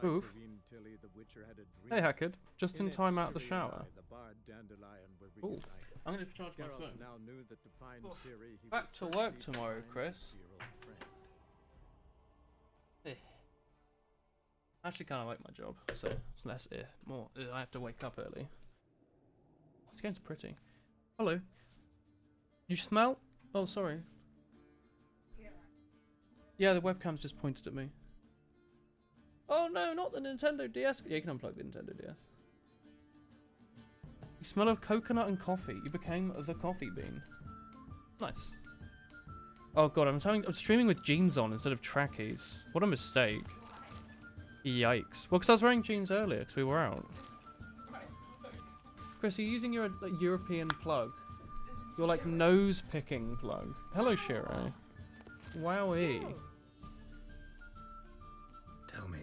Oof. Hey, Hackard. Just in time out of the shower. Ooh. I'm going to charge my phone. Back to work tomorrow, Chris. I actually kind of like my job, so it's less more. I have to wake up early. This game's pretty. Hello. You smell? Oh, sorry. Yeah, the webcam's just pointed at me. Oh no, not the Nintendo DS. Yeah, you can unplug the Nintendo DS. You smell of coconut and coffee. You became the coffee bean. Nice. Oh god, I'm streaming with jeans on instead of trackies. What a mistake. Yikes. Well, because I was wearing jeans earlier because we were out. Chris, are you using your European plug? Your like nose picking plug. Hello, Shiro. Wowee. Tell me,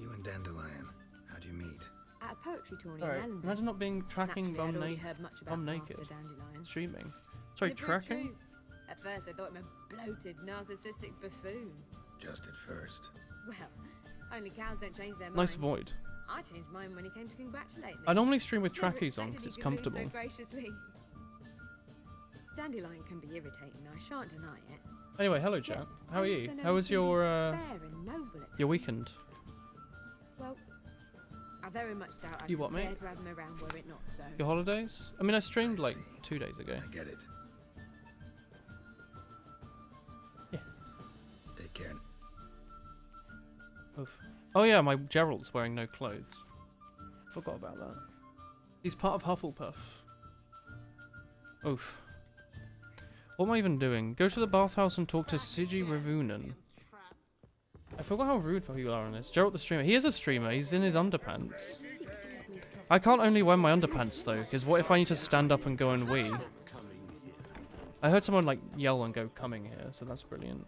you and Dandelion, how'd you meet? At a poetry tournament Alright, in Ellendale. imagine not being tracking Naturally, I'd bum already naked. heard much about Bum Master naked. Dandelion. Streaming. Sorry, It proved tracking? true. At first I thought him a bloated, narcissistic buffoon. Just at first. Well, only cows don't change their Nice minds. void. I changed mine when he came to congratulate me. I normally stream with Never trackies on expected because he it's could lose comfortable. So graciously. Dandelion can be irritating, I shan't deny it. Anyway, hello chat. How are I you? also know How he was can be your fair and noble at your times. weekend? Well, I very much doubt I'd You what, be mate? there to have him around were it not so. Your holidays? I mean, I streamed I like see. 2 days ago. I get it. Yeah. Take care. Oof. Oh yeah, my Gerald's wearing no clothes. Forgot about that. He's part of Hufflepuff. Oof. What am I even doing? Go to the bathhouse and talk to Sigi Ravunen. I forgot how rude people are on this. Gerald the streamer. He is a streamer. He's in his underpants. I can't only wear my underpants though, because what if I need to stand up and go and wee? I heard someone like yell and go coming here, so that's brilliant.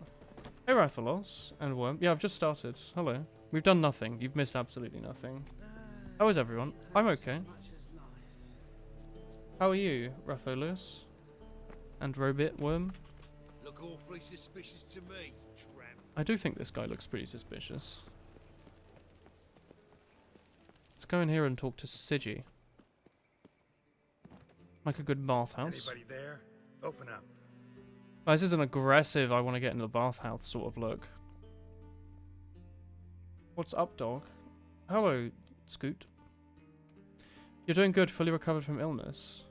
Hey Rathalos and Worm. Yeah, I've just started. Hello. We've done nothing. You've missed absolutely nothing. How is everyone? I'm okay. How are you, Rathalos? And Robit Worm? Look awfully suspicious to me, tramp. I do think this guy looks pretty suspicious. Let's go in here and talk to Sigi. Like a good bathhouse. Anybody there? Open up. Oh, this is an aggressive, I want to get into the bathhouse sort of look. What's up, dog? Hello, Scoot. You're doing good, fully recovered from illness.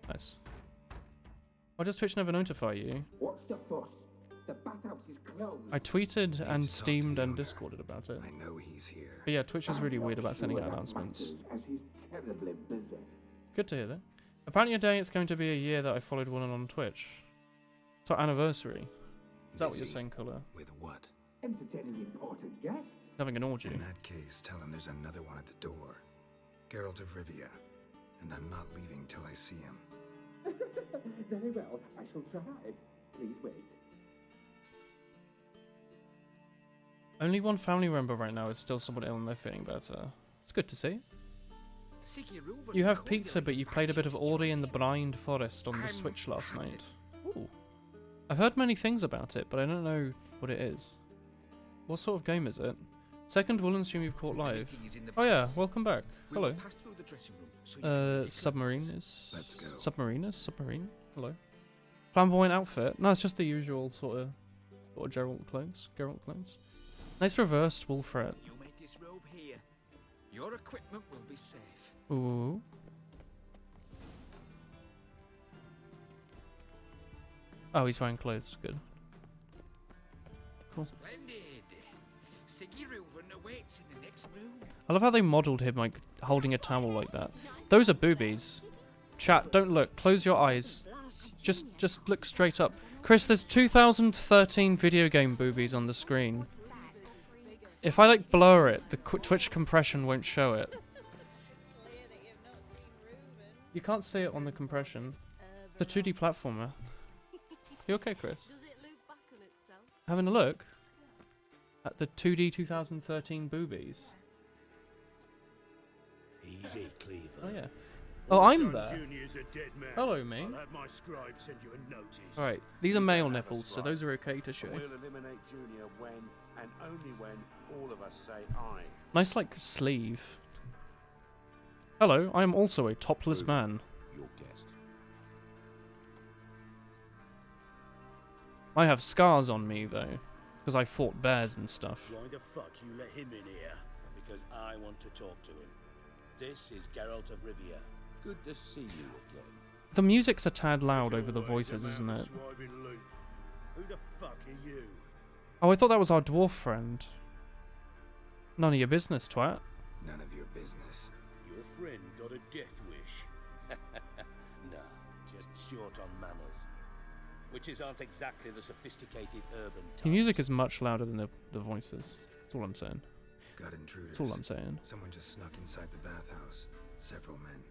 Nice. Why does Twitch never notify you? What's the fuss? The bathhouse is closed. I tweeted and to talk to steamed the and owner. Discorded about it. I know he's here. But yeah, Twitch is really I'm weird not about sending sure out that announcements. matters, as he's terribly busy. Good to hear that. Apparently today it's going to be a year that I followed one on Twitch. It's our anniversary. Is that what you're Busy? saying, Colour? With what? Entertaining important guests. Having an orgy. In that case, tell him there's another one at the door. Geralt of Rivia. And I'm not leaving till I see him. Very well, I shall try. Please wait. Only one family member right now is still somewhat ill and they're feeling better. It's good to see. You have pizza, but you've played a bit of Ori and the Blind Forest on the Switch last night. Ooh. I've heard many things about it, but I don't know what it is. What sort of game is it? Second Woolen stream you've caught live. Oh yeah, welcome back. Hello. Submariners. Let's go. Submariners? Submarine? Hello. Flamboyant outfit? No, it's just the usual sort of Geralt clothes. Geralt clothes. Nice reversed wool fret. You make this robe here. Your equipment will be safe. Ooh. Oh, he's wearing clothes. Good. Cool. Splendid. Siggy Reuven awaits in the next room. I love how they modelled him like holding a towel like that. Those are boobies. Chat, don't look. Close your eyes. Just look straight up. Chris, there's 2013 video game boobies on the screen. If I like blur it, the Twitch compression won't show it. You can't see it on the compression. It's a 2D platformer. You okay, Chris? Having a look at the 2D 2013 boobies. Easy, Cleaver. Oh yeah. Oh, I'm there. Hello, mate. I'll have my scribe send you a notice. Alright, these are male nipples, so those are okay to show. We'll eliminate Junior when and only when all of us say aye. Nice, like, sleeve. Hello, I am also a topless man. Your guest. I have scars on me, though, because I fought bears and stuff. Why the fuck you let him in here? Because I want to talk to him. This is Geralt of Rivia. Good to see you again. The music's a tad loud over the voices, isn't it? Who the fuck are you? Oh, I thought that was our dwarf friend. None of your business, twat. None of your business. Your friend got a death wish. No, just short on manners. Witches aren't exactly the sophisticated urban types. The music is much louder than the voices. That's all I'm saying. Got intruders. That's all I'm saying. Someone just snuck inside the bathhouse. Several men.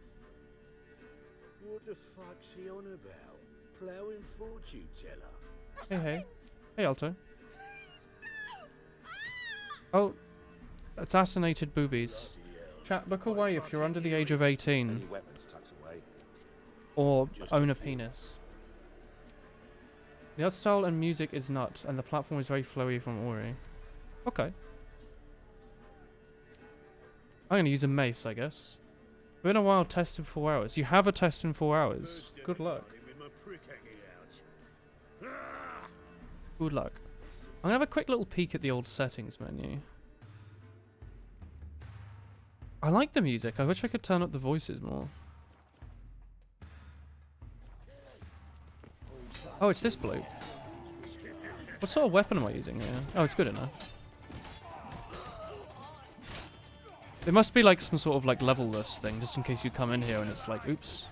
What the fuck's he on about? Ploughing fortune teller? Hey, hey. Hey, Alto. Oh, assassinated boobies. Chat, look away if you're under the age of 18. Any weapons tucked away? Or own a penis. The art style and music is nut, and the platform is very flowy from Ori. Okay. I'm gonna use a mace, I guess. Been a while, test in 4 hours. You have a test in 4 hours. Good luck. Good luck. I'm gonna have a quick little peek at the old settings menu. I like the music. I wish I could turn up the voices more. Oh, it's this bloke. What sort of weapon am I using here? Oh, it's good enough. There must be like some sort of like level-less thing, just in case you come in here and it's like, oops.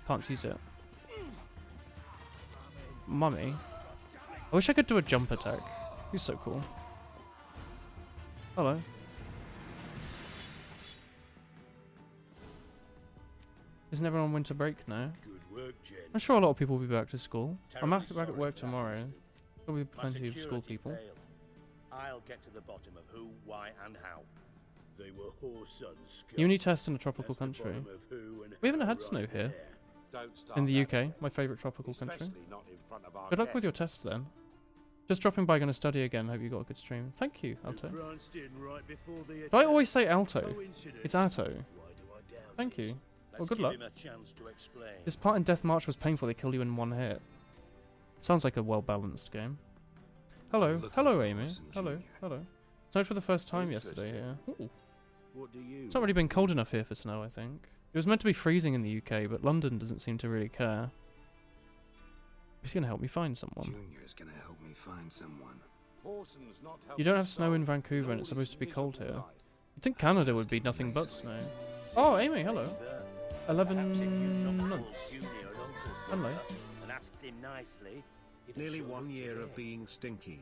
Can't use it. Mummy. I wish I could do a jump attack. He's so cool. Hello. Isn't everyone on winter break now? Good work, gents. I'm sure a lot of people will be back to school. I'm Terribly back at work sorry for that tomorrow. incident. There'll be My plenty of school security people. failed. I'll get to the bottom of who, why, and how. They were whoresons. Uni test in a tropical That's the country. bottom of who and We haven't how had snow right here. there. Don't start In the that UK, way. my favourite tropical country. Especially not in front of our Good luck with your guests. test then. Just dropping by, gonna study again. Hope you got a good stream. Thank you, You Alto. pranced in right before the Do I attack. always say Alto? Coincidence? It's Alto. Why do I doubt Thank it? you. Let's Well, good give luck. him a chance to explain. This part in Death March was painful. They killed you in one hit. Sounds like a well-balanced game. Hello. Looking Hello, for Amy. Orson Hello. Jr. Hello. Snowed for the first time yesterday Interesting. here. Ooh. What do you It's not really been cold enough here for snow, I think. It was meant to be freezing in the UK, but London doesn't seem to really care. He's gonna help me find someone. Junior's gonna help me find someone. Horson's not You don't helped have us snow in solve Vancouver and it's supposed to be Louis' cold here. miserable life. You'd think Canada would be nothing but snow. Oh, Amy, hello. 11 Perhaps if you knocked months. Paul Jr. and Uncle Hello. Butler and asked him nicely, he'd have Nearly showed 1 up year today. of being stinky.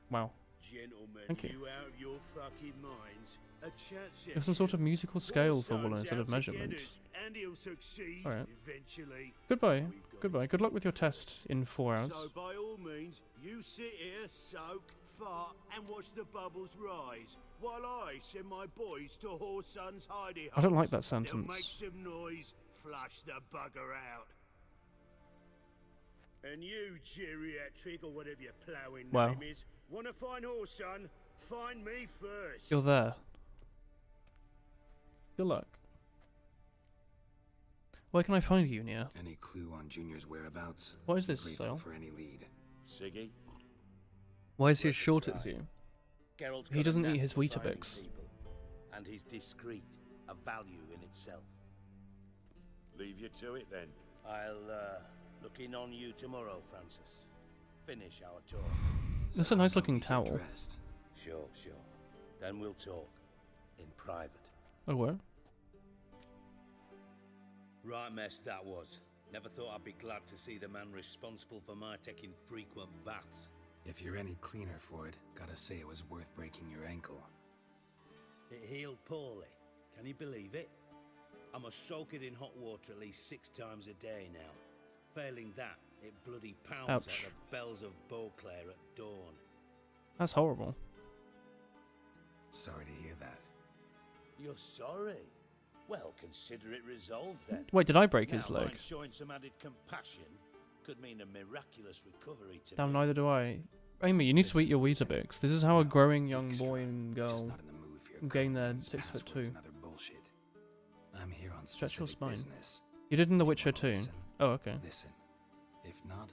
Wow. Gentlemen, Thank you. out of your fucking minds. A chat You have some sort of musical scale for One one instead of son's out to get measurement. us, and he'll succeed Alright. eventually. Goodbye. We've got Goodbye. Good luck with your test in 4 hours. So by all means, you sit here, soak, fart, and watch the bubbles rise, while I send my boys to Horson's hidey I don't like holes. that They'll make sentence. some noise, flush the bugger out. And you, geriatric, or whatever your ploughing Wow. name is, wanna find Horson? Find me first. You're there. Good luck. Where can I find you, Nia? Any clue on Junior's whereabouts? What is this, Grateful Sale? for any lead. Siggy? Why is he as Worth a short try. as you? Geralt's He got a doesn't knack eat his for finding Weetabix. people, and he's discreet, a value in itself. Leave you to it then. I'll look in on you tomorrow, Francis. Finish our talk. That's a nice looking I'll be towel. dressed. Sure. Then we'll talk. In private. Oh, where? Right mess that was. Never thought I'd be glad to see the man responsible for my taking frequent baths. If you're any cleaner for it, gotta say it was worth breaking your ankle. It healed poorly. Can you believe it? I must soak it in hot water at least 6 times a day now. Failing that, it bloody pounds Ouch. out the bells of Beauclair at dawn. That's horrible. Sorry to hear that. You're sorry? Well, consider it resolved then. Wait, did I break Now, his leg? mine showing some added compassion could mean a miraculous recovery to Damn, me. neither do I. Amy, you need to eat your Weetabix. This is how a growing young Dijkstra, boy and just girl not in the mood for your gain their codenames, 6'2". passwords, and other bullshit. I'm here on Stretch your specific spine. business. You did in The If you Witcher wanna 2. listen, Oh, okay. Listen. If not,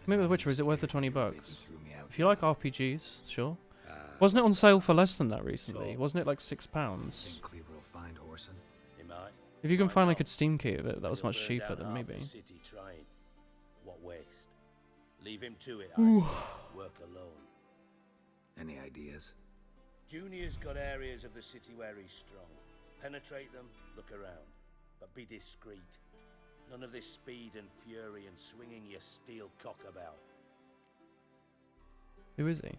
Maybe The I'm Witcher, is it worth the scared $20 your baby bucks? threw me out If you like now. RPGs, sure. Ah, Wasn't it on what's sale that? for less than that recently? Talk. Wasn't it like £6? Think Cleaver will find Horson? He might. If you can Why find like not? a Steam key of it, that was He'll much burn cheaper, down then half maybe. the city trying. What waste? Leave him to it, I say. Work alone. Any ideas? Junior's got areas of the city where he's strong. Penetrate them, look around. But be discreet. None of this speed and fury and swinging your steel cock about. Who is he?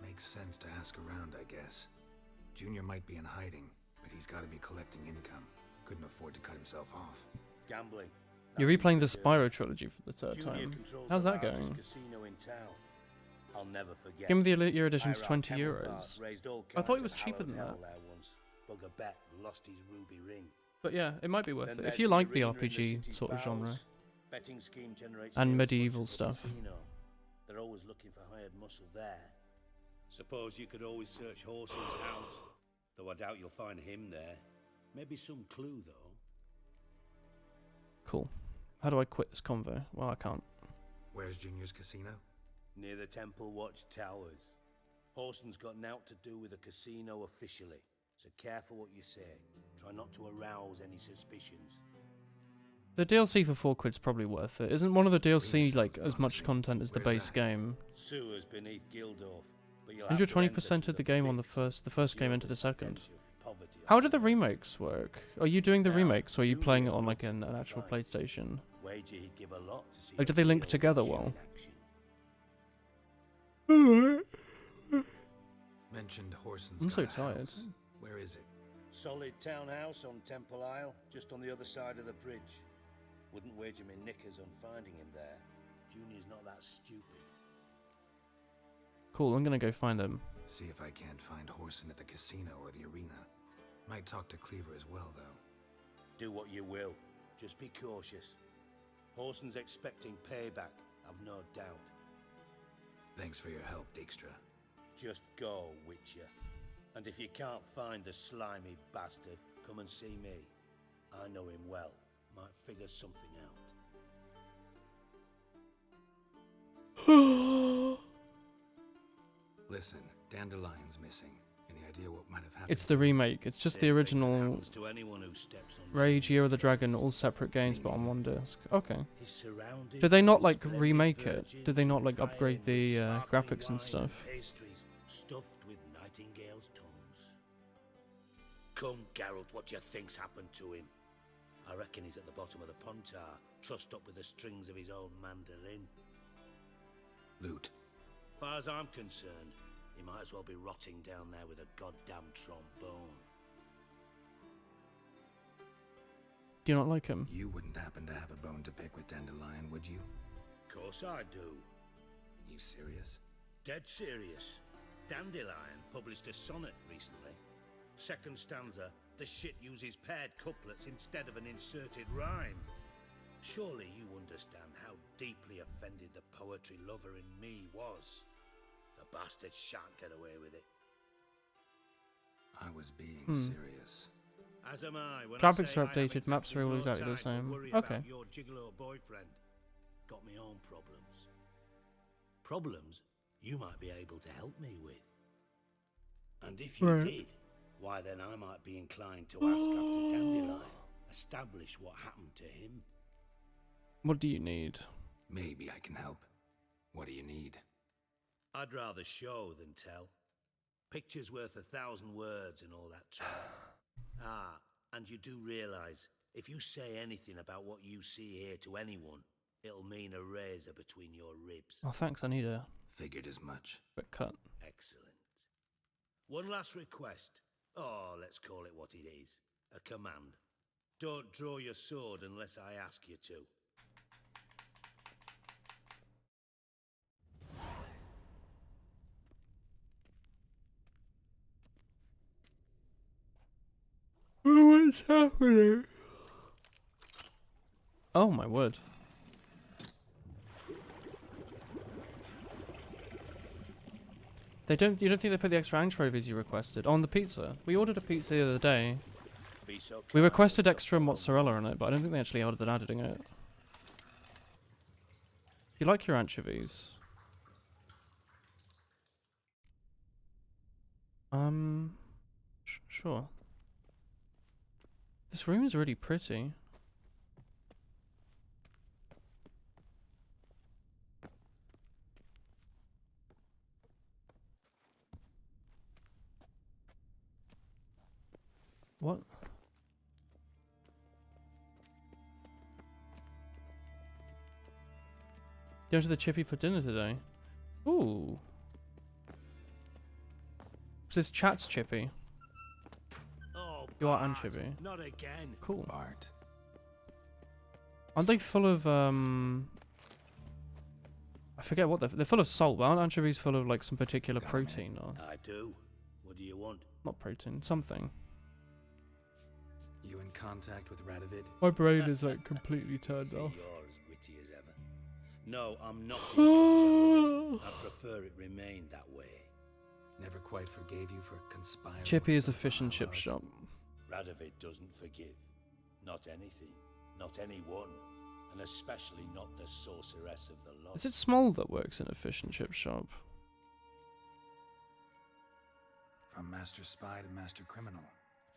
Makes sense to ask around, I guess. Junior might be in hiding, but he's got to be collecting income. Couldn't afford to cut himself off. Gambling. You're That's replaying the his journey. Spyro trilogy for the third Junior time. controls How's the that largest going? casino in town. I'll never forget. Give me the Elite Year Edition's Ira 20 Camelfart euros. raised all I thought kinds it was of cheaper than hallowed that. hell there once. Bugger bet and lost his ruby ring. But yeah, it might be worth Then it. there's If you like the arena in RPG city's sort of genre. bowels. Betting scheme generates And near as much medieval as the stuff. casino. They're always looking for hired muscle there. Suppose you could always search Horson's house. Though I doubt you'll find him there. Maybe some clue though. Cool. How do I quit this convo? Well, I can't. Where's Junior's casino? Near the Temple Watch Towers. Horson's got naught to do with the casino officially. So careful what you say. Try not to arouse any suspicions. The DLC for £4's probably worth it. Isn't one of the DLC Really like sounds as much promising. content as the Where's base that? game? Sewers beneath Gildorf. But you'll have to 120% enter of through the game on the pits. first game Feel into the second. stench of poverty How on do the air. remakes work? Are you doing the Now, remakes or are you playing it Julian on like looks an like a actual fight. PlayStation? Wager he'd give a lot to see Like, a do they link real together Witcher in well? action. Mentioned Horson's I'm got so a tired. house. Where is it? Solid townhouse on Temple Isle, just on the other side of the bridge. Wouldn't wager me knickers on finding him there. Junior's not that stupid. Cool, I'm gonna go find them. See if I can't find Horson at the casino or the arena. Might talk to Cleaver as well, though. Do what you will. Just be cautious. Horson's expecting payback, I've no doubt. Thanks for your help, Dijkstra. Just go, Witcher. And if you can't find the slimy bastard, come and see me. I know him well. Might figure something out. Listen, Dandelion's missing. Any idea what might have happened? It's the remake. It's just the Same thing that original happens to anyone who steps on Rage, Year of the Junior's Dragon, toes. all separate games but on one disc. Okay. He's surrounded Did they not by like splendid remake it? virgins Did they not and like upgrade crying the with sparkling graphics and wine stuff? Pastries stuffed with nightingales' tongues. Come, Geralt, what do you think's happened to him? I reckon he's at the bottom of the Pontar, trussed up with the strings of his own mandolin. Loot. Far as I'm concerned, he might as well be rotting down there with a goddamn trombone. Do you not like him? You wouldn't happen to have a bone to pick with Dandelion, would you? Of course I do. You serious? Dead serious. Dandelion published a sonnet recently. Second stanza, the shit uses paired couplets instead of an inserted rhyme. Surely you understand how deeply offended the poetry lover in me was. The bastard shan't get away with it. I was being serious. As am I. When Graphics I are say I have updated, maps exactly are all no exactly the time to same. worry Okay. about your gigolo boyfriend. Got my own problems. Problems you might be able to help me with. And if you Right. did, why then I might be inclined to ask after Dandelion. Establish what happened to him. What do you need? Maybe I can help. What do you need? I'd rather show than tell. Picture's worth 1,000 words and all that trash. Ah, and you do realise, if you say anything about what you see here to anyone, it'll mean a razor between your ribs. Oh, thanks. I need a Figured as much. quick cut. Excellent. One last request. Oh, let's call it what it is. A command. Don't draw your sword unless I ask you to. What's happening? Oh my word. They don't. You don't think they put the extra anchovies you requested on the pizza? We ordered a pizza the other day. Be so We kind requested as to extra follow mozzarella on it, but I don't think they actually ordered adding it. You like your anchovies? Sure. This room is really pretty. What? Going to the Chippy for dinner today. Ooh. This is Chat's Chippy. Oh, You are Bart, anchovy. Not again. Cool. Bart. Aren't they full of I forget what they're full of salt, but aren't anchovies full of like some particular Got it, protein or I do. What do you want? not protein, something. You in contact with Radovid? My brain is like completely turned See, off. you're as witty as ever. No, I'm not in contact. I prefer it remain that way. Never quite forgave you for conspiring. Chippy with is a the fish and chip Valhalla? shop. Radovid doesn't forgive. Not anything. Not anyone. And especially not the sorceress of the lot. Is it Small that works in a fish and chip shop? From Master Spy to Master Criminal.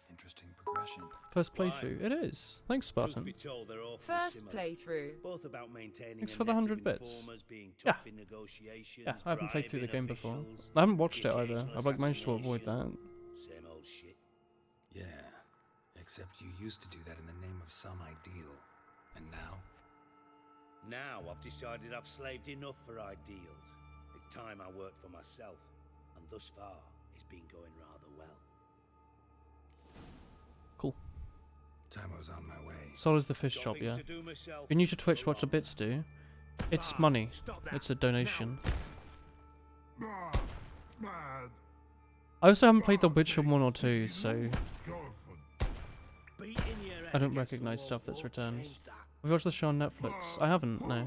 Interesting progression. First Why? playthrough. It is. Thanks, Truth Spartan. be told, they're awfully First similar. playthrough. Both about maintaining Thanks a for the net 100 of bits. informers, being Yeah. tough in negotiations, Yeah, I haven't played through the bribing game before. officials, I haven't watched the it either. occasional I've like managed to avoid that. assassination. Same old shit. Yeah. Except you used to do that in the name of some ideal. And now? Now I've decided I've slaved enough for ideals. It's time I worked for myself. And thus far, it's been going rather well. Cool. Timo's on my way. So is the fish Got shop, things yeah. to do myself. If you're new to Twitch, So watch the long. bits do. It's Bart, money. stop that. It's a donation. Bad, bad. I also haven't played The Witcher 1 or 2, so Beating your head I don't against the recognise wall stuff that's won't returned. change that. Have you watched the show on Netflix? I haven't, no.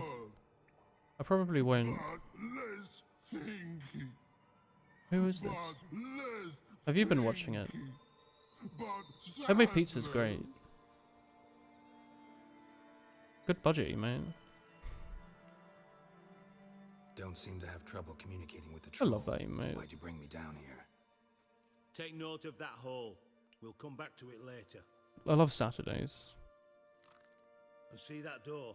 I probably won't. But less thinky. Who is this? But less Have you been watching it? thinky. But Homemade pizza's sadly, great. Good budget, mate. Don't seem to have trouble communicating with the I troll. love that, mate. Why'd you bring me down here? Take note of that hole. We'll come back to it later. I love Saturdays. And see that door?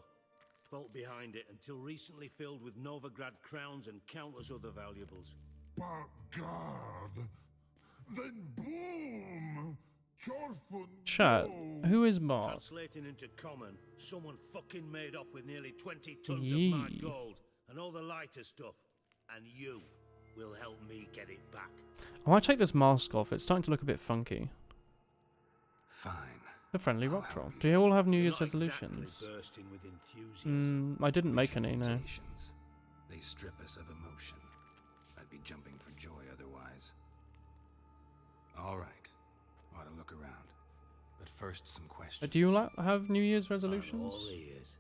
Vault behind it, until recently filled with Novigrad crowns and countless other valuables. But God. Then boom. Chorfun. Chat, go. who is Mark? Translating into common, someone fucking made off with nearly 20 tons of my Yee. gold and all the lighter stuff. And you will help me get it back. I might take this mask off. It's starting to look a bit funky. Fine. The friendly I'll rock help troll. you. Do you all have New You're Year's not exactly resolutions? bursting with enthusiasm. I didn't make Which any, no. reputations? They strip us of emotion. I'd be jumping for joy otherwise. All right. Ought to look around. But first, some questions. Do you have New Year's I'm resolutions? all ears.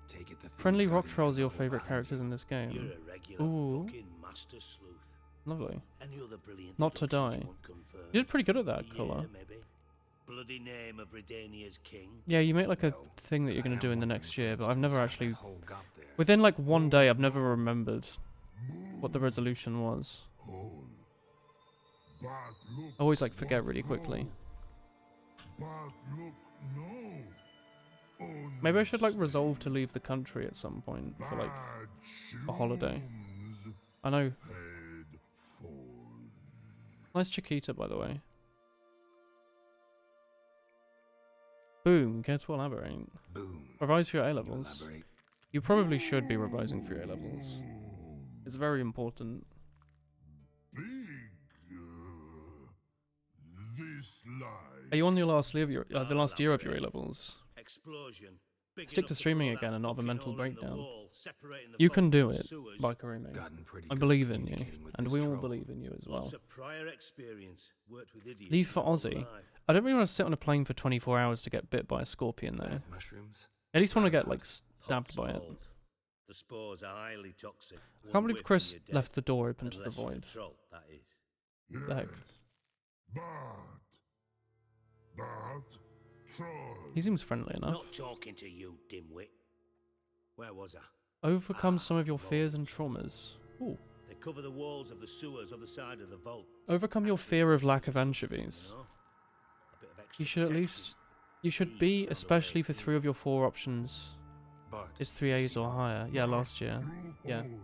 Take it the thieves Friendly got rock info trolls are your behind favourite you. characters in this You're game. a regular Ooh. fucking master sleuth. Lovely. Any other brilliant Not to deductions die. you want confirmed? You did pretty good at that, Yeah, Colour. maybe. Bloody name of Redania's king. Yeah, you make like a No, thing that you're but I going to do am in the wondering, next for year, but I've instance, never how actually... that hole got there. Within like one day, I've never remembered what the resolution was. Hole. But look. I always like forget what really quickly. no. But look, no. Only Maybe I should like resolve to leave the country at some point for like bad a holiday. shoes I know. head for Nice Chiquita, by the way. Boom, care to elaborate. Boom. Revise for your Can you A-levels. elaborate? You probably should be revising for your A-levels. It's very important. big. This lie. Are you on your last year of your, the I'll last year of your elaborate. A-levels? Explosion. Big Stick enough to streaming blow again that and not have a fucking mental hole in the breakdown. wall, separating the You vault can do from it, sewers. Bakarimi. Gotten pretty I good believe at in you, communicating with and this we all troll. believe in you as well. Lots of prior experience. Worked with idiots. Leave for my whole Aussie. life. I don't really want to sit on a plane for 24 hours to get bit by a scorpion, though. Bad mushrooms? I at least want to get like Pot's stabbed by it. mold. The spores are highly toxic. I can't believe Chris left the door open to the Unless you're a void. troll, that is. Yes. The heck? But troll. He seems friendly enough. Not talking to you, dimwit. Where was I? Overcome some of your fears and traumas. Ooh. They cover the walls of the sewers other side of the vault. Overcome your fear of lack of anchovies. You know? A bit of extra You should at protection. least... You should be, especially for 3 of your 4 options, Bart, is 3 A's or higher. Yeah, last year. Through Yeah. hole.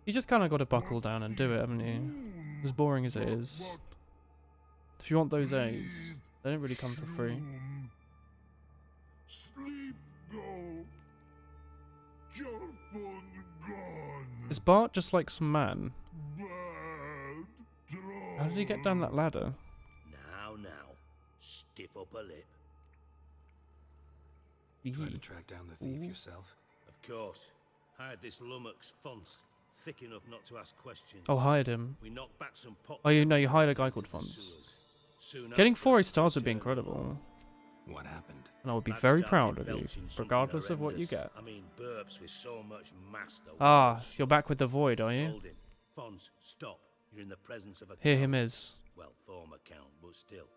You just kind of got to buckle down and do it, haven't you? As boring as it is. If you want those A's, they don't really come for free. Sleep go. Your phone gone. Is Bart just like some man? Bad troll. How did he get down that ladder? Now. Stiff upper lip. try to track down the thief yourself? Of course. Hired this lummox Fonz. Thick enough not to ask questions. Oh, hired him. We knocked back some pots. Oh, you and know, you hired a dropped guy into called the Fonz. sewers. Soon Getting after, 4 stars would be turned incredible. What happened? And I would be Lad very started proud of you, belching something regardless of what you horrendous. get. I mean, burps with so much mass the Ah, walls you're back with the void, are you? Told him, Fonz, stop. You're in the presence of a Here count." him is. Well, former count, but still.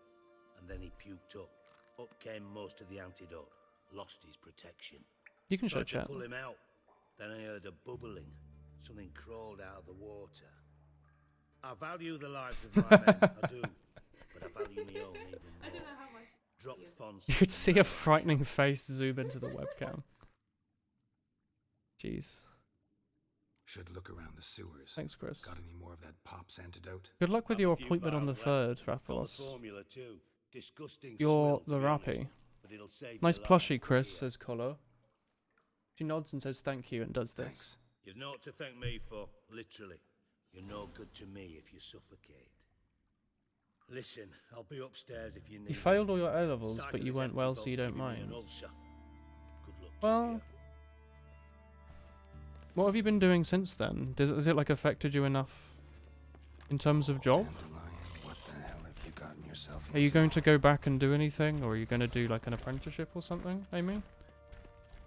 And then he puked up. Up came most of the antidote. Lost his protection. You can show Tried to chat. pull him out. Then I heard a bubbling. Something crawled out of the water. I value the lives of my men, I do. But I value my own even more. Drop Fonz. You could see a frightening face zoom into the webcam. Jeez. Should look around the sewers. Thanks, Chris. Got any more of that Pop's antidote? Good luck with Have your a few appointment on the vials 3rd, left. Got the Rathalos. formula too. Disgusting You're swill, to the be honest, Rappy. but it'll save Nice your life. plushie, Chris, Here. says Colo. She nods and says thank you and does this. Thanks. You've naught to thank me for, literally. You're no good to me if you suffocate. Listen, I'll be upstairs if you need You failed me. all your A levels, Sight but of you this went empty well, so vault's you don't giving me an mind. ulcer. Good luck to Well, you. what have you been doing since then? Has it like affected you enough in terms of job? Dandelion, what the hell have you gotten yourself into? Are you going to go back and do anything, or are you going to do like an apprenticeship or something, Amy?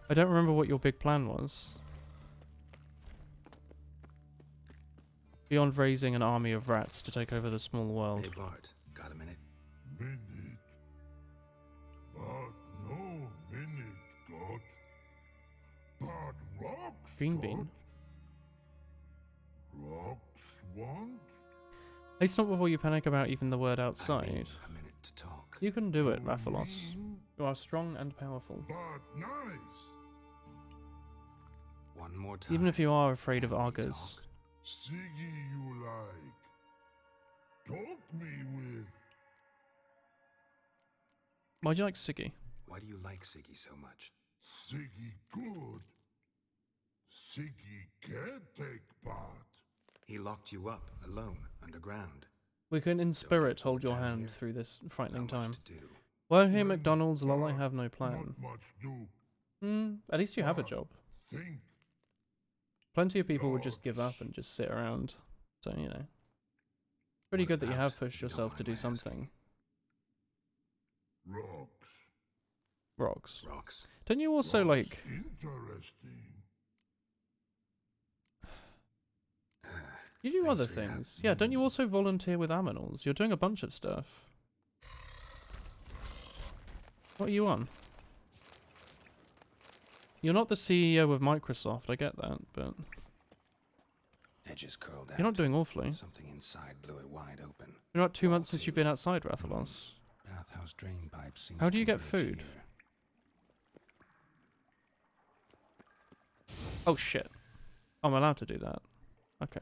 I don't remember what your big plan was. Beyond raising an army of rats to take over the small world. Hey Bart, got a minute? Minute. But no minute got. But rocks Green got. bean. Rocks want. At least not before you panic about even the word I outside. mean, a minute to talk. You can do it, Rathalos. You are strong and powerful. But nice. One more time. Even if you are afraid of and we Argus. talk. Siggy you like. Talk me with. Why do you like Siggy? Why do you like Siggy so much? Siggy good. Siggy can't take part. He locked you up, alone, underground. We can in So spirit get hold your down hand here. through this frightening Not much time. to do. Well, here When McDonald's, lol, I but have no plan. Not much do. At least you have a but job. Think. Plenty of people would just Gosh. give up and just sit around. So, you know. Pretty What good that you about, have if pushed you don't yourself to mind do my asking? something. Rocks. Rocks. Rocks. Don't you also, Rocks like... Interesting. You do Thanks other for your help. things. Yeah, don't you also volunteer with Aminals? You're doing a bunch of stuff. What are you on? You're not the CEO of Microsoft, I get that, but Edges curled out. you're not doing awfully. Something inside blew it wide open. You're not 2 months since you've been outside, Rathalos. Bathhouse drain pipes seem How to do you get converge food? here. Oh shit. I'm allowed to do that. Okay.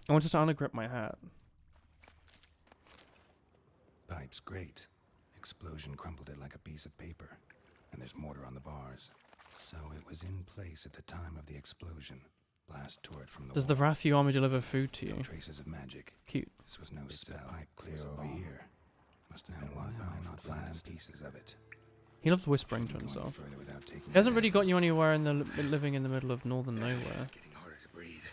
I wanted to ungrip my hat. Pipes great. Explosion crumpled it like a piece of paper. And there's mortar on the bars. So it was in place at the time of the explosion. Blast tore it from the Does the wall. Wrathy army deliver food to No you? traces of magic. Cute. This was no spell. Pipe clear over here. Must have been one by not finding pieces of it. He loves whispering to Couldn't go any himself. further without taking He hasn't a really nap. got you anywhere in the living in the middle of northern nowhere. Getting harder to breathe.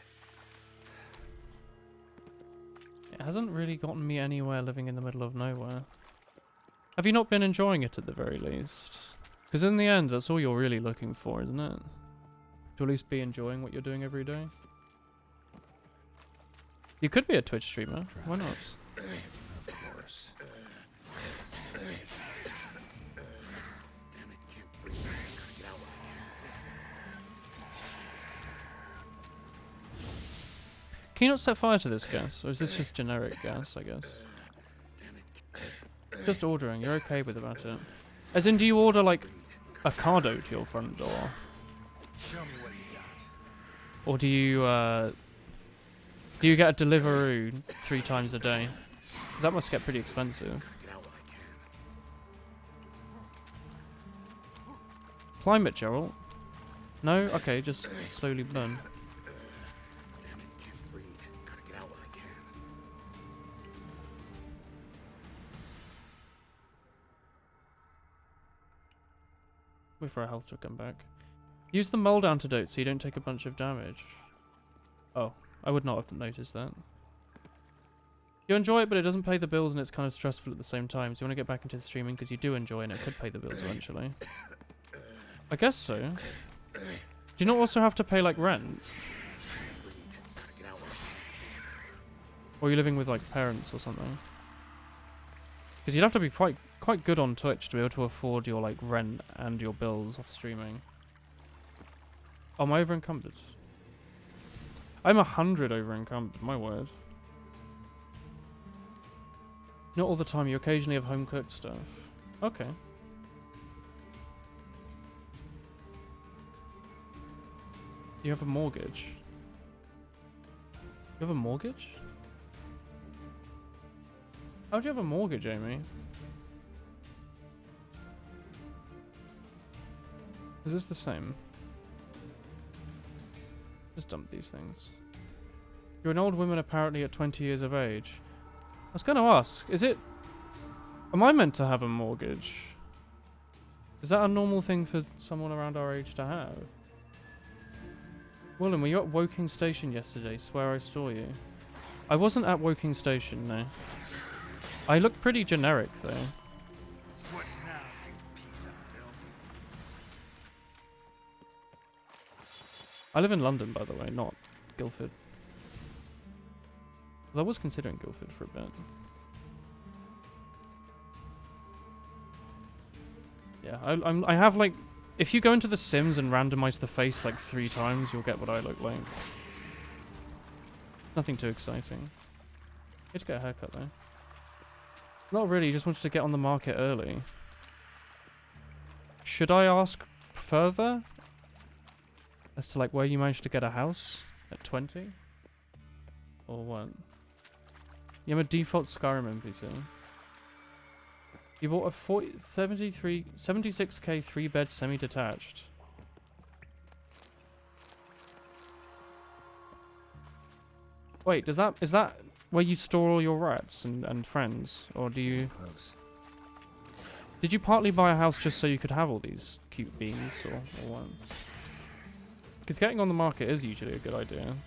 It hasn't really gotten me anywhere living in the middle of nowhere. Have you not been enjoying it at the very least? Because in the end, that's all you're really looking for, isn't it? To at least be enjoying what you're doing every day. You could be a Twitch streamer. Why not? Of course. Damn it, can't breathe. Gotta get out while I Can you not set fire to this gas? Or is this just generic gas, I guess? Just ordering. You're okay with about it. As in, do you order, like, a cardo to your front door? Show me what you got. Or do you get a Deliveroo 3 times a day? 'Cause that must get pretty expensive. Gotta get out while I can. Climb it, Gerald. No? Okay, just slowly burn. Damn it, can't breathe. Gotta get out while I can. Wait for our health to come back. Use the mold antidote so you don't take a bunch of damage. Oh, I would not have noticed that. You enjoy it, but it doesn't pay the bills and it's kind of stressful at the same time. So you want to get back into streaming because you do enjoy it and it could pay the bills eventually. I guess so. Do you not also have to pay, like, rent? Gotta get out while I can. Or are you living with, like, parents or something? Because you'd have to be quite good on Twitch to be able to afford your, like, rent and your bills off streaming. Oh, am I over encumbered? I'm 100 over encumbered, my word. Not all the time, you occasionally have home cooked stuff. Okay. You have a mortgage? You have a mortgage? How do you have a mortgage, Amy? Is this the same? Just dump these things. You're an old woman apparently at 20 years of age. I was going to ask, is it... Am I meant to have a mortgage? Is that a normal thing for someone around our age to have? Willem, were you at Woking Station yesterday? Swear I saw you. I wasn't at Woking Station, no. I look pretty generic, though. What now, you piece of filth? I live in London, by the way, not Guildford. Well, I was considering Guildford for a bit. Yeah, I have, like... If you go into The Sims and randomize the face, like, 3 times, you'll get what I look like. Nothing too exciting. Need to get a haircut, though. Not really, just wanted to get on the market early. Should I ask further? As to, like, where you managed to get a house? At 20? Or what? Yeah, I'm a default Skyrim NPC. You bought a 76k 3-bed semi-detached. Wait, is that where you store all your rats and friends? Or do you... Close. Did you partly buy a house just so you could have all these cute beans, or what? Because getting on the market is usually a good idea.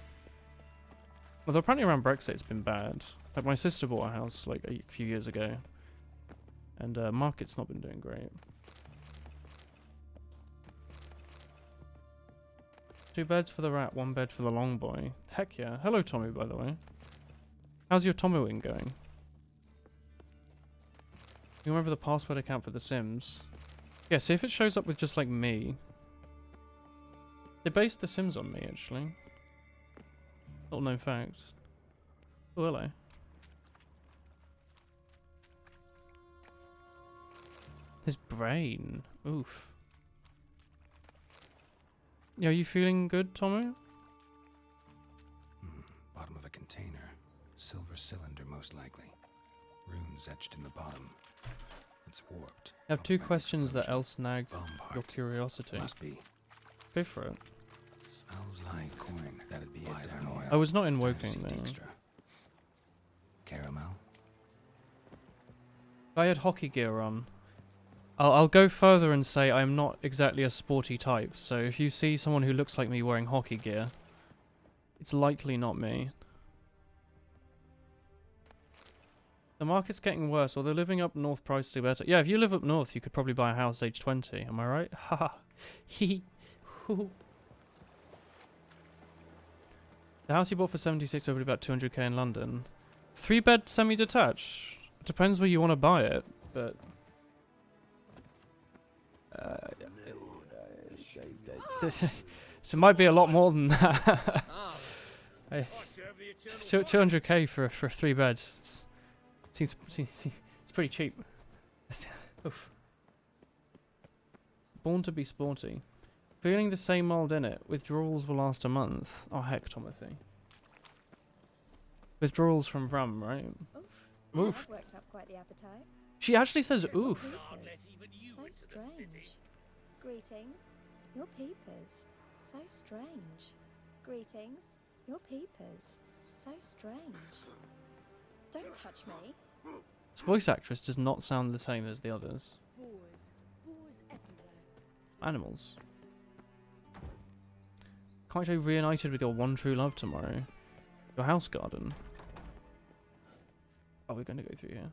Although apparently around Brexit it's been bad. Like, my sister bought a house, like, a few years ago. And market's not been doing great. 2 beds for the rat, 1 bed for the long boy. Heck yeah. Hello, Tommy, by the way. How's your Tommying going? You remember the password account for The Sims? Yeah, see if it shows up with just, like, me. They based The Sims on me, actually. Little known fact. Oh, hello. His brain. Oof. Yeah, are you feeling good, Tommy? Bottom of a container. Silver cylinder, most likely. Runes etched in the bottom. It's warped. I have 2 By questions that explosion. else nag Bomb your part. curiosity. Must be. Go for it. Smells like coin. That'd be it. Iron oil. I was not in Tennessee Woking, though. Dijkstra. Caramel. I had hockey gear on. I'll go further and say I'm not exactly a sporty type, so if you see someone who looks like me wearing hockey gear, it's likely not me. The market's getting worse, although living up north prices are better. Yeah, if you live up north, you could probably buy a house age 20, am I right? Haha. Hee hee. The house you bought for 76 over about 200k in London. 3-bed semi-detached. Depends where you want to buy it, but it might be a lot more than that. Hey, 200k for a 3-bed. Seems it's pretty cheap. Oof. Born to be sporty. Feeling the same mold in it. Withdrawals will last a month. Oh heck, Timothy. Withdrawals from rum, right? Oof. That worked up quite the appetite. She actually says oof. So strange. Greetings. Your peepers. So strange. Greetings. Your peepers. So strange. Don't touch me. This voice actress does not sound the same as the others. Boars. Boars everywhere. Animals. Kaito reunited with your one true love tomorrow. Your house garden. Oh, we're going to go through here.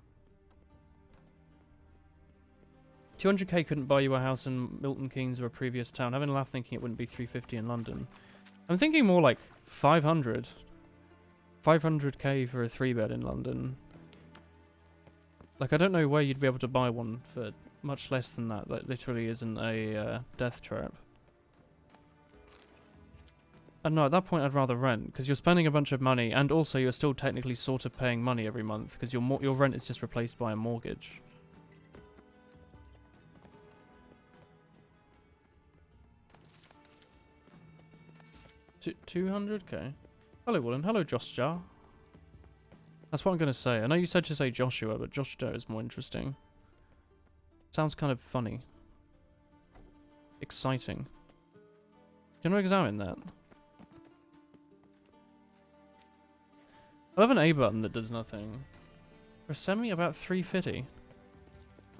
200k couldn't buy you a house in Milton Keynes or a previous town. Having a laugh thinking it wouldn't be 350 in London. I'm thinking more like 500. 500k for a 3-bed in London. Like, I don't know where you'd be able to buy one for much less than that. That literally isn't a death trap. And no, at that point I'd rather rent, because you're spending a bunch of money, and also you're still technically sort of paying money every month, because your rent is just replaced by a mortgage. T 200k? Hello, Woolen. Hello, Joshua. That's what I'm going to say. I know you said to say Joshua, but Joshua is more interesting. Sounds kind of funny. Exciting. Do you want to examine that? I have an A button that does nothing. For a semi, about 350.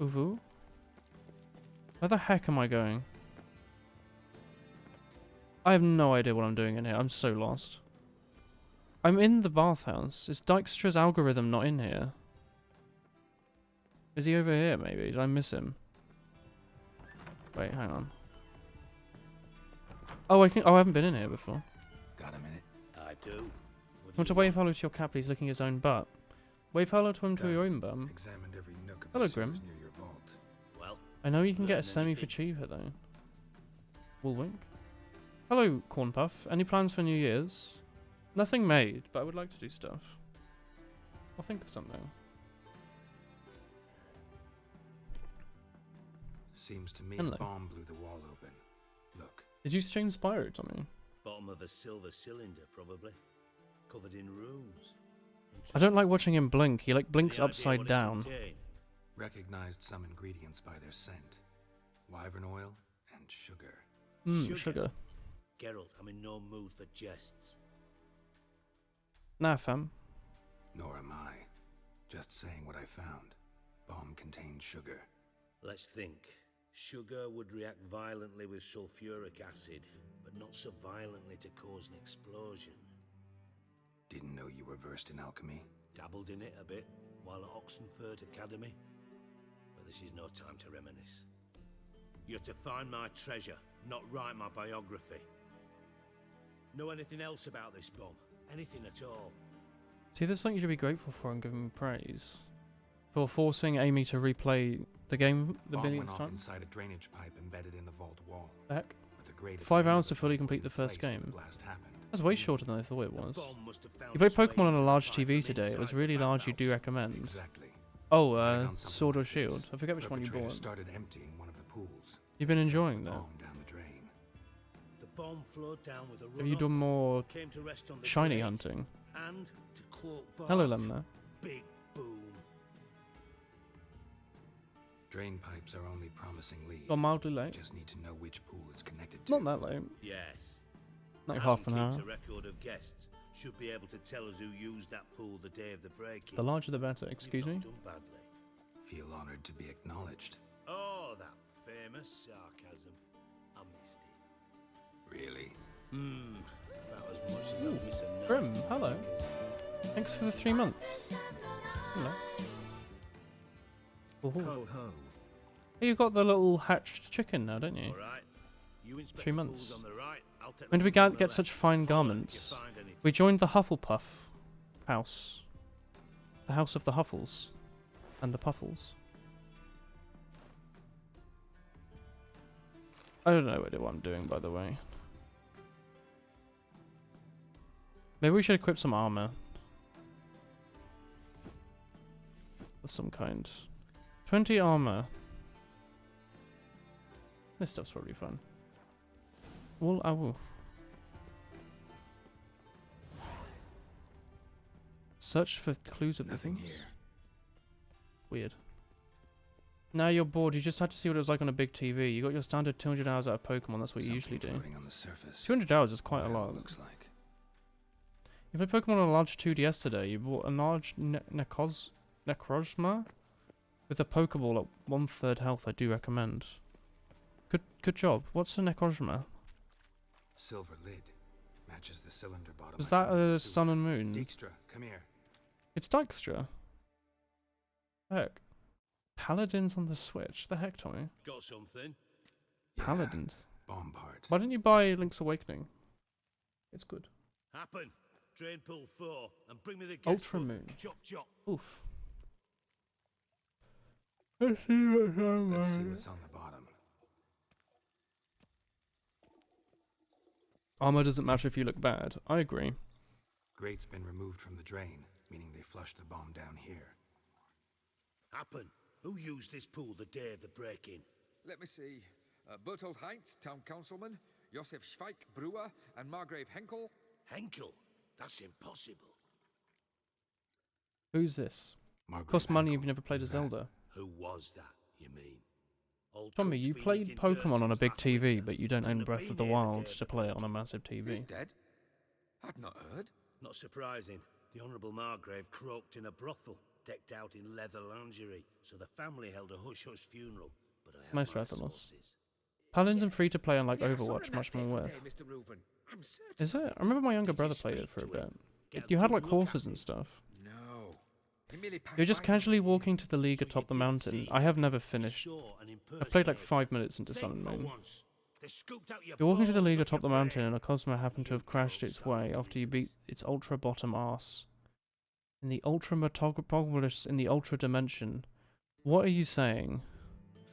Uvu? Where the heck am I going? I have no idea what I'm doing in here. I'm so lost. I'm in the bathhouse. Is Dijkstra's algorithm not in here? Is he over here, maybe? Did I miss him? Wait, hang on. Oh, I haven't been in here before. Got a minute? I do. Want to wave hello to your cap, he's licking his own butt. Wave hello to him to your own bum. Examined every nook of Hello, the Grim. sewers near your vault. Well, I know you can get a Learn semi for anything? cheaper though. Woolwink. Hello, Corn Puff. Any plans for New Year's? Nothing made, but I would like to do stuff. I'll think of something. Seems to me Hello. a bomb blew the wall open. Look, Did you stream Spyro, Tommy? bottom of a silver cylinder, probably. Covered in runes. I don't like watching him blink. He like blinks Any idea upside what it down. contained? recognized some ingredients by their scent. Wyvern oil and sugar. Sugar. Geralt, I'm in no mood for jests. Nah, fam. Nor am I. Just saying what I found. Bomb contained sugar. Let's think. Sugar would react violently with sulfuric acid, but not so violently to cause an explosion. Didn't know you were versed in alchemy. Dabbled in it a bit while at Oxenford Academy. But this is no time to reminisce. You're to find my treasure, not write my biography. Know anything else about this bomb? Anything at all? See, there's something you should be grateful for and give him praise. For forcing Amy to replay the game the Bomb millionth went off time. inside a drainage pipe embedded in the vault wall. The heck? With the grate at 5 the end hours of to the fully pipe was complete the in first place when game. the blast happened. That's way shorter than I thought it The was. bomb must have found You played its way Pokemon on into a the large pipe TV from today. It was inside really the large. You do bathhouse. recommend. Exactly. Oh, Might have gone something Sword or like this. Shield. I forget which one you Perpetrator bought. started emptying one of the pools. You've been Then enjoying the that. bomb down the drain. The bomb flowed down with a Have you runoff, done more came to rest on the shiny grate, hunting? And, to quote Hello, Bart, Lemna. big boom. Drain pipes are only promising lead. Got mildly You late. just need to know which pool it's connected to. Not that late. Yes. Like And half an keeps hour. a record of guests. Should be able to tell us who used that pool the day of the break-in. The larger the better. You've excuse not me? done badly. Feel honored to be acknowledged. Oh, that famous sarcasm. I missed it. Really? About as much as I miss a nut. Grim, hello. Thanks for the 3 months. Hello. Ooh. Ho ho. Hey, you've got the little hatched chicken now, don't you? All right. You inspect 3 the months. pools on the right, I'll take When the did we ones on get the such left. fine Holler if you garments? find anything. We joined the Hufflepuff house. The house of the Huffles. And the Puffles. I don't know what I'm doing, by the way. Maybe we should equip some armor. Of some kind. 20 armor. This stuff's probably fun. Wool owl. Search for clues of the Nothing things. here. Weird. Now you're bored. You just had to see what it was like on a big TV. You got your standard 200 hours out of Pokemon. That's what you usually do. Floating on the surface. 200 hours is quite a Whatever it lot. looks like. You played Pokemon on a large 2DS today. You bought a large Necrozma with a Pokeball at 1/3 health. I do recommend. Good job. What's a Necrozma? Silver lid. Matches the cylinder bottom. Is I that found in the a sewer. Sun and Moon? Dijkstra, come here. It's Dijkstra. Heck. Paladins on the Switch. The heck, Tommy? Got something? Yeah, Paladins. bomb part. Why didn't you buy Link's Awakening? It's good. Happen. Drain pool 4 and bring me the guest Ultra book. Moon. Chop chop. Oof. Let's see what's on Let's see there. what's on the bottom. Armor doesn't matter if you look bad. I agree. Grate's been removed from the drain, meaning they flushed the bomb down here. Happen. Who used this pool the day of the break-in? Let me see. Bertolt Heinz, town councilman, Josef Schweik, brewer, and Margrave Henkel. Henkel? That's impossible. Who's this? Margaret Costs money if Henkel. you've never played a Who's that? Zelda. Who was that, you mean? Old Tommy, Trunk's you been played eating Pokemon dirt on a since big last TV, winter. but you don't Wouldn't own have Breath been of the here Wild day to of play the it on a break-in. massive He's TV. dead. I'd not heard. Not surprising. The Honourable Margrave croaked in a brothel, decked out in leather lingerie, so the family held a hush-hush funeral. But I have Nice my Rathalos. sources. Paladins and free to play unlike Yeah, I saw Overwatch, him that much more fateful worth. day, Mr. Reuven. I'm certain Is of it? I remember my younger Did you brother played it speak for a to bit. him? Get a You had good like look horses at and him? stuff. No. He merely passed You're just by casually me. walking to the league So you atop the didn't mountain. see I have never You finished. saw an I played like impersonator. 5 minutes into Sun Think and for Moon. once. They scooped out your You're walking to the balls, league not atop the your mountain, brain. and a Cosmo happened to You have crashed girls its start way looking after you into beat this. its ultra bottom arse. In the ultra metropolis in the ultra dimension. What are you saying?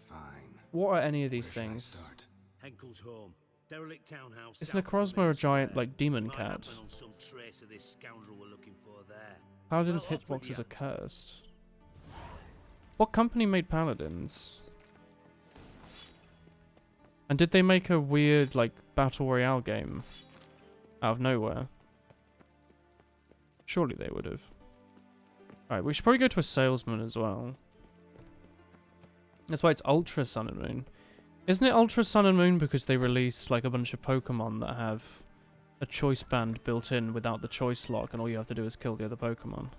Fine. What are any of these Where should I things? start? Henkel's home. Derelict townhouse. Is south of the Necrozma a main giant, square. like, demon Might cat? happen on some trace of this scoundrel we're looking for there. Paladin's Well, up with hitboxes ya. are cursed. What company made Paladins? And did they make a weird, like, battle royale game out of nowhere? Surely they would have. Alright, we should probably go to a salesman as well. That's why it's Ultra Sun and Moon. Isn't it Ultra Sun and Moon because they released like a bunch of Pokemon that have a choice band built in without the choice lock, and all you have to do is kill the other Pokemon?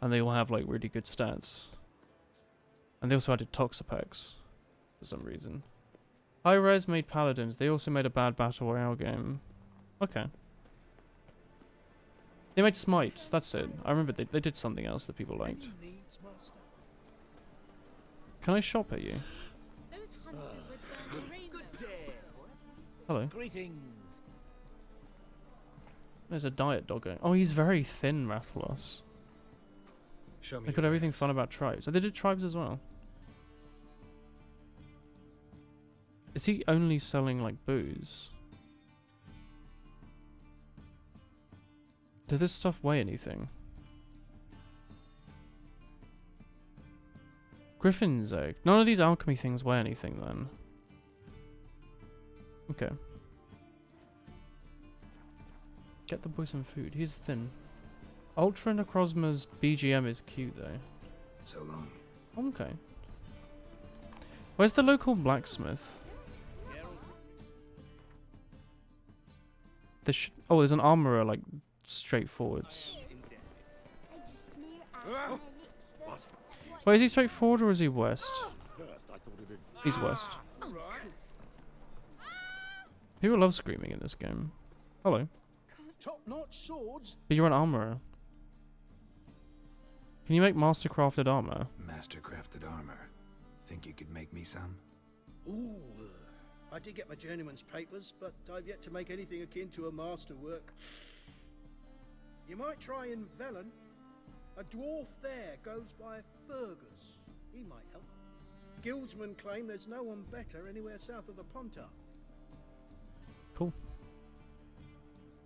And they all have like really good stats. And they also added Toxapex for some reason. Hi-Res made Paladins. They also made a bad Battle Royale game. Okay. They made Smite. That's it. I remember they did something else that people liked. Can I shop at you? Those hunters with the rainbow. Hello. Greetings. There's a diet doggo. Oh, he's very thin, Rathalos. Show me. They got your everything wares. fun about tribes. So they did tribes as well. Is he only selling like booze? Does this stuff weigh anything? Griffin's egg. None of these alchemy things weigh anything then. Okay. Get the boy some food. He's thin. Ultra Necrozma's BGM is cute though. So long. Okay. Where's the local blacksmith? Oh, there's an armorer like straight forwards. Wait, is he straight forward or is he west? He's west. People love screaming in this game. Hello. Top-notch swords. But you're an armorer. Can you make mastercrafted armor? Mastercrafted armor. Think you could make me some? Ooh, I did get my journeyman's papers, but I've yet to make anything akin to a masterwork. You might try in Velen. A dwarf there goes by Fergus. He might help. Guildsmen claim there's no one better anywhere south of the Pontar. Cool.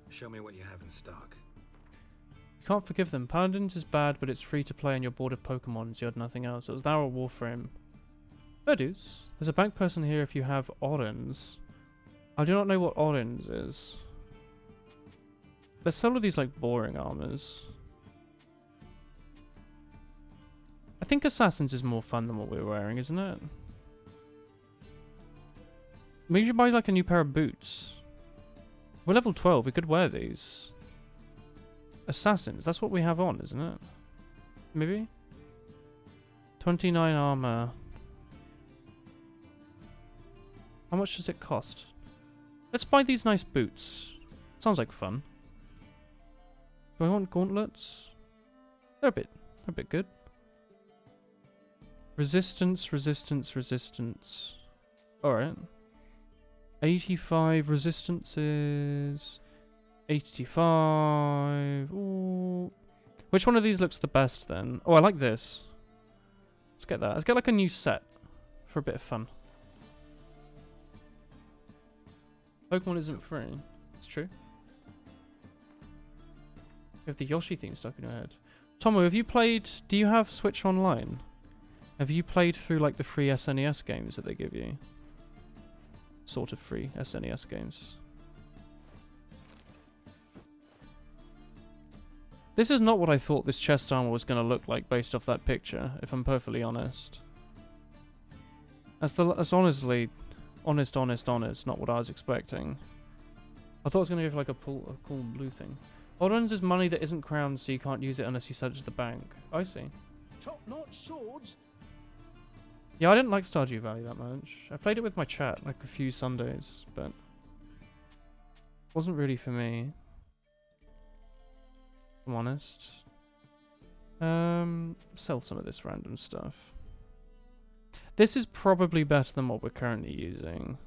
Show me what you have in stock. You can't forgive them. Paladins is bad, but it's free to play on your board of Pokemon, so you had nothing else. It was now a Warframe. Fair dues. There's a bank person here if you have Orens. I do not know what Orens is. There's some of these like boring armors. I think Assassins is more fun than what we were wearing, isn't it? Maybe you should buy like a new pair of boots. We're level 12, we could wear these. Assassins, that's what we have on, isn't it? Maybe? 29 armor. How much does it cost? Let's buy these nice boots. Sounds like fun. Do I want gauntlets? They're a bit good. Resistance, resistance, resistance. Alright. 85 resistances. 85. Ooh. Which one of these looks the best then? Oh, I like this. Let's get that. Let's get like a new set for a bit of fun. Pokemon isn't free. It's true. You have the Yoshi thing stuck in your head. Tomo, have you played... Do you have Switch Online? Have you played through like the free SNES games that they give you? Sort of free SNES games. This is not what I thought this chest armor was going to look like based off that picture, if I'm perfectly honest. That's honestly... Honest, not what I was expecting. I thought it was going to go for like a cool blue thing. Orens is money that isn't crowned, so you can't use it unless you sell it to the bank. I see. Top-notch swords. Yeah, I didn't like Stardew Valley that much. I played it with my chat like a few Sundays, but it wasn't really for me. If I'm honest. Sell some of this random stuff. This is probably better than what we're currently using.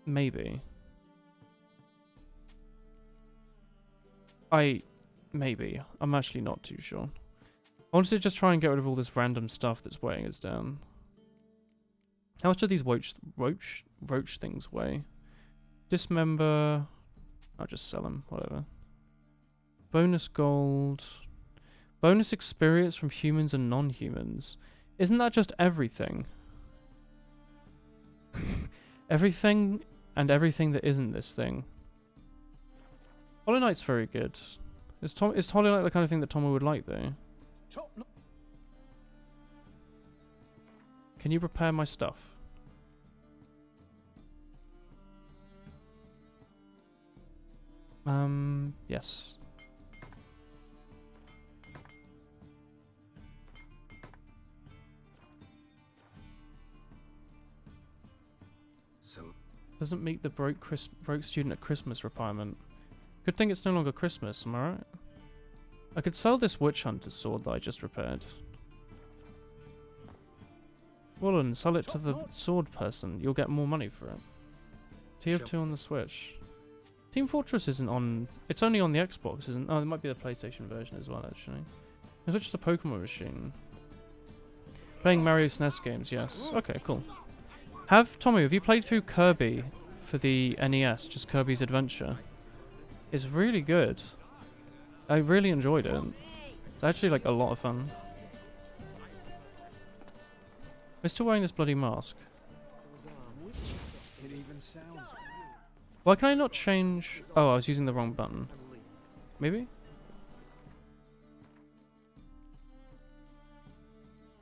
Maybe. Maybe. I'm actually not too sure. I wanted to just try and get rid of all this random stuff that's weighing us down. How much do these roach things weigh? Dismember. I'll just sell them, whatever. Bonus gold. Bonus experience from humans and non-humans. Isn't that just everything? Everything and everything that isn't this thing. Hollow Knight's very good. Is Hollow Knight the kind of thing that Tomo would like, though? Can you repair my stuff? Yes. So Doesn't meet the broke student at Christmas requirement. Good thing it's no longer Christmas, am I right? I could sell this witch hunter's sword that I just repaired. Well, and sell it to the sword person. You'll get more money for it. TF2 on the Switch. Team Fortress isn't on... It's only on the Xbox, isn't... Oh, it might be the PlayStation version as well, actually. The Switch is a Pokemon machine. Playing Mario SNES games, yes. Okay, cool. Tommy, have you played through Kirby for the NES? Just Kirby's Adventure. It's really good. I really enjoyed it. It's actually like a lot of fun. We're still wearing this bloody mask. It even sounds. Why can I not change... Oh, I was using the wrong button. Maybe?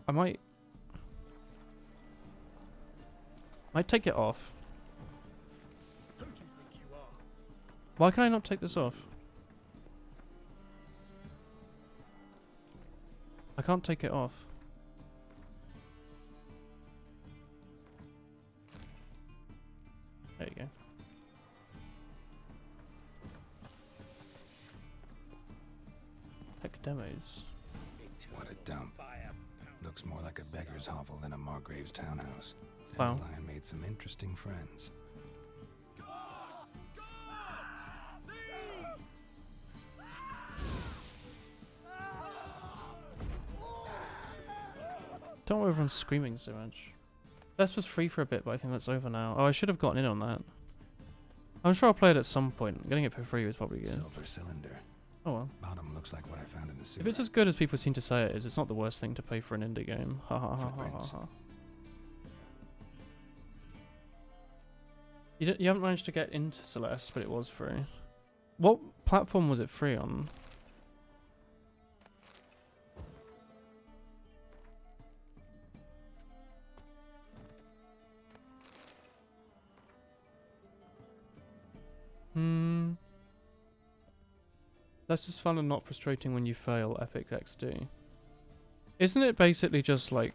I might take it off. Why can I not take this off? I can't take it off. There you go. Tech demos. what a dump. Look looks more like a beggar's hovel than a Margrave's townhouse. Wow. Dandelion made some interesting friends. Don't know why everyone's screaming so much. This was free for a bit, but I think that's over now. Oh, I should have gotten in on that. I'm sure I'll play it at some point. Getting it for free was probably good. Silver cylinder. Oh well. Bottom looks like what I found in the sewer. If it's as good as people seem to say it is, it's not the worst thing to pay for an indie game. Ha ha ha ha ha Footprints. ha. You haven't managed to get into Celeste, but it was free. What platform was it free on? That's just fun and not frustrating when you fail Epic XD. Isn't it basically just like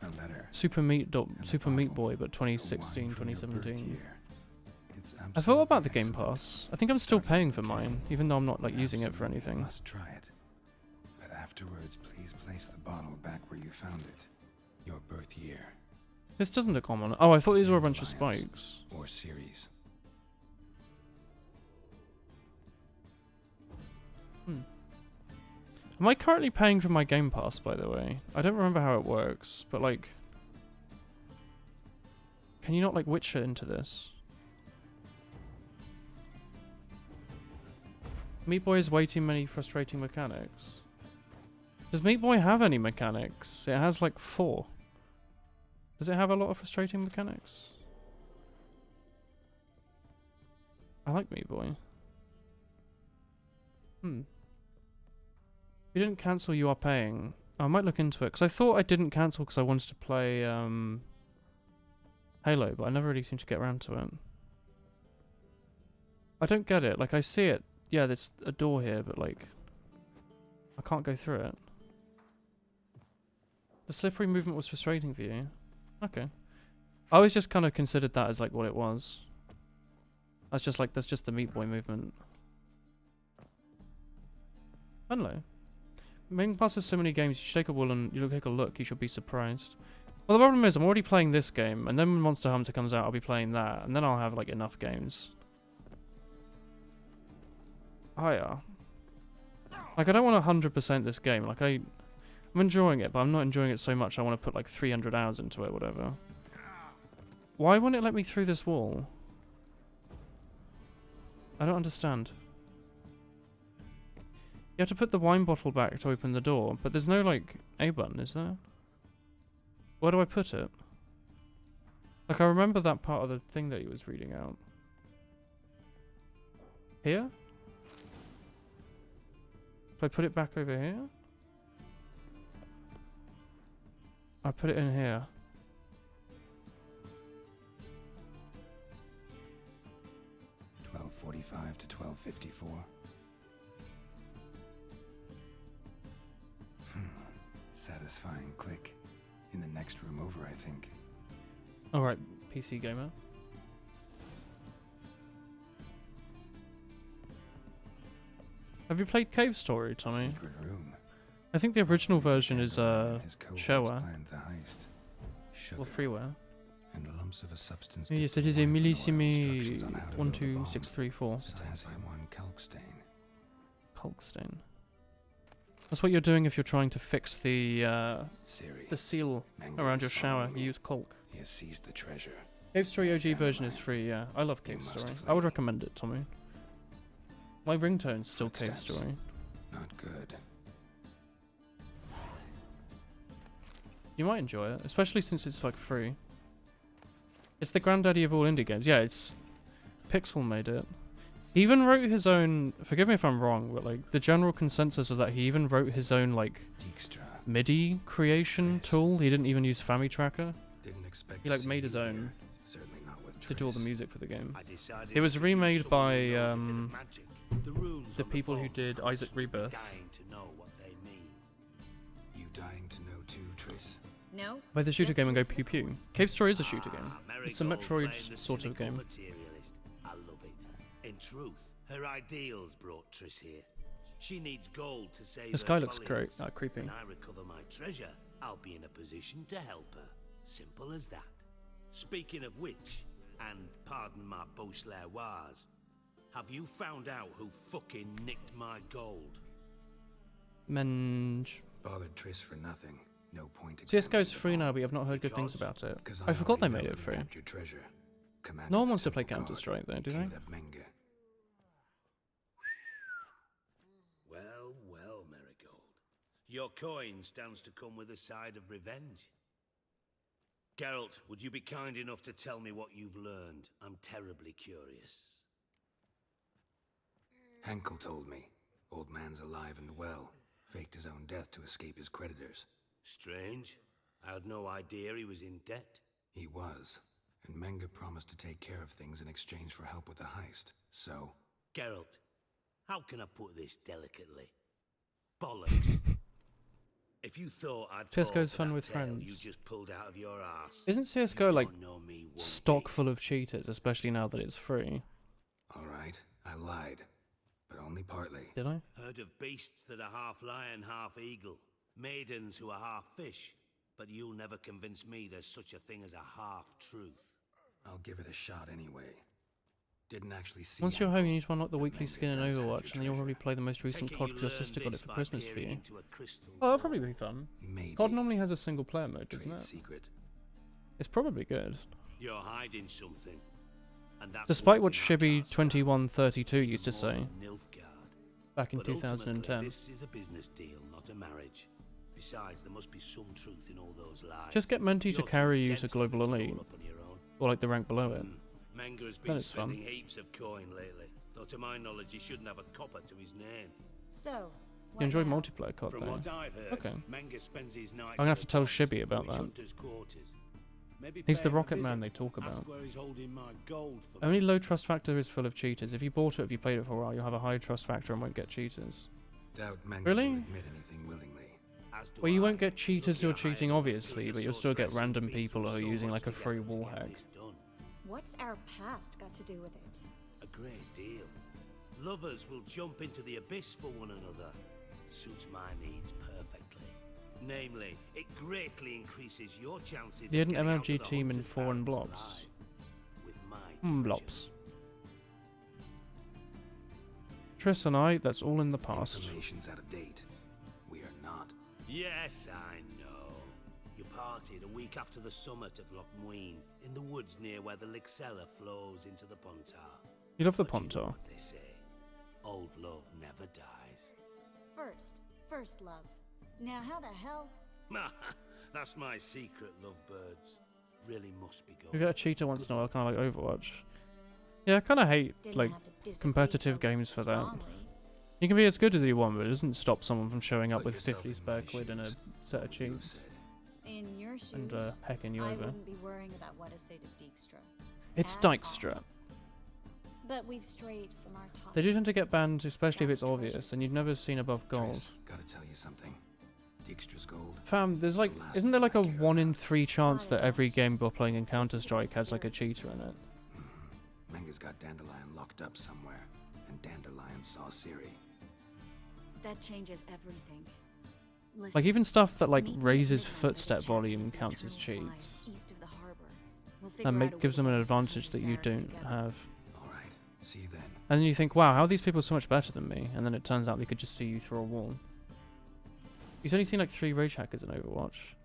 A letter. Super Meat Boy, but 2016, 2017? I thought about the Game Pass. I think I'm still paying for mine, even though I'm not like using it for anything. Must try it. But afterwards, please place the bottle back where you found it. Your birth year. This doesn't look common. Oh, I thought these were a bunch of Alliance spikes. Or series. Am I currently paying for my Game Pass, by the way? I don't remember how it works, but like... Can you not like Witcher into this? Meat Boy has way too many frustrating mechanics. Does Meat Boy have any mechanics? It has like 4. Does it have a lot of frustrating mechanics? I like Meat Boy. If you didn't cancel, you are paying. I might look into it, because I thought I didn't cancel because I wanted to play Halo, but I never really seem to get around to it. I don't get it. Like, I see it. Yeah, there's a door here, but like... I can't go through it. The slippery movement was frustrating for you? Okay. I always just kind of considered that as like what it was. That's just like, that's just the Meat Boy movement. I don't know. Game Pass has so many games, you should take a look, you should be surprised. Well, the problem is, I'm already playing this game, and then when Monster Hunter comes out, I'll be playing that, and then I'll have, like, enough games. Oh, yeah. Like, I don't want to 100% this game. Like, I'm enjoying it, but I'm not enjoying it so much I want to put, like, 300 hours into it, whatever. Why won't it let me through this wall? I don't understand. You have to put the wine bottle back to open the door, but there's no, like, A button, is there? Where do I put it? Like, I remember that part of the thing that he was reading out. Here? Do I put it back over here? I put it in here. $12.45 to $12.54. Satisfying click. In the next room over, I think. Alright, PC gamer. Have you played Cave Story, Tommy? Secret room. I think the original version is His cohorts shareware planned the heist. Sugar or freeware. and lumps of a substance. Yes, dipped it is in a wine with no millissimi instructions on how to build a bomb. 12634. Potassium calcstain. Kalkstein. That's what you're doing if you're trying to fix the Siri. seal Mango around your is shower. following You me. use caulk. He has seized the treasure. Cave Story OG Stand version by. is free, yeah. I love Cave You must Story. flee. I would recommend it, Tommy. My ringtone's still Cave Footsteps. Story. Not good. You might enjoy it, especially since it's like free. It's the granddaddy of all indie games. Yeah, it's Pixel made it. He even wrote his own, forgive me if I'm wrong, but like the general consensus was that he even wrote his own like Dijkstra. MIDI creation Yes. tool. He didn't even use Famitracker. Didn't expect He to like see made his you own here. Certainly not with to do all the Triss. music for the game. I decided It was to remade use by, someone who knows a bit of magic. The runes the on people who board did are Isaac absolutely Rebirth. dying to know what they mean. You dying to know too, Triss? No? Play the shooter Just game and go use pew pew. Cave Story is a shooter game. Ah, It's a Marigold Metroid playing the sort of cynical game. materialist. I love it. In truth, her ideals brought Triss here. She needs gold to save This her guy looks colleagues. great. Creepy. When I recover my treasure, I'll be in a position to help her. Simple as that. Speaking of which, and pardon my Beauclervois, have you found out who fucking nicked my gold? Menge. Bothered Triss for nothing. No point. CSGO's free now, but I've not heard good things about it. I forgot they made it free. Your treasure. Commander No of one the wants to play Temple Counter-Strike though, Guard, do they? Caleb Menge. Well, well, Marigold. Your coin stands to come with a side of revenge. Geralt, would you be kind enough to tell me what you've learned? I'm terribly curious. Henkel told me. Old man's alive and well. Faked his own death to escape his creditors. Strange. I had no idea he was in debt. He was. And Menge promised to take care of things in exchange for help with the heist. So... Geralt, how can I put this delicately? Bollocks. If you thought I'd fall CSGO's for fun that with tale friends. you just pulled out of your arse. Isn't CSGO like Don't know me one stock bit. full of cheaters, especially now that it's free? Alright, I lied. But only partly. Did I? Heard of beasts that are half lion, half eagle. Maidens who are half fish. But you'll never convince me there's such a thing as a half-truth. I'll give it a shot anyway. Didn't actually see Once you're Henkel, home, you need to unlock the but weekly Menge skin in does have your Overwatch, and then you'll treasure. probably play the most recent Take it COD you because your learned sister got this it for by Christmas for peering you. into a crystal Oh, that'll ball. probably be fun. Maybe. COD normally has a single player mode, doesn't Trade it? secret. It's probably good. You're hiding something. And that's Despite one what thing I can't stop. Shibby2132 used to Even more say than Nilfgaard. back in But ultimately, 2010. this is a business deal, not a marriage. Besides, there must be some truth in all those lies. Just get Menti to You're too carry you dense to to Global make it all Elite, up on your own. or like the rank below it. Menge has Then been it's fun. spending heaps of coin lately. Though to my knowledge, he shouldn't have a copper to his name. So, You what enjoy now? multiplayer COD From though. what I've heard, Okay. Menge spends his nights I'm gonna have at to tell the Shibby about Witch that. Hunter's quarters. Maybe He's pay the him a Rocket Man visit. they talk about. Ask where he's holding my gold for Only me. low trust factor is full of cheaters. If you bought it, if you played it for a while, you'll have a high trust factor and won't get cheaters. Doubt Menge Really? will admit anything willingly. As do Well, you I. won't get cheaters who are Looking at cheating, hiring obviously, two but you'll still get sorcerers random who've been people who are through so using much like a free together to wall get hack. this done. What's our past got to do with it? A great deal. Lovers will jump into the abyss for one another. Suits my needs perfectly. Namely, it greatly increases your chances You had of an getting out of MLG the team in haunted 4 and barracks blobs. alive. With my treasure. Blops. Triss and I, that's all in the past. Information's out of date. We are not. Yes, I know. You partied a week after the summit of Loch Muin, in the woods near where the Lixella flows into the Pontar. You love the But you know Pontar. what they say. Old love never dies. First love. Now, how the hell? That's my secret, lovebirds. Really must be You going. get a cheater once in a while, kind of like Overwatch. Yeah, I kind of hate Didn't like have to disagree competitive so games for that. strongly. You can be as good as you want, but it doesn't stop someone from showing up Put with yourself 50 in spare my quid and a shoes. set of What you've cheats said. In your shoes, and pecking you I over. wouldn't be worrying about what I say to Dijkstra. It's at all. Dijkstra. But we've strayed from our topic. They do tend to get banned, especially if it's obvious, and you've never seen above gold. Triss, gotta tell you something. Dijkstra's gold. Fam, there's like, the last isn't there like a thing I care 1 in about. 3 chance that every Honest. game we're playing in Counter-Strike has like a cheater in it? Menge's got Dandelion locked up somewhere, and Dandelion saw Ciri. That changes everything. Like Listen, even stuff that like meet me at raises midnight at a footstep chapel volume in the counts as Eternal Fire, cheats. East of the harbor. We'll figure And out a way gives to them an get to advantage Hunter's that you Barracks don't together. have. Alright, see you then. And then you think, wow, how are these people so much better than me? And then it turns out they could just see you through a wall. You've only seen like 3 rage hackers in Overwatch.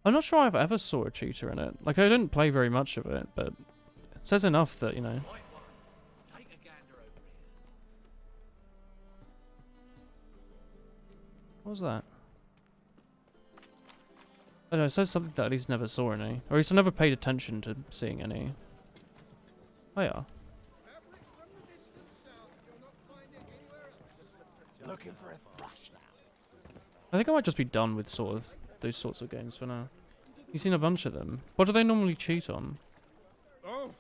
I'm not sure I've ever saw a cheater in it. Like I didn't play very much of it, but it says enough that, you know. What was that? I don't know, it says something that at least never saw any. Or at least I never paid attention to seeing any. Oh yeah. Looking for a thrush now. I think I might just be done with sort of those sorts of games for now. You've seen a bunch of them. What do they normally cheat on? Oh,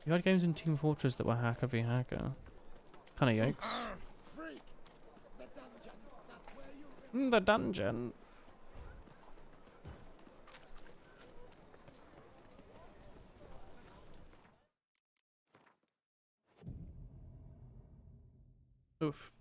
You had games in Team Fortress that were hacker v hacker. Kinda yikes. freak! The dungeon. That's where you. The dungeon. Oof.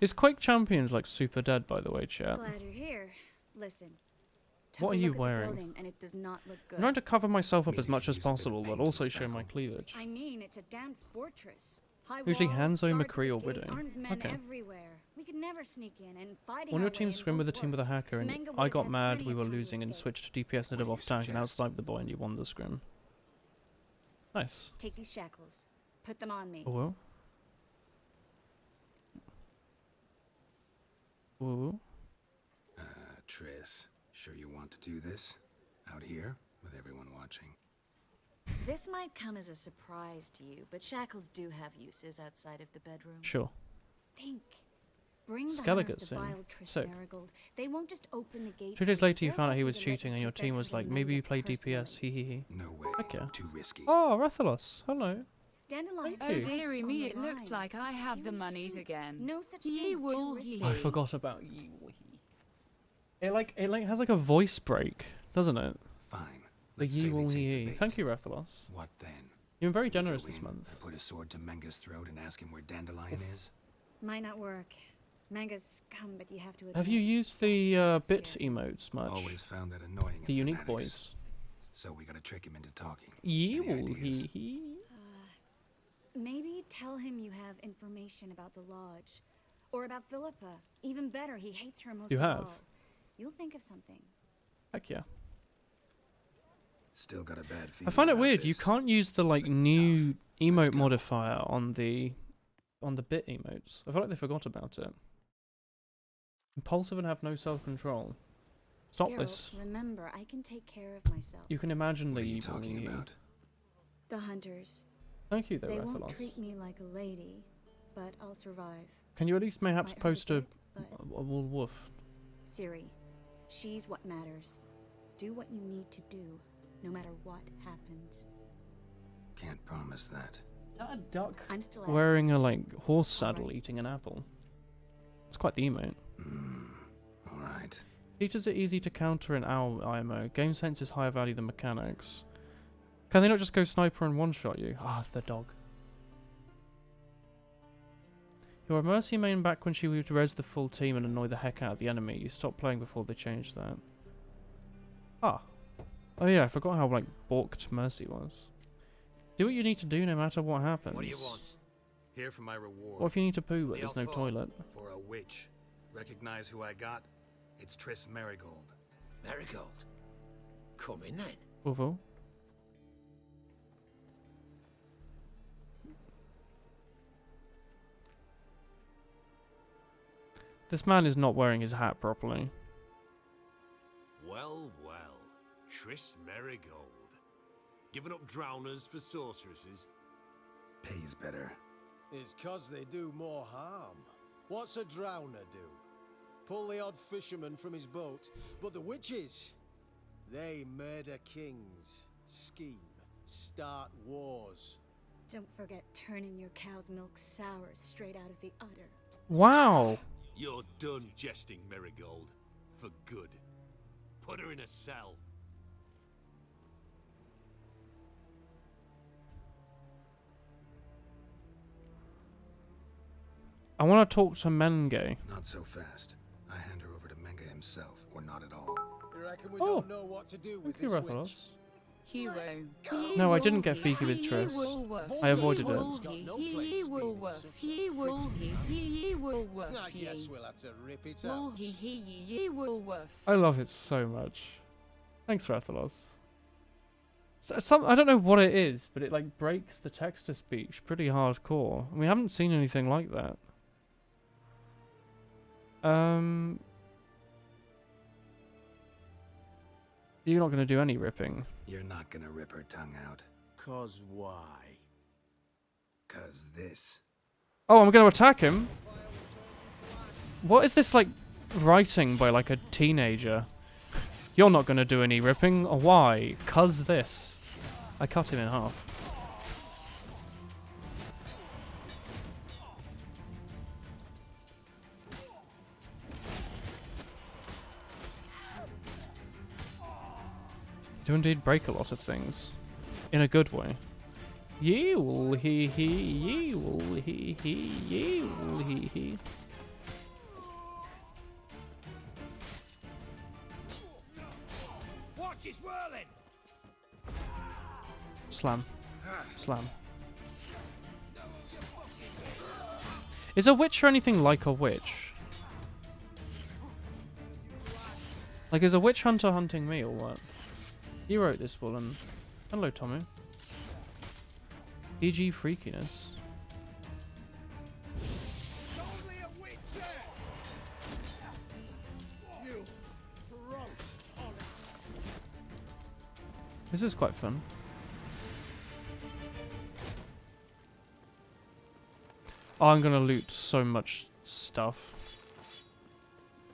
Is Quake Champions like super dead, by the way, chat? Glad you're here. Listen. What took a are you look at the wearing? building and it does not look good. I'm trying to cover myself up as Maybe much could as use a bit of possible, but paint to also show my speckle. cleavage. I mean, it's a damn fortress. High Usually walls, Hanzo, guards McCree, at or the gate, Widow. armed men Okay. everywhere. We could never sneak in, and fighting When our your way team in swim with a won't team with a work. hacker and Manga I would've got had mad, plenty we of were time to losing and escape. switched to DPS instead of What off do you tank and suggest? outsniped the boy and you won the scrim. Nice. Take these shackles. Put them on me. Oh well. Ooh. Triss, sure you want to do this? Out here, with everyone watching? This might come as a surprise to you, but shackles do have uses outside of the bedroom. Sure. Think. Bring the Skellige hunters to soon. Vile Triss Sick. Marigold. They won't just open the gate. 2 days for later you They're found out he likely was to let cheating you and your team was like, handle maybe you Manga play DPS, personally. hee hee hee. No way. Okay. Too risky. Oh, Rathalos, hello. Dandelion Thank you. lives Oh dearie on me, the it looks line. like I have the Series monies 2. again. No such Ye thing as will too risky. he. I forgot about you. It like has like a voice break, doesn't it? Fine. The Let's ye say they will take the he. bait. Thank you, Rathalos. What then? You've been very We go generous this in, month. I put a sword to Menga's throat and ask him where Dandelion is? Might not work. Manga's scum, but you have to admit. Have you used the it's bit scary. emotes much? Always found that annoying. The in unique fanatics. boys. So we gotta trick him into talking. Ye Any will ideas? he. Maybe tell him you have information about the lodge, or about Philippa. Even better, he hates her most You of have? all. You'll think of something. Heck yeah. Still got a bad feeling. I find it about weird. You this. can't use the like but new tough. Let's emote go. modifier on the bit emotes. I feel like they forgot about it. Impulsive and have no self-control. Stop Geralt, this. remember, I can take care of myself. You can imagine What the are you evil talking ye. about? The hunters. Thank you, though, They won't Rathalos. treat me like a lady, but I'll survive. Can you at least mayhaps Might hurt post a bit, but wolf? Ciri, she's what matters. Do what you need to do, no matter what happens. Can't promise that. That a duck I'm still wearing a asking. like horse Alright. saddle eating an apple. It's quite the emote. Alright. Features are easy to counter in our IMO. Game sense is higher value than mechanics. Can they not just go sniper and one-shot you? Ah, the dog. You were a Mercy main back when she would res the full team and annoy the heck out of the enemy. You stopped playing before they changed that. Ah. Oh yeah, I forgot how like balked Mercy was. Do what you need to do no matter what happens. What do you want? Here for my reward. What if you need to poo but The there's no Alpha. toilet? For a witch. Recognize who I got? It's Triss Marigold. Marigold. Come in then. Woovo. This man is not wearing his hat properly. Well, well. Triss Marigold. Giving up drowners for sorceresses? Pays better. It's 'cause they do more harm. What's a drowner do? Pull the odd fisherman from his boat. But the witches, they murder kings, scheme, start wars. Don't forget turning your cow's milk sour straight out of the udder. Wow! You're done jesting, Marigold. For good. Put her in a cell. I want to talk to Menge. Not so fast. I hand her over to Menga himself, or not at all. You reckon we Oh. don't know what to do with Thank you, this witch? Rathalos. Hero. No, I didn't get freaky with Triss. I avoided it. He will work. He will work. I guess we'll have to rip it Will out. he will work. I love it so much. Thanks, Rathalos. I don't know what it is, but it like breaks the text-to-speech pretty hardcore. We haven't seen anything like that. You're not going to do any ripping. You're not gonna rip her tongue out. 'Cause why? 'Cause this. Oh, I'm going to attack him. What is this like writing by like a teenager? You're not going to do any ripping. Why? 'Cause this. I cut him in half. Do indeed break a lot of things. In a good way. Yee will he, yee will he, yee will he. whirling. Slam. Slam. Is a witch or anything like a witch? Like, is a witch hunter hunting me or what? You wrote this, Bullen. Hello, Tommy. PG freakiness. This is quite fun. Oh, I'm gonna loot so much stuff.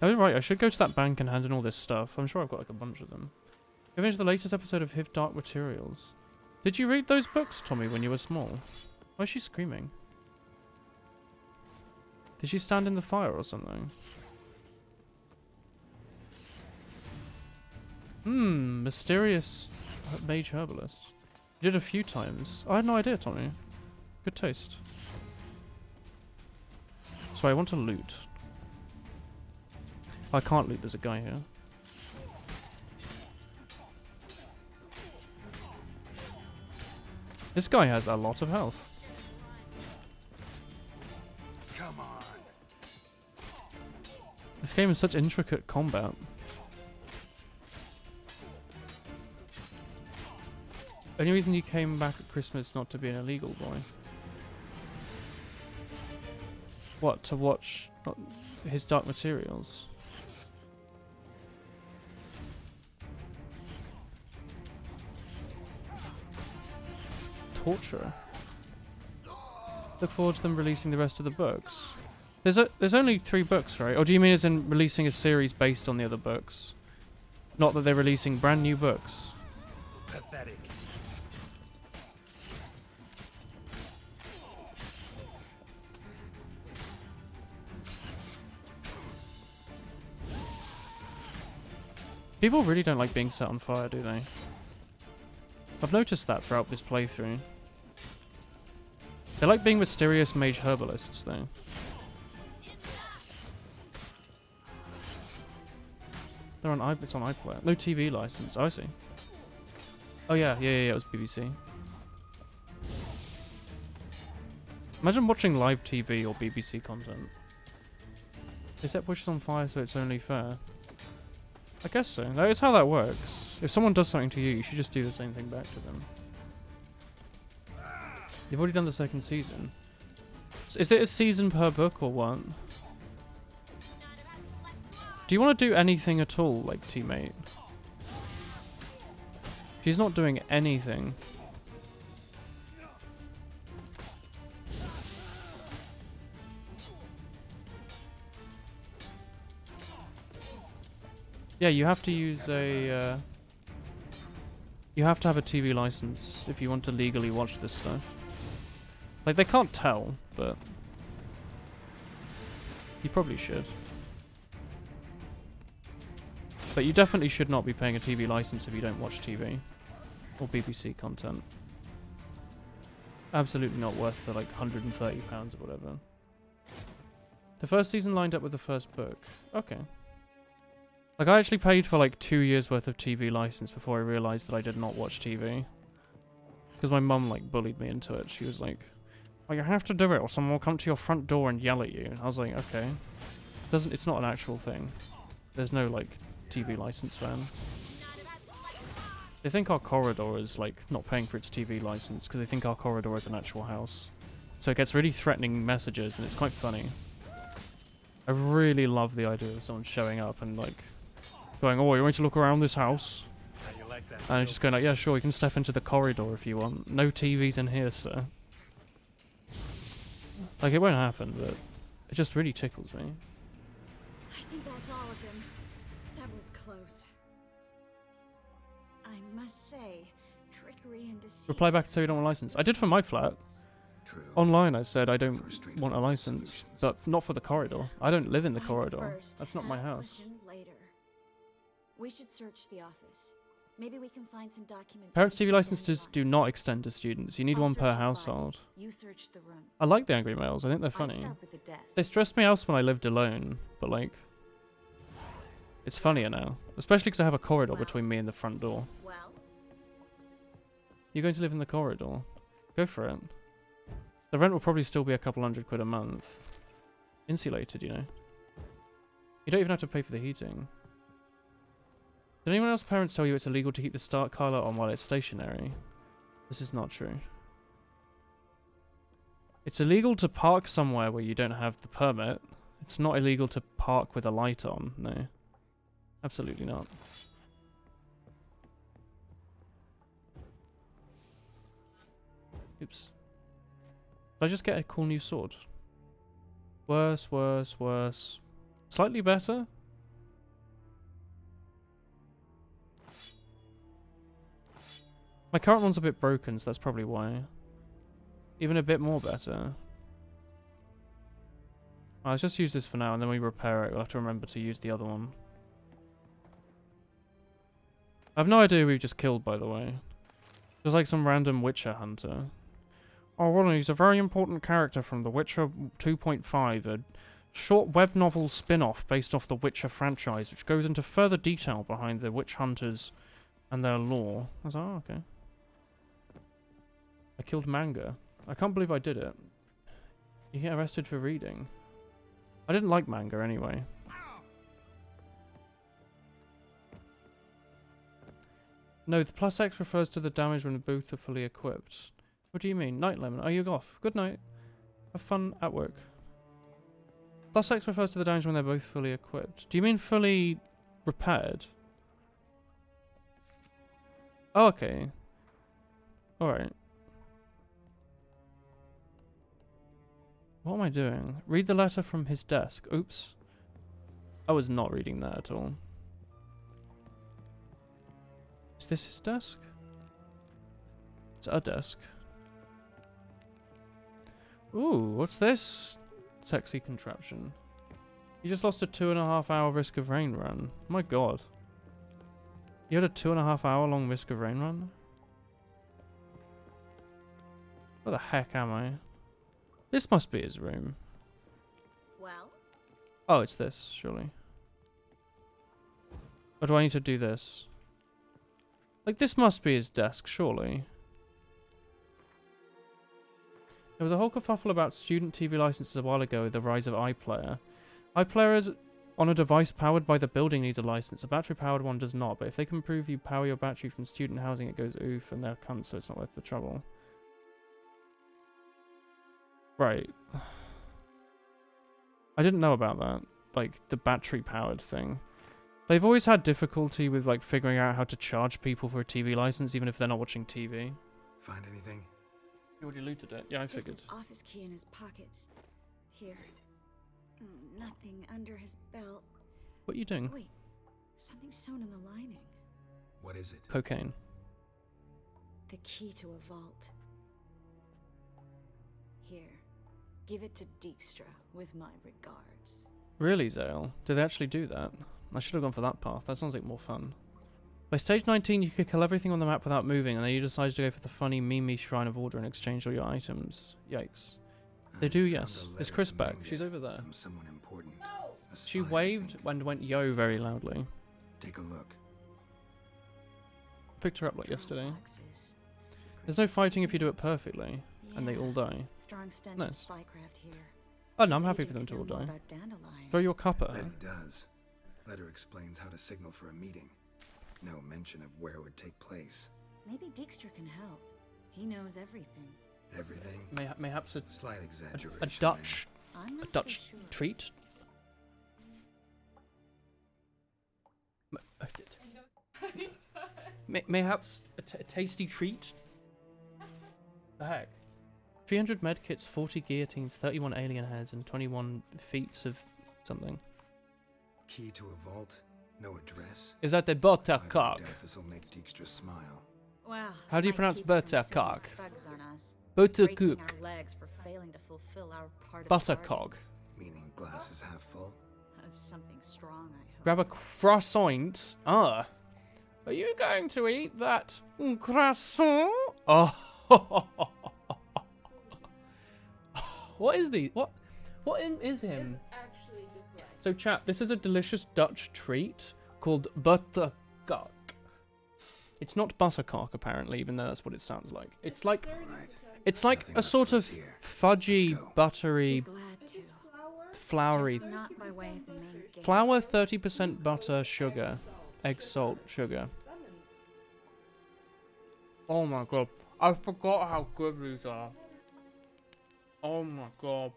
Oh, right, I should go to that bank and hand in all this stuff. I'm sure I've got like a bunch of them. I finished the latest episode of Hiv Dark Materials. Did you read those books, Tommy, when you were small? Why is she screaming? Did she stand in the fire or something? Mysterious mage herbalist. You did a few times. I had no idea, Tommy. Good taste. So I want to loot. I can't loot, there's a guy here. This guy has a lot of health. Come on. This game is such intricate combat. Only reason you came back at Christmas not to be an illegal boy. What, to watch his Dark Materials? Torture. Look forward to them releasing the rest of the books. There's only 3 books, right? Or do you mean as in releasing a series based on the other books? Not that they're releasing brand new books. Pathetic. People really don't like being set on fire, do they? I've noticed that throughout this playthrough. They like being mysterious mage herbalists, though. They're on it's on iPlayer. No TV license. Oh, I see. Oh yeah, it was BBC. Imagine watching live TV or BBC content. They set bushes on fire, so it's only fair. I guess so. That is how that works. If someone does something to you, you should just do the same thing back to them. You've already done the 2nd season. Is it a season per book or what? Do you want to do anything at all, like, teammate? She's not doing anything. Yeah, you have to use a, you have to have a TV license if you want to legally watch this stuff. Like, they can't tell, but you probably should. But you definitely should not be paying a TV license if you don't watch TV or BBC content. Absolutely not worth the, like, £130 or whatever. The first season lined up with the first book. Okay. Like, I actually paid for like 2 years worth of TV license before I realised that I did not watch TV. Because my mum, like, bullied me into it. She was like, well, you have to do it or someone will come to your front door and yell at you. And I was like, okay. It's not an actual thing. There's no, like, TV license fan. They think our corridor is, like, not paying for its TV license because they think our corridor is an actual house. So it gets really threatening messages and it's quite funny. I really love the idea of someone showing up and, like, going, oh, you want to look around this house? And it's just going like, yeah, sure, you can step into the corridor if you want. No TVs in here, sir. Like, it won't happen, but it just really tickles me. I think that's all of them. That was close. I must say, trickery and deceit. Reply back and say you don't want a license. I did for my flat. True. Online, I said I don't want a license, but not for the corridor. I don't live in the corridor. First, That's not my ask house. questions later. We should search the office. Maybe we can find some documentation. Parents' TV licenses do not extend to students. You need one per household. You search the room. I like the Angry Males. I think they're funny. Start with the desk. They stressed me out when I lived alone, but like, It's funnier now. Especially because I have a corridor between me and the front door. Well? You're going to live in the corridor. Go for it. The rent will probably still be a couple £100 a month. Insulated, you know. You don't even have to pay for the heating. Did anyone else's parents tell you it's illegal to keep the start car light on while it's stationary? This is not true. It's illegal to park somewhere where you don't have the permit. It's not illegal to park with a light on, no. Absolutely not. Oops. Did I just get a cool new sword? Worse, worse, worse. Slightly better? My current one's a bit broken, so that's probably why. Even a bit more better. Let's just use this for now, and then we repair it. We'll have to remember to use the other one. I have no idea who we've just killed, by the way. Just like some random Witcher hunter. Oh, well, he's a very important character from The Witcher 2.5, a short web novel spin-off based off the Witcher franchise, which goes into further detail behind the witch hunters and their lore. I was like, oh, okay. I killed Manga. I can't believe I did it. You get arrested for reading. I didn't like Manga anyway. No, the plus X refers to the damage when both are fully equipped. What do you mean? Night Lemon, are you off? Good night. Have fun at work. Plus X refers to the damage when they're both fully equipped. Do you mean fully repaired? Oh, okay. Alright. What am I doing? Read the letter from his desk. Oops. I was not reading that at all. Is this his desk? It's a desk. Ooh, what's this? Sexy contraption. You just lost a 2.5 hour Risk of Rain run. My god. You had a 2.5 hour long Risk of Rain run? Where the heck am I? This must be his room. Well? Oh, it's this, surely. Or do I need to do this? Like, this must be his desk, surely. There was a whole kerfuffle about student TV licenses a while ago with the rise of iPlayer. iPlayer is on a device powered by the building needs a license. A battery-powered one does not, but if they can prove you power your battery from student housing, it goes oof, and they're cunts, so it's not worth the trouble. Right. I didn't know about that. Like, the battery-powered thing. They've always had difficulty with, like, figuring out how to charge people for a TV license, even if they're not watching TV. Find anything? You already looted it. Yeah, I figured. Just his office key in his pockets. Here. Nothing under his belt. What are you doing? Wait. Something sewn in the lining. What is it? Cocaine. The key to a vault. Here. Give it to Dijkstra with my regards. Really, Zale? Did they actually do that? I should have gone for that path. That sounds like more fun. By stage 19, you could kill everything on the map without moving, and then you decide to go for the funny Mimi Shrine of Order and exchange all your items. Yikes. They do, yes. Is Chris back? She's over there. From someone important. She waved and went yo very loudly. Take a look. Picked her up like yesterday. There's no fighting if you do it perfectly, and they all die. Strong stench Nice. of spycraft here. Oh no, I'm happy for them to all die. Throw your cup at her. Betty does. Letter explains how to signal for a meeting. No mention of where it would take place. Maybe Dijkstra can help. He knows everything. Everything? Mayhaps a Slight exaggeration. a Dutch I'm not a Dutch so sure. treat. Mayhaps a tasty treat. The heck? 300 medkits, 40 guillotines, 31 alien heads, and 21 feats of something. Key to a vault? No address? Is that the I buttercock? doubt this'll make Dijkstra smile. Well, How do you might pronounce keep from buttercock? seeing thugs on us. Buttercock. Breaking our legs for failing to fulfill our part of the Buttercock. Meaning glass is half full? bargain. Of something strong, I hope. Grab a croissant. Ah. Are you going to eat that croissant? Oh. What is the what is him? It's actually just So chat, this is a delicious Dutch treat called buttercock. It's not buttercock apparently, even though that's what it sounds like. It's like a sort of fudgy, buttery, floury. Not by way of the main gate. Flour, 30% butter, sugar, egg, salt, sugar. Oh my god, I forgot how good these are. Oh my god.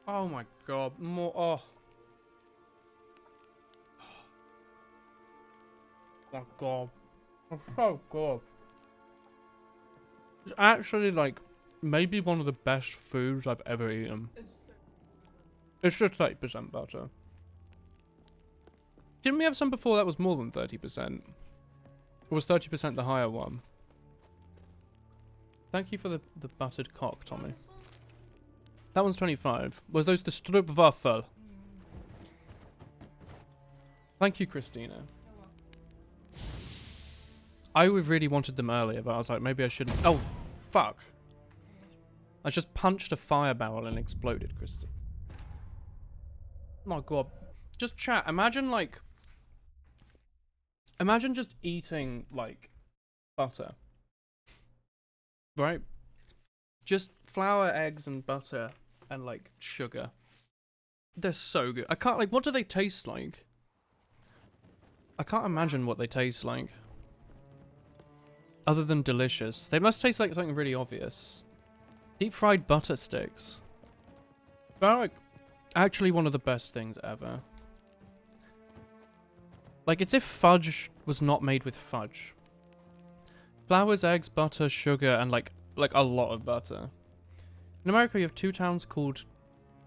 Oh my god, more, oh. Oh my god. It's so good. It's actually like maybe one of the best foods I've ever eaten. It's just 30% butter. Didn't we have some before that was more than 30%? Or was 30% the higher one? Thank you for the buttered cock, Tommy. That one's 25. Was those the Stroopwafel? Thank you, Christina. I really wanted them earlier, but I was like, maybe I shouldn't. Oh, fuck. I just punched a fire barrel and exploded, Christina. Oh my god. Just chat. Imagine just eating, like, butter. Right? Just flour, eggs, and butter, and, like, sugar. They're so good. I can't, like, what do they taste like? I can't imagine what they taste like. Other than delicious. They must taste like something really obvious. Deep fried butter sticks. They're, like, actually one of the best things ever. Like, it's if fudge was not made with fudge. Flours, eggs, butter, sugar, and, like a lot of butter. In America, you have two towns called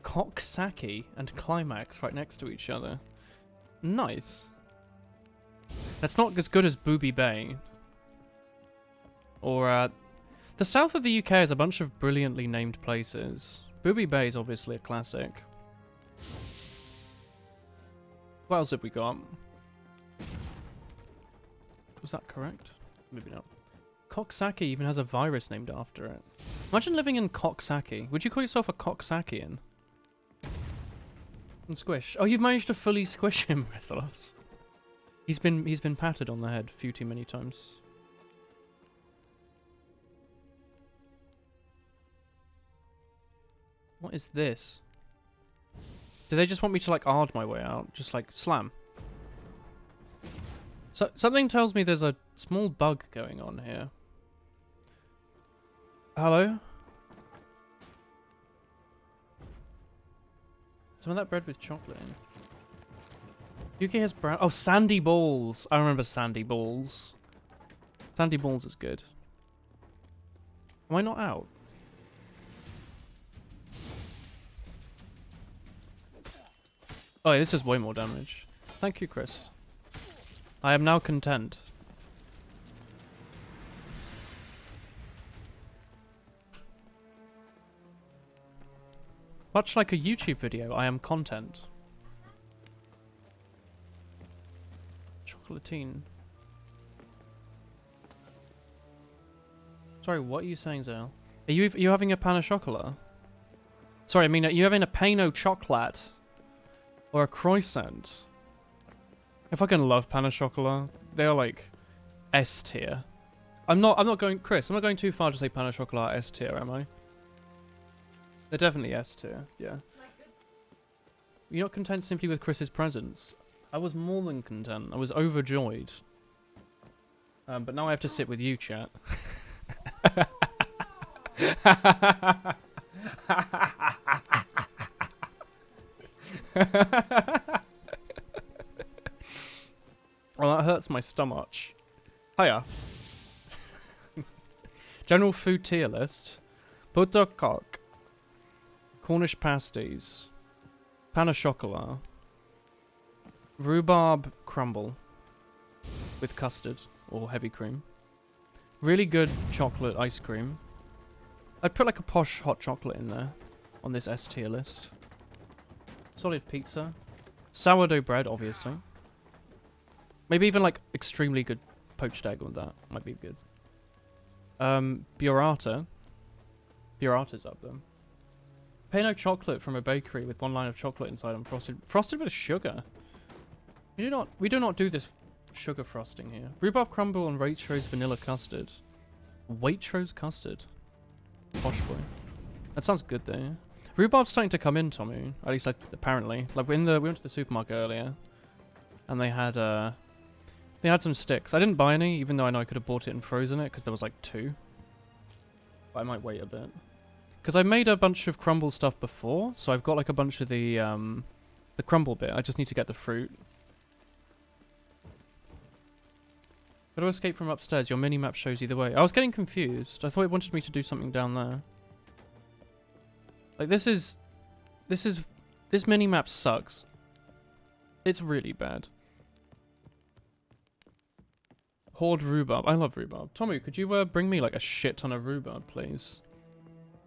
Coxsackie and Climax right next to each other. Nice. That's not as good as Booby Bay. Or, the south of the UK has a bunch of brilliantly named places. Booby Bay is obviously a classic. What else have we got? Was that correct? Maybe not. Coxsackie even has a virus named after it. Imagine living in Coxsackie. Would you call yourself a Coxsackian? And squish. Oh, you've managed to fully squish him, Rythalos. He's been patted on the head a few too many times. What is this? Do they just want me to, like, ard my way out? Just, like, slam. So, something tells me there's a small bug going on here. Hello? Some of that bread with chocolate in. UK has brown... Oh, Sandy Balls. I remember Sandy Balls. Sandy Balls is good. Am I not out? Oh, yeah, this does way more damage. Thank you, Chris. I am now content. Much like a YouTube video, I am content. Chocolatine. Sorry, what are you saying, Zale? Are you having a pan au chocolat? Sorry, I mean, are you having a pain au chocolat? Or a croissant? I fucking love pan au chocolat. They're like S tier. I'm not going, Chris, I'm not going too far to say pan au chocolat S tier, am I? They're definitely S tier, yeah. You're not content simply with Chris's presence. I was more than content. I was overjoyed. But now I have to sit with you, chat. Well, that hurts my stomach. Hiya. General food tier list. Buttercock. Cornish pasties. Pan au chocolat. Rhubarb crumble. With custard or heavy cream. Really good chocolate ice cream. I'd put like a posh hot chocolate in there. On this S tier list. Solid pizza. Sourdough bread, obviously. Maybe even like extremely good poached egg with that. Might be good. Burrata. Burrata's up there. Pano chocolate from a bakery with one line of chocolate inside and frosted with sugar. We do not do this sugar frosting here. Rhubarb crumble and Waitrose vanilla custard. Waitrose custard. Posh boy. That sounds good though. Rhubarb's starting to come in, Tommy. At least like apparently. Like we went to the supermarket earlier, and they had some sticks. I didn't buy any, even though I know I could have bought it and frozen it because there was like 2. But I might wait a bit. Because I made a bunch of crumble stuff before, so I've got like a bunch of the crumble bit. I just need to get the fruit. How to escape from upstairs? Your mini-map shows either way. I was getting confused. I thought it wanted me to do something down there. Like this mini-map sucks. It's really bad. Hoard rhubarb. I love rhubarb. Tommy, could you bring me like a shit ton of rhubarb, please?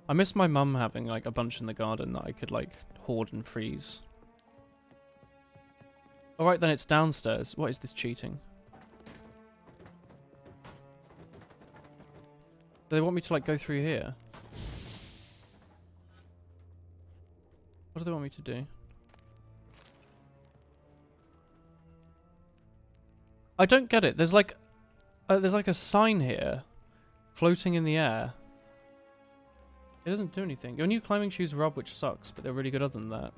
I miss my mum having like a bunch in the garden that I could like hoard and freeze. Alright then, it's downstairs. What is this cheating? Do they want me to like go through here? What do they want me to do? I don't get it. There's like a sign here floating in the air. It doesn't do anything. Your new climbing shoes rub, which sucks, but they're really good other than that.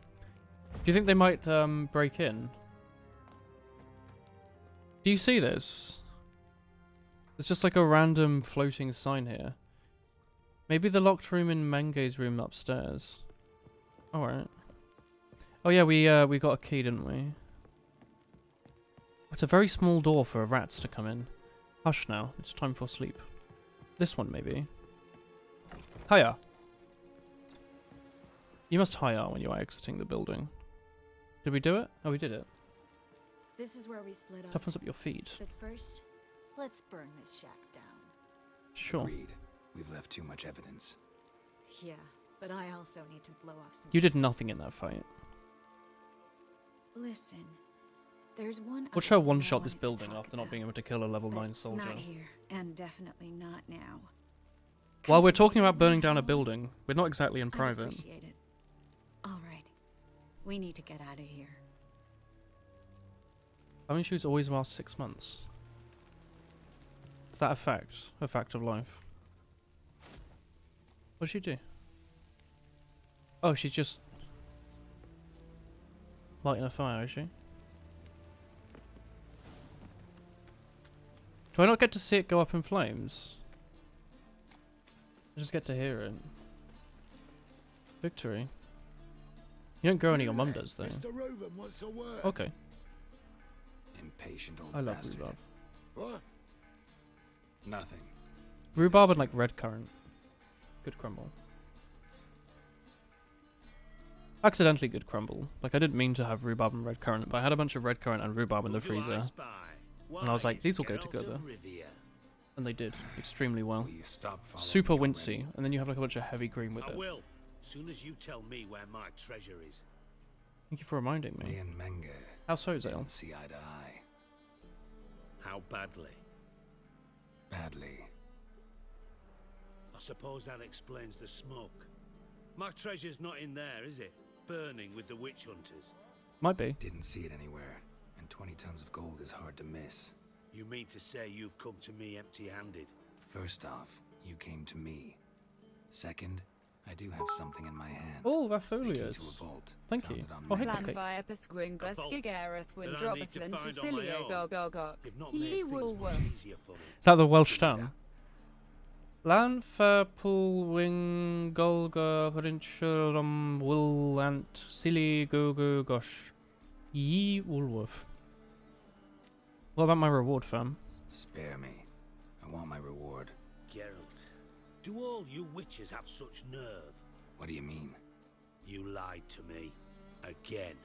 Do you think they might break in? Do you see this? There's just like a random floating sign here. Maybe the locked room in Menge's room upstairs. Alright. Oh yeah, we got a key, didn't we? It's a very small door for rats to come in. Hush now, it's time for sleep. This one, maybe. Hiya. You must hiya when you are exiting the building. Did we do it? Oh, we did it. This is where we split up. Toughens up your feet. But first, let's burn this shack down. Sure. Agreed. We've left too much evidence. Yeah, but I also need to blow off some You did steam. nothing in that fight. Listen, there's one. We'll try one-shot this building after not being able to kill a level 9 soldier. Not here, and definitely not now. While we're talking about burning down a building, we're not exactly in I private. appreciate it. All right, we need to get out of here. Climbing shoes always last 6 months. Is that a fact? A fact of life? What did she do? Oh, she's just lighting a fire, is she? Do I not get to see it go up in flames? I just get to hear it. Victory. You don't grow any, your mum does though. Mr. Reuven wants to work. Okay. Impatient old I love bastard. rhubarb. What? Nothing. Rhubarb and like red currant. Good crumble. Accidentally good crumble. Like I didn't mean to have rhubarb and red currant, but I had a bunch of red currant and rhubarb in the freezer. And I was like, these will go together. And they did. Extremely well. Will you stop following Super me wincy. already? And then you have like a bunch of heavy cream with I it. will. Soon as you tell me where my treasure is. Thank you for reminding me. Me and Menge How so, Zale? didn't see eye to eye. How badly? Badly. I suppose that explains the smoke. My treasure's not in there, is it? Burning with the witch hunters. Might be. Didn't see it anywhere. And 20 tons of gold is hard to miss. You mean to say you've come to me empty-handed? First off, you came to me. Second, I do have something in my hand. Oh, The key Raffolius. to a vault. Thank Found you. it on Oh, hey, Menge. Plan okay. via Pesquingus, vault Gigareth, that I need to Windrobathlin, find on my Sicilia, own. go go go. You've not He made things will much work. easier for me. Is that the Welsh town? Lan Ferpul Golga Rinchurum Will Ant Silly Go Gosh. Ye Woolworth. What about my reward, fam? Spare me. I want my reward. Geralt, do all you witches have such nerve? What do you mean? You lied to me. Again.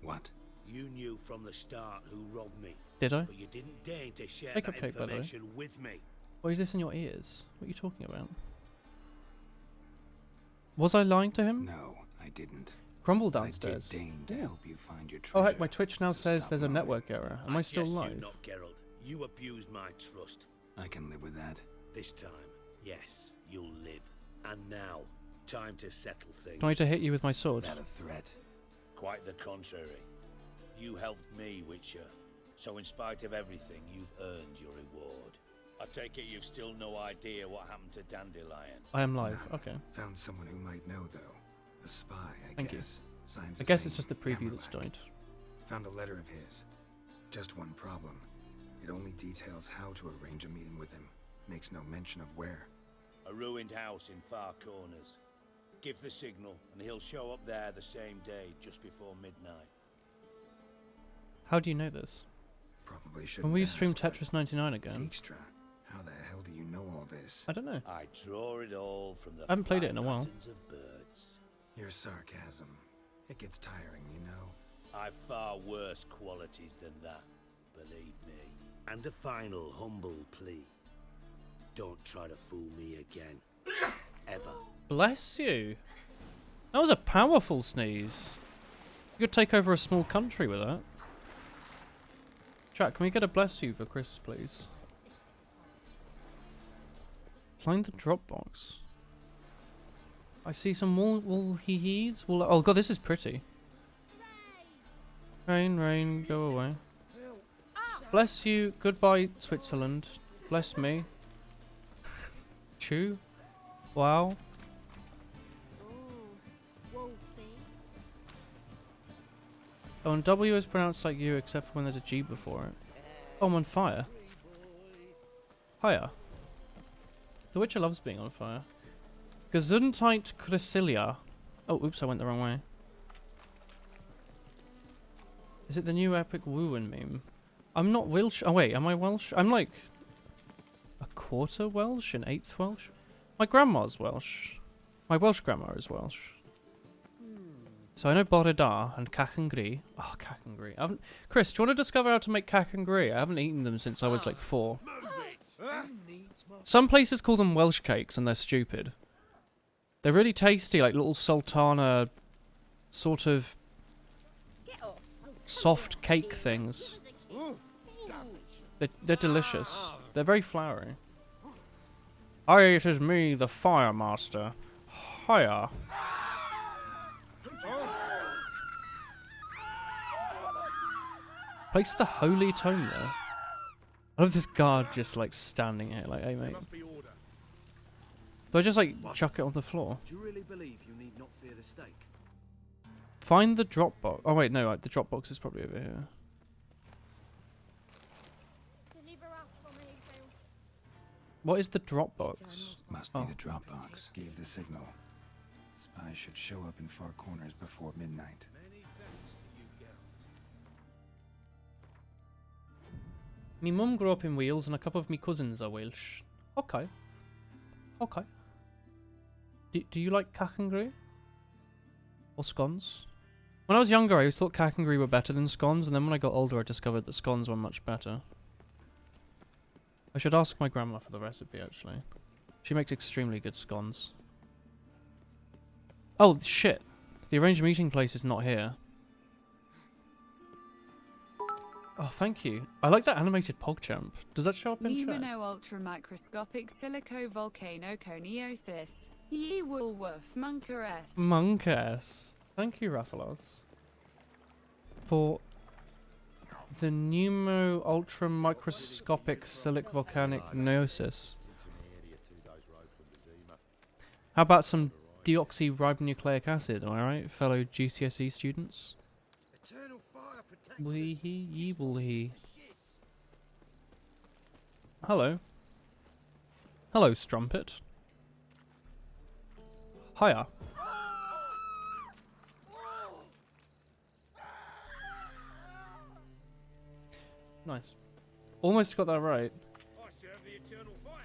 What? You knew from the start who robbed me. Did I? But you didn't deign to share Makeup that cake, by the way. information with me. Or is this in your ears? What are you talking about? Was I lying to him? No, I didn't. Crumble But downstairs. I did deign to help you find your Oh treasure. heck, my Twitch now so says stop there's a moaning. network error. Am I still guess live? You not, Geralt. You abused my trust. I can live with that. This time, yes, you'll live. And now, time to settle things. Do I need to hit you with my sword? Is that a threat? Quite the contrary. You helped me, Witcher. So in spite of everything, you've earned your reward. I take it you've still no idea what happened to Dandelion. I am live. Okay. Found someone who might know, though. A spy, I Thank guess. Signs I his guess name it's just the preview that's Hammerlack. died. Found a letter of his. Just one problem. It only details how to arrange a meeting with him. Makes no mention of where. A ruined house in Far Corners. Give the signal, and he'll show up there the same day, just before midnight. How do you know this? Probably should. When will you stream Tetris 99 again? Dijkstra, how the hell do you know all this? I don't know. I draw it all from the I haven't played it in a fine while. patterns of birds. Your sarcasm. It gets tiring, you know. I've far worse qualities than that, believe me. And a final humble plea. Don't try to fool me again. Ever. Bless you. That was a powerful sneeze. You could take over a small country with that. Chat, can we get a bless you for Chris, please? Find the Dropbox. I see some wool hee-hees. Oh god, this is pretty. Rain, rain, go away. Bless you. Goodbye, Switzerland. Bless me. Chew. Wow. Oh, and W is pronounced like you, except for when there's a G before it. Oh, I'm on fire. Hiya. The Witcher loves being on fire. Gesundheit Chrysilla. Oh, oops, I went the wrong way. Is it the new epic wooing meme? I'm not Welsh. Oh, wait, am I Welsh? I'm like a quarter Welsh, an eighth Welsh. My grandma's Welsh. My Welsh grandma is Welsh. So I know Borodar and Cacangri. Oh, Cacangri. Chris, do you want to discover how to make Cacangri? I haven't eaten them since I was like 4. Some places call them Welsh cakes and they're stupid. They're really tasty, like little sultana sort of soft cake things. They're delicious. They're very floury. Hi, it is me, the Fire Master. Hiya. Place the holy tome there. I love this guard just like standing here like, hey mate. Do I just like chuck it on the floor? Do you really believe you need not fear the stake? Find the Dropbox. Oh wait, no, the Dropbox is probably over here. What is the Dropbox? Must be the Dropbox. Gave the signal. Spies should show up in Far Corners before midnight. Me mum grew up in Wales and a couple of me cousins are Welsh. Okay. Okay. Do you like Cacangri? Or scones? When I was younger, I always thought Cacangri were better than scones, and then when I got older, I discovered that scones were much better. I should ask my grandma for the recipe, actually. She makes extremely good scones. Oh, shit. The arranged meeting place is not here. Oh, thank you. I like that animated PogChamp. Does that show up in chat? Pneumano-ultramicroscopic silico-volcanoconiosis. Ye Woolworth Monker-S. Monk-S. Thank you, Raphalos. For the pneumo-ultramicroscopic silic volcanic gnosis. How about some deoxyribonucleic acid, am I right, fellow GCSE students? Wee hee ye will he. Hello. Hello, Strumpet. Hiya. Nice. Almost got that right.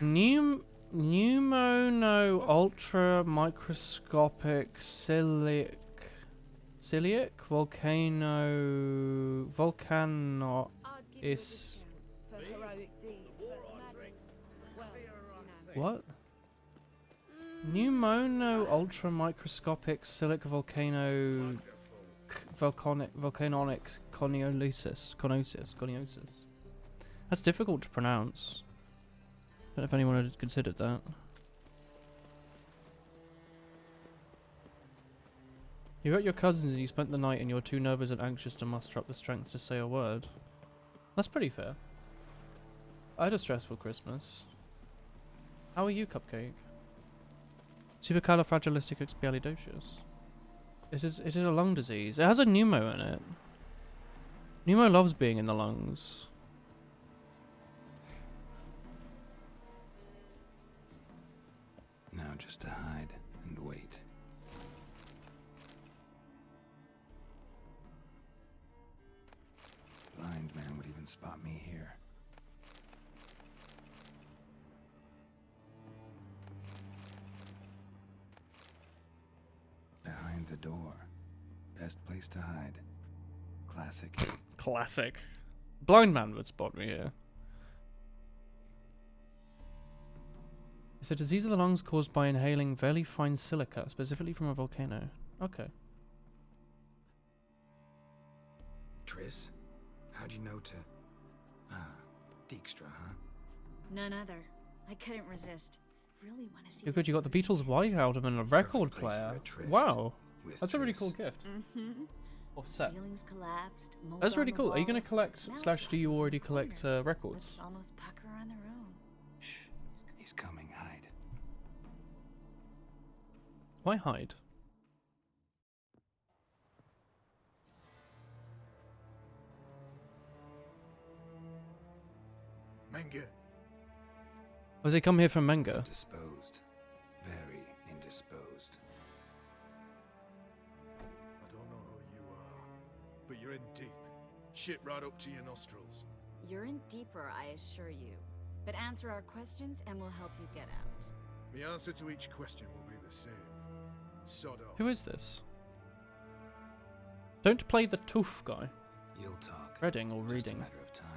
Pneumono ultra microscopic cilic volcano is what? Pneumono ultra microscopic silic volcanic coniosis. That's difficult to pronounce. Don't know if anyone had considered that. You got your cousins and you spent the night and you're too nervous and anxious to muster up the strength to say a word. That's pretty fair. I had a stressful Christmas. How are you, Cupcake? Supercalifragilisticexpialidocious. It is a lung disease. It has a pneumo in it. Pneumo loves being in the lungs. Now just to hide and wait. Blind man would even spot me here. Behind the door. Best place to hide. Classic. Classic. Blind man would spot me here. It's a disease of the lungs caused by inhaling very fine silica, specifically from a volcano. Okay. Triss? How'd you know to... Dijkstra, huh? None other. I couldn't resist. Really want to see. You're good, you got the Beatles' White Album and a record player. Wow. That's a really cool gift. Mm-hmm. Or set. Ceilings collapsed. mold That's on really the cool. Are you going to walls. collect, Mouse slash do you box in already the collect corner. records? Lips almost pucker on their own. Shh. He's coming. Hide. Why hide? Menge. Has he come here from Menga? Indisposed. Very indisposed. I don't know who you are, but you're in deep. Shit right up to your nostrils. You're in deeper, I assure you. But answer our questions and we'll help you get out. The answer to each question will be the same. Sod off. Who is this? Don't play the tooth guy. You'll talk. Reading or Just reading. a matter of time.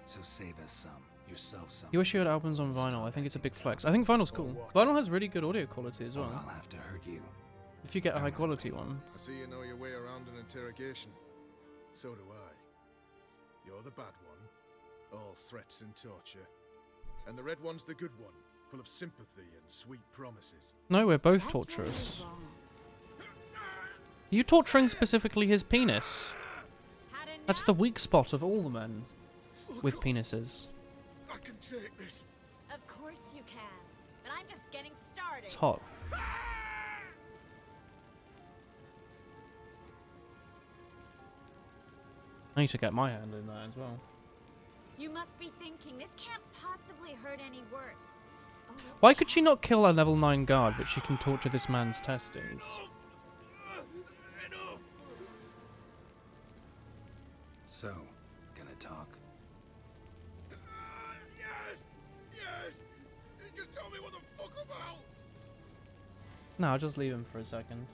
So save us some. Yourself some. You wish you had albums on vinyl. I think it's a big flex. I think vinyl's cool. Vinyl has really good audio quality as Or well. I'll have to hurt you. If you get a high quality one. I see you know your way around an interrogation. So do I. You're the bad one. All threats and torture. And the red one's the good one. Full of sympathy and sweet promises. No, we're both That's torturous. really wrong. Are you torturing specifically his penis? Had That's the weak spot of all the men with penises. I can take this. Of course you can. But I'm just getting started. It's hot. I need to get my hand in that as well. You must be thinking this can't possibly hurt any worse. Oh, it Why could she not kill a level 9 guard, but she can torture this man's testes? So, gonna talk? Yes! Yes! Just tell me what the fuck about! No, I'll just leave him for a second.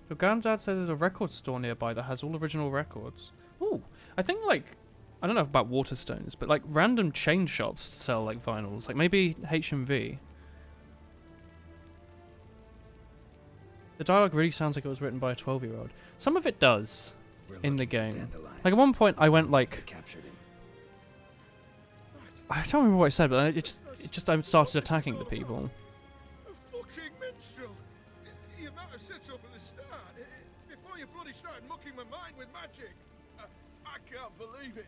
Your granddad said there's a record store nearby that has all original records. Ooh, I think like, I don't know about Waterstones, but like random chain shops sell like vinyls, like maybe HMV. The dialogue really sounds like it was written by a 12-year-old. Some of it does in the game. Like at one point I went like, Captured him. I don't remember what I said, but it just I started attacking the people. A fucking minstrel! You might have said so from the start. Before you bloody started mucking my mind with magic. I can't believe it.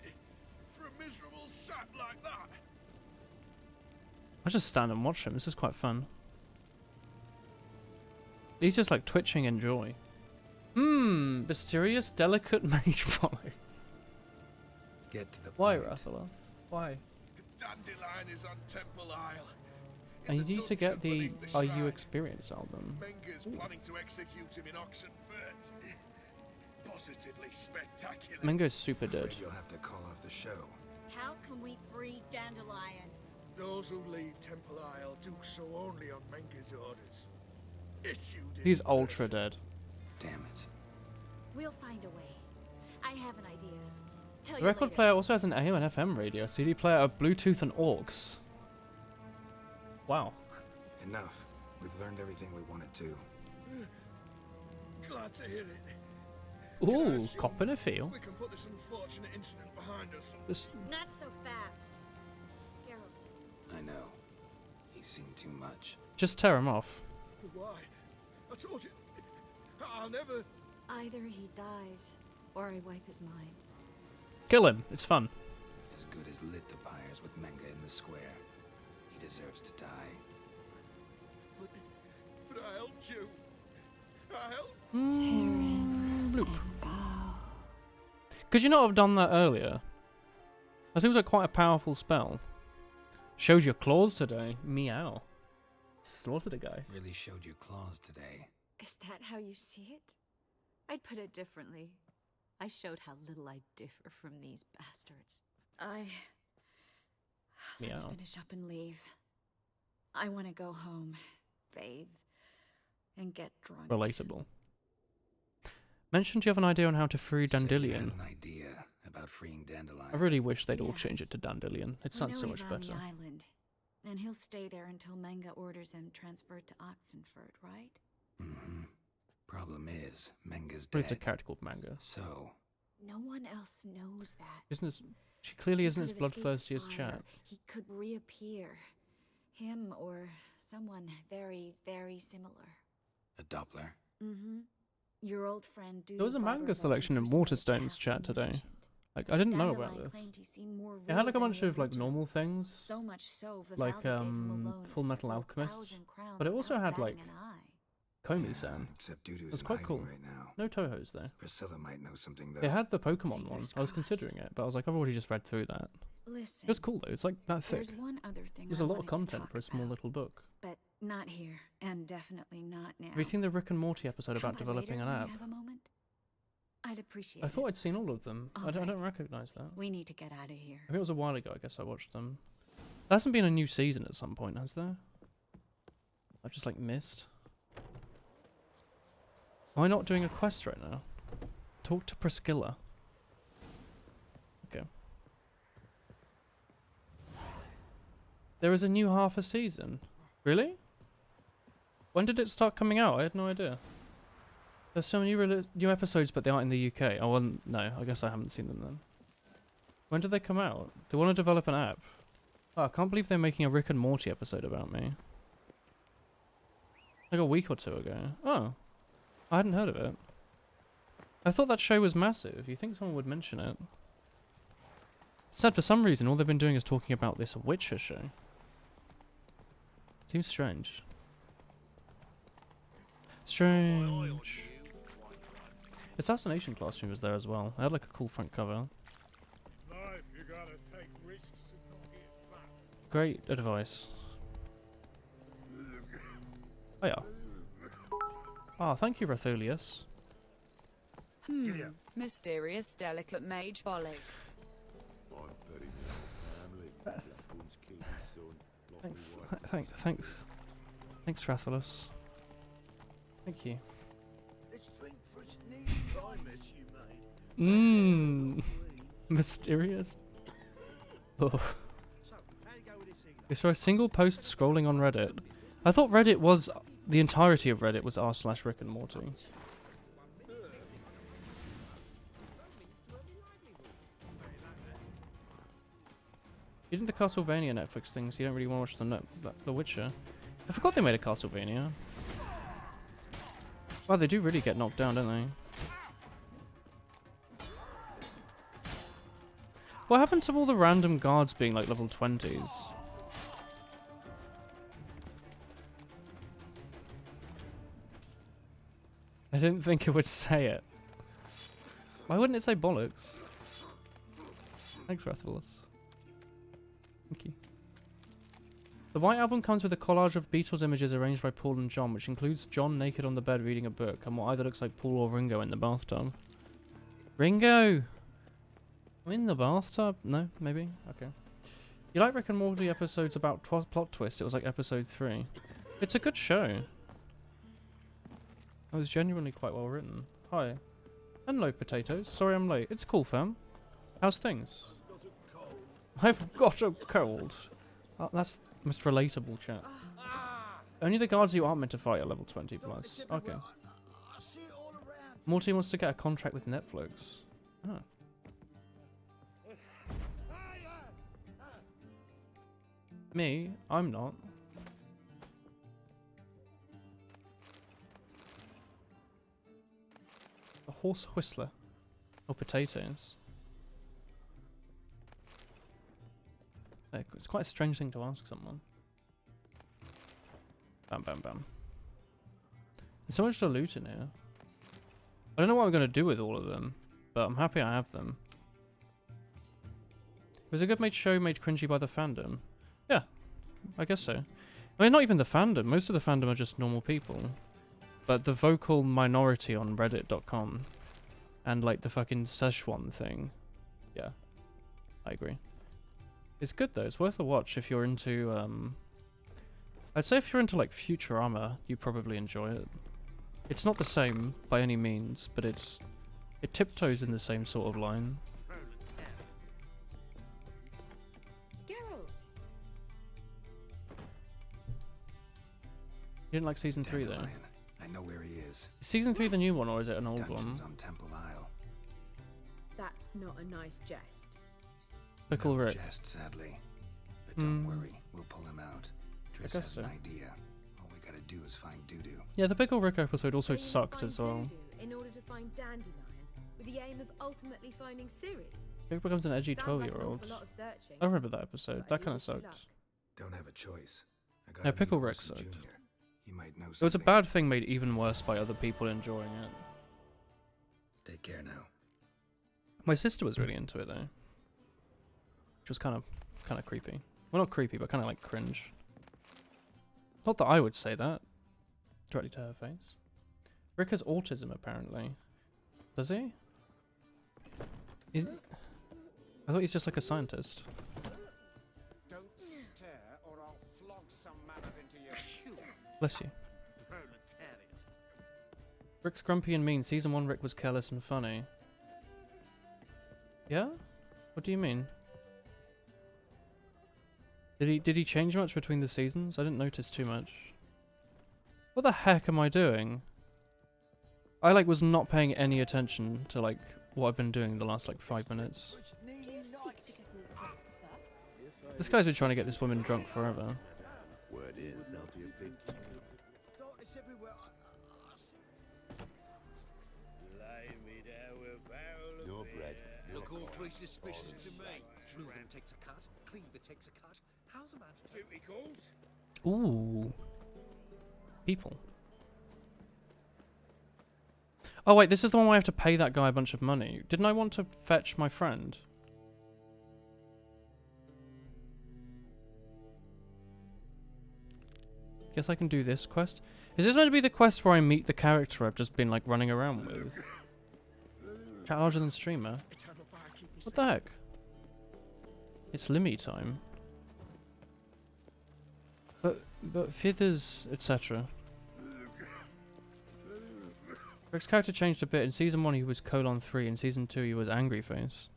For a miserable sap like that. I just stand and watch him. This is quite fun. He's just like twitching in joy. Mysterious, delicate mage follows. Get to the Why, point. Rathalos? Why? Dandelion is on Temple Isle. I need you to get the Beneath the Are You shrine. Experience album. Menger's planning to execute him in Oxenfurt. Positively spectacular. Mango's super dead. Afraid you'll have to call off the show. How can we free Dandelion? Those who leave Temple Isle do so only on Menger's orders. Issued in He's ultra person. dead. Damn it. We'll find a way. I have an idea. Tell The you record later. player also has an AM and FM radio, CD player, a Bluetooth, and aux. Wow. Enough. We've learned everything we wanted to. Glad to hear it. Ooh, cop in a feel. We can put this unfortunate incident behind us. This Not so fast. Geralt. I know. He's seen too much. just tear him off. Why? I told you. I'll never. Either he dies, or I wipe his mind. Kill him. It's fun. As good as lit the pyres with Menga in the square. He deserves to die. But I helped you. I helped. Bloop. Could you not have done that earlier? That seems like quite a powerful spell. Showed your claws today. Meow. Slaughtered a guy. Really showed your claws today. Is that how you see it? I'd put it differently. I showed how little I differ from these bastards. Let's Meow. finish up and leave. I want to go home, bathe, and get drunk. Relatable. Mentioned you have an idea on how to free Said you had Dandelion. an idea about freeing Dandelion. I really wish they'd all Yes. change it to Dandelion. It We sounds know so he's much on better. the island, and he'll stay there until Menga orders him transferred to Oxenford, right? Mm-hmm. Problem is, Menga's But dead. it's a character called Manga. So, No one else knows that. Isn't as she clearly He isn't could as have escaped bloodthirsty as fire. Chat. He could reappear. Him or someone very, very similar. a Doppler. Mm-hmm. Your old friend There was a Dudu manga Barbarov selection in Crusade Waterstone's path chat you today. mentioned. Like I didn't know about Dandelion this. claimed he seemed more It had like a real bunch than of the like original. normal things, So much so, like Vivaldi gave him a loan of Full Metal several Alchemist, thousand crowns but it also without had like batting an eye. Komi-san. Except Dudu's It's in quite hiding cool. right now. No Toho's though. Priscilla might know something though. It had the Pokemon one. Fingers I was crossed. considering it, but I was like, I've already just read through that. Listen, It was cool though. It's like that thick. there's one other thing There's I a lot of wanted to content talk for a small about, little book. but not here, and definitely not now. Have you seen the Rick and Morty episode Come about by developing later an when app? you have a moment? I'd appreciate I it. thought I'd seen all of them. I don't Alright. recognize that. We need to get out of here. I think it was a while ago. I guess I watched them. There hasn't been a new season at some point, has there? I've just like missed. Am I not doing a quest right now? Talk to Priscilla. Okay. There is a new half a season. Really? When did it start coming out? I had no idea. There's so many new episodes, but they aren't in the UK. Oh, well, no. I guess I haven't seen them then. When did they come out? They want to develop an app. Oh, I can't believe they're making a Rick and Morty episode about me. Like a week or two ago. Oh. I hadn't heard of it. I thought that show was massive. You think someone would mention it? Said for some reason all they've been doing is talking about this Witcher show. Seems strange. Strange. Assassination Classroom was there as well. They had like a cool front cover. Life, you gotta take risks and not get fat. Great advice. Oh yeah. Ah, thank you, Ratholius. Mysterious, delicate mage bollocks. Thanks, Ratholius. Thank you. Let's drink for its new promise you made. Mmm. Mysterious. Oh. So, how'd it go with this evening? It's for a single post scrolling on Reddit. I thought Reddit was the entirety of Reddit was r/Rick and Morty. You didn't the Castlevania Netflix thing, so you don't really want to watch the Witcher. I forgot they made a Castlevania. Wow, they do really get knocked down, don't they? What happened to all the random guards being like level 20s? I didn't think it would say it. Why wouldn't it say bollocks? Thanks, Rathalos. Thank you. The White Album comes with a collage of Beatles images arranged by Paul and John, which includes John naked on the bed reading a book, and what either looks like Paul or Ringo in the bathtub. Ringo! I'm in the bathtub? No, maybe? Okay. You like Rick and Morty episodes about plot twist? It was like episode 3. It's a good show. It was genuinely quite well written. Hi. Hello, potatoes. Sorry I'm late. It's cool, fam. How's things? I've got a cold. That's the most relatable chat. Only the guards you aren't meant to fight are level 20 plus. Okay. I see it all around. Morty wants to get a contract with Netflix. Oh. Me? I'm not. A horse whistler. Or potatoes. Like, it's quite a strange thing to ask someone. Bam, bam, bam. There's so much to loot in here. I don't know what I'm going to do with all of them, but I'm happy I have them. Was it a good made show made cringy by the fandom? Yeah, I guess so. I mean, not even the fandom. Most of the fandom are just normal people. But the vocal minority on reddit.com and like the fucking Szechuan thing. Yeah, I agree. It's good though. It's worth a watch if you're into, I'd say if you're into like Futurama, you probably enjoy it. It's not the same by any means, but it tiptoes in the same sort of line. Geralt. You didn't like season 3 though? I know where he is. Is season 3 the new one or is it an old Dungeons one? on Temple Isle. That's not a nice jest. Pickle Rick. Jest, sadly. But don't worry, we'll pull him out. Triss guess has so. an idea. All we gotta do is find Dudu. Yeah, the Pickle Rick episode also So you must sucked find as well. Dudu in order to find Dandelion, with the aim of ultimately finding Ciri. Rick becomes an edgy Sounds like an 12-year-old. awful lot of searching, I remember that episode. but I That do kind of wish you sucked. luck. Don't have a choice. I gotta Yeah, meet Pickle Rick Wilson sucked. Jr. He might know It was a something. bad thing made even worse by other people enjoying it. Take care now. My sister was really into it though. Which was kind of creepy. Well, not creepy, but kind of like cringe. Not that I would say that. Directly to her face. Rick has autism, apparently. Does he? I thought he's just like a scientist. Don't stare or I'll flog some manners into your Bless you. proletariat. Rick's grumpy and mean. Season 1 Rick was careless and funny. Yeah? What do you mean? Did he change much between the seasons? I didn't notice too much. What the heck am I doing? I like was not paying any attention to like what I've been doing the last like 5 minutes. This guy's been trying to get this woman drunk forever. Word is there'll be a big Darkness everywhere. No bread. Look awfully suspicious to me. Shrewan takes a cut, Cleaver takes a cut. How's a man to duty calls? Ooh. People. Oh wait, this is the one where I have to pay that guy a bunch of money. Didn't I want to fetch my friend? Guess I can do this quest. Is this meant to be the quest where I meet the character I've just been like running around with? Chat larger than streamer. What the heck? It's Limmy time. But Fithers, etc. Rick's character changed a bit. In season 1 he was :3, in season 2 he was angry face.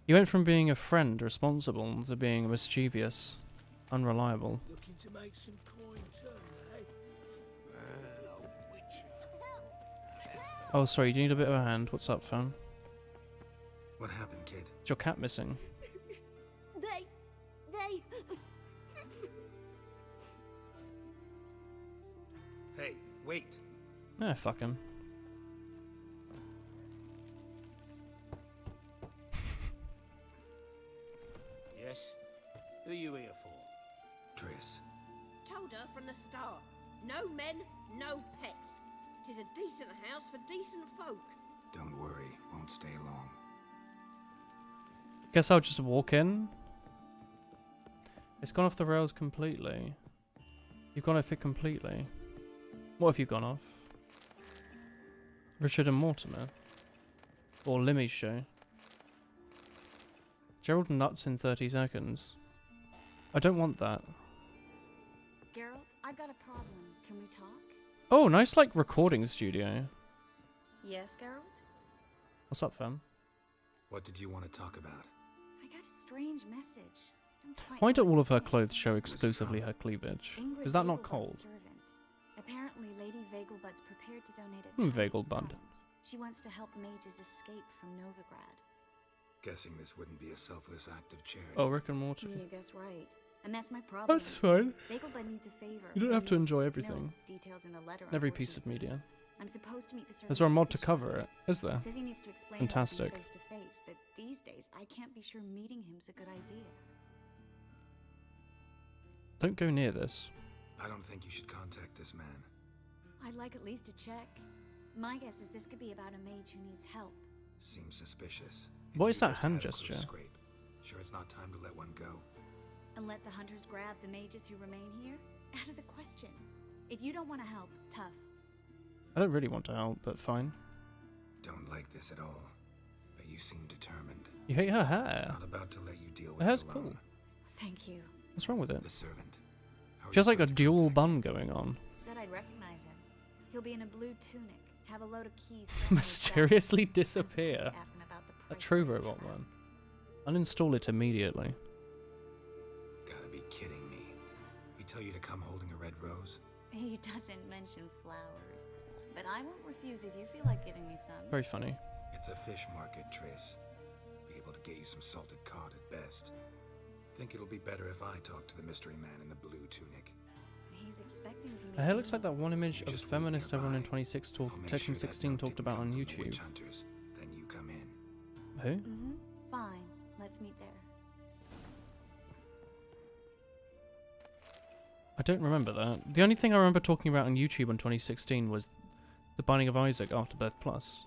He went from being a friend, responsible, to being mischievous, unreliable. Looking to make some coin too, eh? Oh sorry, do you need a bit of a hand? What's up, fam? What happened, kid? Is your cat missing? They... Hey, wait. Eh, fuck him. Yes? Who are you here for? Triss. Told her from the start. No men, no pets. 'Tis a decent house for decent folk. Don't worry, won't stay long. Guess I'll just walk in. It's gone off the rails completely. You've gone off it completely. What have you gone off? Richard and Mortimer? Or Limmy's show? Gerald nuts in 30 seconds. I don't want that. Geralt, I've got a problem. Can we talk? Oh, nice like recording studio. Yes, Geralt? What's up, fam? What did you want to talk about? I got a strange message. Don't quite Why know do what all to of her think. clothes show exclusively her cleavage? Is that not Vegelbud's cold? servant. Apparently, Lady Vegelbud's prepared to donate a Vegelbud. She wants to help mages escape from Novigrad. Guessing this wouldn't be a selfless act of charity. Oh, Rick and Morty. You guess right. And that's my problem. That's fine. Fagleblad needs a favor. You don't from have to me. enjoy everything. No details in the letter, Every piece of unfortunately. media. I'm supposed to meet the Is there a mod to fisherman. cover it? Is there? Says he needs to explain Fantastic. face to face, but these days I can't be sure meeting him's a good idea. Don't go near this. I don't think you should contact this man. I'd like at least to check. My guess is this could be about a mage who needs help. Seems suspicious. What If is you that just hand had a close gesture? Scrape. Sure it's not time to let one go. And let the hunters grab the mages who remain here? Out of the question. If you don't want to help, tough. I don't really want to help, but fine. Don't like this at all. But you seem determined. You hate her hair. Not about to let you deal with Her hair's it alone. cool. Thank you. What's wrong with it? The servant. How are She has you like a supposed to dual contact bun going on. Said I'd recognize him. He'll be in a blue tunic, have a load of keys. stuck in his belt. Mysteriously I'm supposed disappear. to ask him about the A price true of his robot trap. man. Uninstall it immediately. Gotta be kidding me. He tell you to come holding a red rose? He doesn't mention flowers. But I won't refuse if you feel like giving me some. Very funny. It's a fish market, Trace. Be able to get you some salted cod at best. Think it'll be better if I talk to the mystery man in the blue tunic. He's expecting to meet Her hair looks me. like that one image You of just wait feminist everyone in nearby. 26 talk, I'll make Tekken sure that 16 note talked didn't about come on from the YouTube. witch hunters. Then you come in. Who? Mm-hmm. Fine. Let's meet there. I don't remember that. The only thing I remember talking about on YouTube in 2016 was The Binding of Isaac Afterbirth Plus.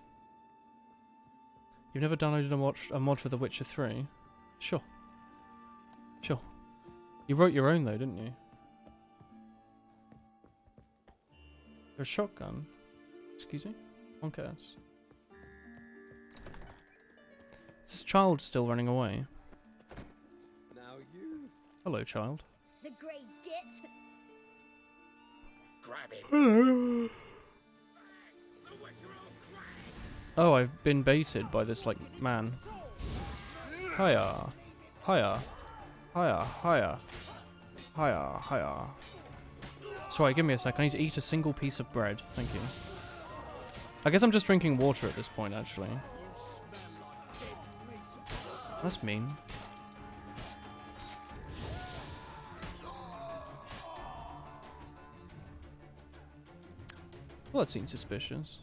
You've never downloaded and watched a mod for The Witcher 3? Sure. Sure. You wrote your own though, didn't you? A shotgun? Excuse me? One cares. Is this child still running away? Now you. Hello, child. The Grey Git. Grab it. Hello. Oh, I've been baited by this, like, man. Hiya. Hiya. Hiya. Hiya. Hiya. Hiya. Sorry, give me a sec. I need to eat a single piece of bread. Thank you. I guess I'm just drinking water at this point, actually. That's mean. Well, that seems suspicious.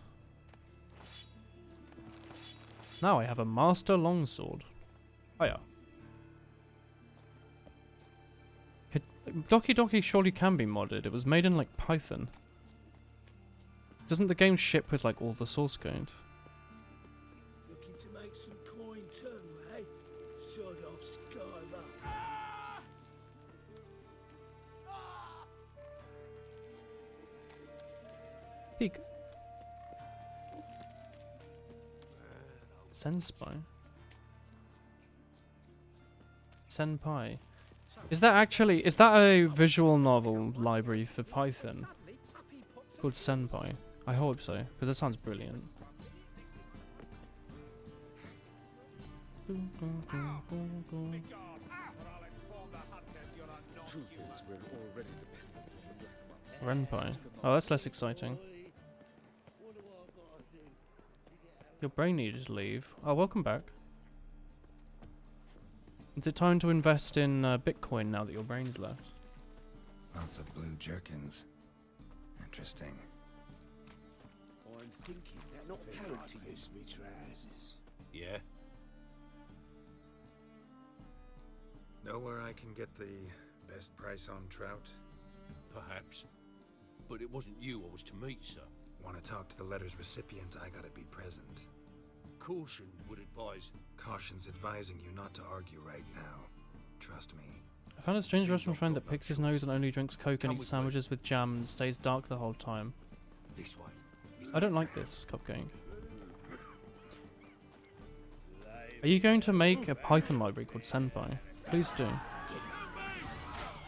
Now I have a master longsword. Hiya. Doki Doki surely can be modded. It was made in like Python. Doesn't the game ship with like all the source code? Looking to make some coin too, eh? Sod off Skylar. Peek. Senpai. Senpai. Is that a visual novel library for Python called Senpai? I hope so, because that sounds brilliant. Truth is, we're already dependent. Renpai. Oh, that's less exciting. Your brain needed to leave. Oh, welcome back. Is it time to invest in Bitcoin now that your brain's left? Lots of blue jerkins. Interesting. I'm thinking they're not apparent to you. Me trousers. Yeah. Know where I can get the best price on trout? Perhaps. But it wasn't you I was to meet, sir. Want to talk to the letter's recipient, I gotta be present. Caution would advise. Caution's advising you not to argue right now. Trust me. I found a strange Russian friend that picks his nose and only drinks Coke and eats sandwiches with jam and stays dark the whole time. This way. I don't like this, Cupcake. Are you going to make a Python library called Senpai? Please do.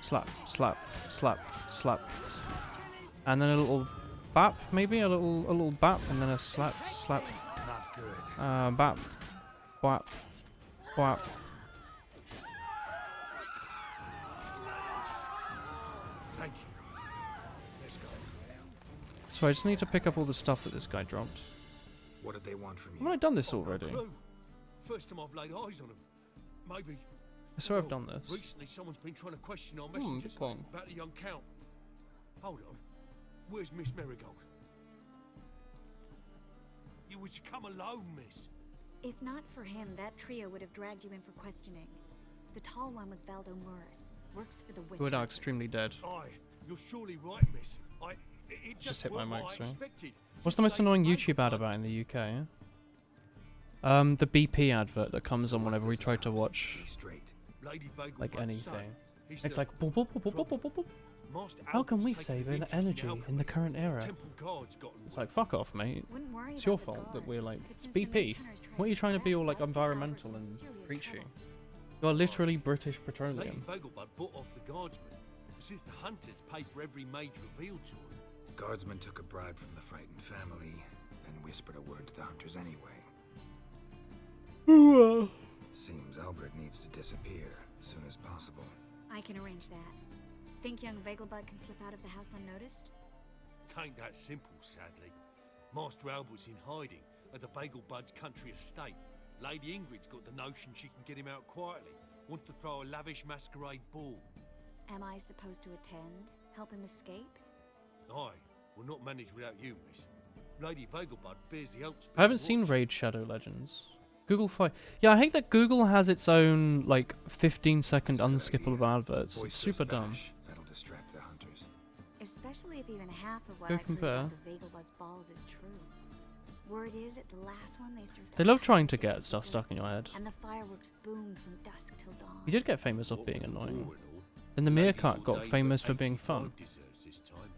Slap, slap, slap, slap. And then a little bap, maybe? A little bap, and then a slap, slap. Not good. Bap. Whap. Whap. Thank you. Let's go. So I just need to pick up all the stuff that this guy dropped. What did they want from you? Haven't I done this I've no already? clue. First time I've laid eyes on them. Maybe. I swear I've Well, done this. Recently, someone's been trying to question our good messengers point. about the young count. Hold on. Where's Miss Marigold? You was to come alone, miss. If not for him, that trio would have dragged you in for questioning. The tall one was Valdo Muris. Works for the witch. Who are now hunters. extremely dead. Aye, you're surely right, miss. It Just hit my weren't mic, what I sorry. expected. What's the most annoying YouTube ad about in the UK? The BP advert that comes on whenever we try to watch Lady Vegelbud's like son, anything. he's It's the- like boop, boop, boop, boop, boop, boop, boop. Master How can we Albert's taken save an interest in energy in alchemy. the current era? Temple guards got It's like fuck off, mate. Wouldn't worry It's about your the fault that guard, we're like but it's since the BP. Maidhunters tried What are you to trying to be grab all like Master environmental Albert's and in serious preachy? trouble. You are literally British Lady Petroleum. Vegelbud bought off the guardsmen, since the hunters paid for every maid revealed to her. Guardsman took a bribe from the frightened family, then whispered a word to the hunters anyway. Seems Albert needs to disappear as soon as possible. I can arrange that. Think young Vegelbud can slip out of the house unnoticed? Tain't that simple, sadly. Master Albert's in hiding at the Vegelbud's country estate. Lady Ingrid's got the notion she can get him out quietly. Wants to throw a lavish masquerade ball. Am I supposed to attend? Help him escape? Aye, will not manage without you, miss. Lady Vegelbud fears the Alps. I haven't seen Raid Shadow Legends. Google Fi. Yeah, I hate that Google has its own like 15-second unskippable adverts. It's super dumb. That'll distract the hunters. Especially if even half of what Go I've heard compare. about the Vegelbud's balls is true. Word is, at the last one they served They up love half trying to the get stuff stuck in your desserts, head. and the fireworks boomed from dusk till dawn. You did get famous off being annoying. All in all, Then the ladies meerkat all got day famous but for being 85 fun. desserts this time.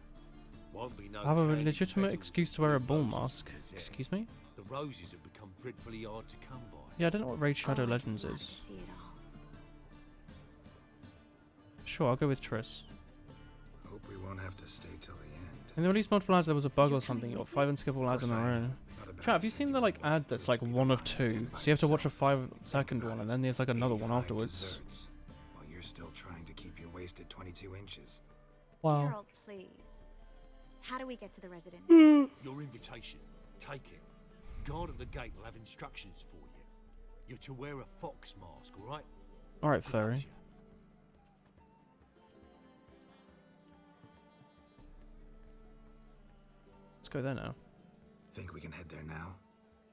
Won't be no I have a candy legitimate petals excuse to with wear a blue ball roses mask. in the zenith. Excuse me? The roses have become dreadfully hard to come by. Yeah, I don't know what Raid Shadow Oh, I'd Legends love is. to see it all. Sure, I'll go with Triss. Hope we won't have to stay till the end. In the release multiple ads, there was a bug or something. You got 5 unskippable ads in a row. Chat, have you seen the like ad that's like one of 2? So you have to watch a 5-second one, and then there's like another one 85 afterwards. desserts, while you're still trying to keep your waist at 22 inches. Wow. Harold, please. How do we get to the residence? Your invitation. Take it. Guard at the gate will have instructions for you. You're to wear a fox mask, all right? Alright, furry. Let's go there now. Think we can head there now?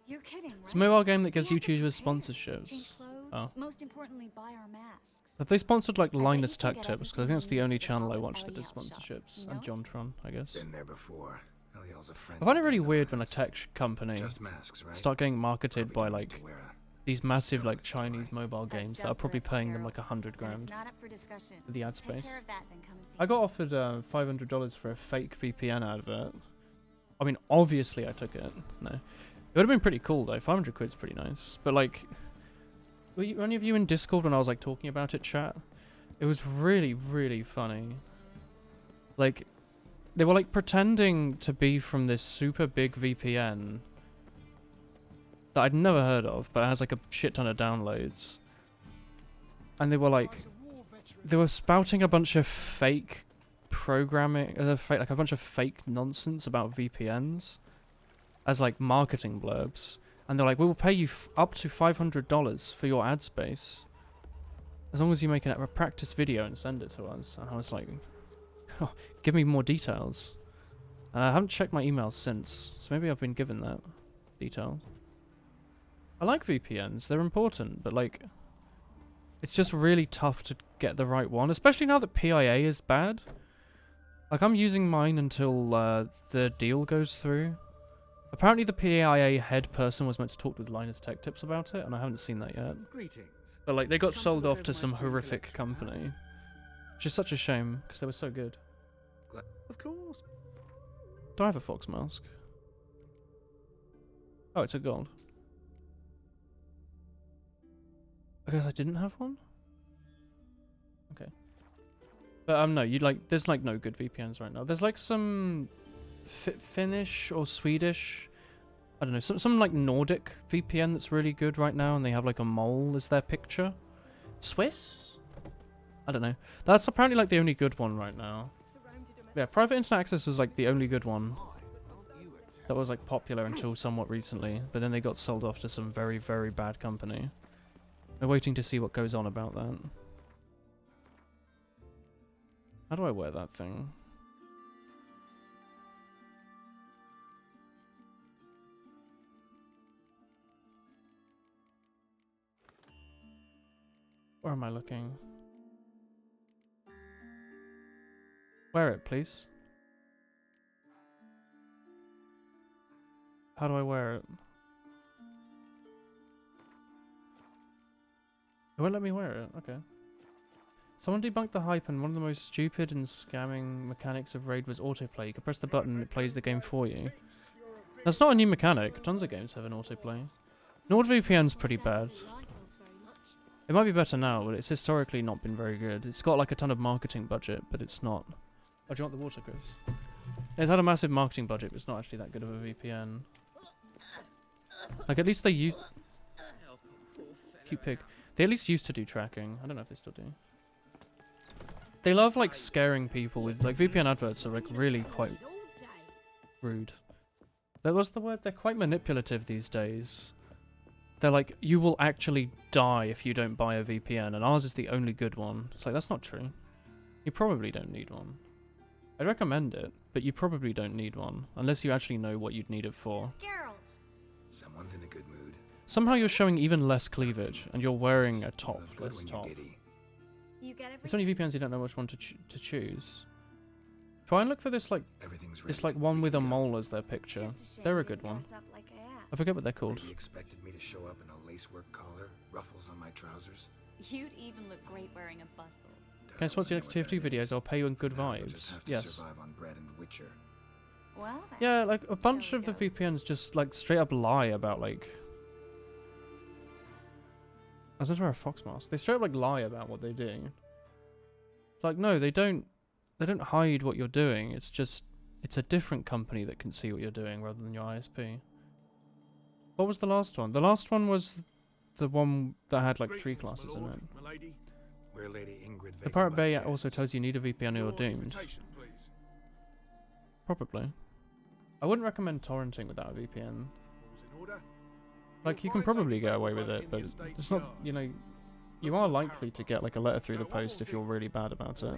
You're kidding, right? It's a mobile game that gives We have to YouTubers prepare, sponsorships. change clothes, Oh. most importantly, buy our masks. Have they sponsored like I bet Linus you can Tech get Tips? Because I think everything that's the you only need for the channel I Olive watch that Ellie does House shop, sponsorships. you And know? JonTron, I guess. Been there before. Eliel's a friend. I find it really weird when a tech company Just masks, right? start getting marketed by Probably don't need like to wear these massive like Chinese mobile games that are Jump probably rip, paying them Harold. like $100 And grand it's not up for discussion. for the ad Take space. care of that, then come and see I got me. offered $500 for a fake VPN advert. I mean, obviously I took it. No, it would have been pretty cool though. 500 quid's pretty nice. But like, were any of you in Discord when I was like talking about it, chat? It was really, really funny. Like, they were like pretending to be from this super big VPN that I'd never heard of, but it has like a shit ton of downloads. And they were like, they were spouting a bunch of fake programming, like a bunch of fake nonsense about VPNs as like marketing blurbs. And they're like, we will pay you up to $500 for your ad space as long as you make a practice video and send it to us. And I was like, oh, give me more details. And I haven't checked my emails since, so maybe I've been given that detail. I like VPNs, they're important, but like, it's just really tough to get the right one, especially now that PIA is bad. Like, I'm using mine until the deal goes through. Apparently the PIA head person was meant to talk with Linus Tech Tips about it, and I haven't seen that yet. Greetings. But like, they got Come sold to off look to over my some spring horrific collection, company. Which is such a shame, because they were so good. Of course. Do I have a fox mask? Oh, it's a gold. I guess I didn't have one? Okay. But no, you'd like, there's like no good VPNs right now. There's like some Finnish or Swedish, I don't know, some like Nordic VPN that's really good right now, and they have like a mole as their picture. Swiss? I don't know. That's apparently like the only good one right now. Yeah, private internet access was like the only good one. that was like popular until somewhat recently, but then they got sold off to some very, very bad company. We're waiting to see what goes on about that. How do I wear that thing? Where am I looking? Wear it, please. How do I wear it? It won't let me wear it. Okay. Someone debunked the hype, and one of the most stupid and scamming mechanics of Raid was autoplay. You can press the button and it plays the game for you. That's not a new mechanic. Tons of games have an autoplay. NordVPN's pretty bad. It might be better now, but it's historically not been very good. It's got like a ton of marketing budget, but it's not. Oh, do you want the water, Chris? It's had a massive marketing budget, but it's not actually that good of a VPN. Like, at least they use... Cute pig. They at least used to do tracking. I don't know if they still do. They love, like, scaring people with... Like, VPN adverts are, like, really quite rude. What's the word? They're quite manipulative these days. They're like, you will actually die if you don't buy a VPN, and ours is the only good one. It's like, that's not true. You probably don't need one. I'd recommend it, but you probably don't need one, unless you actually know what you'd need it for. Geralt. Someone's in a good mood. Somehow you're showing even less cleavage, and you're wearing a top. This top. You get It's only VPNs you don't know which one to choose. Try and look for this, like, this, like, one with a mole as their picture. They're a good one. I forget what they're called. He expected me to show up in a lacework collar, ruffles on my trousers. You'd even look great wearing a bustle. Can I sponsor your next TF2 videos? I'll pay you in good vibes. Yes. Survive on bread and Witcher. Well, Yeah, like, a bunch of the VPNs just, like, straight up lie about, like... I was going to wear a fox mask. They straight up, like, lie about what they do. It's like, no, they don't hide what you're doing. It's just... It's a different company that can see what you're doing rather than your ISP. What was the last one? The last one was the one that had, like, 3 classes in it. We're Lady Ingrid The Pirate Bay also tells you need a VPN or you're doomed. Probably. I wouldn't recommend torrenting without a VPN. Like, you can probably get away with it, but it's not, you know, you are likely to get, like, a letter through the post if you're really bad about it.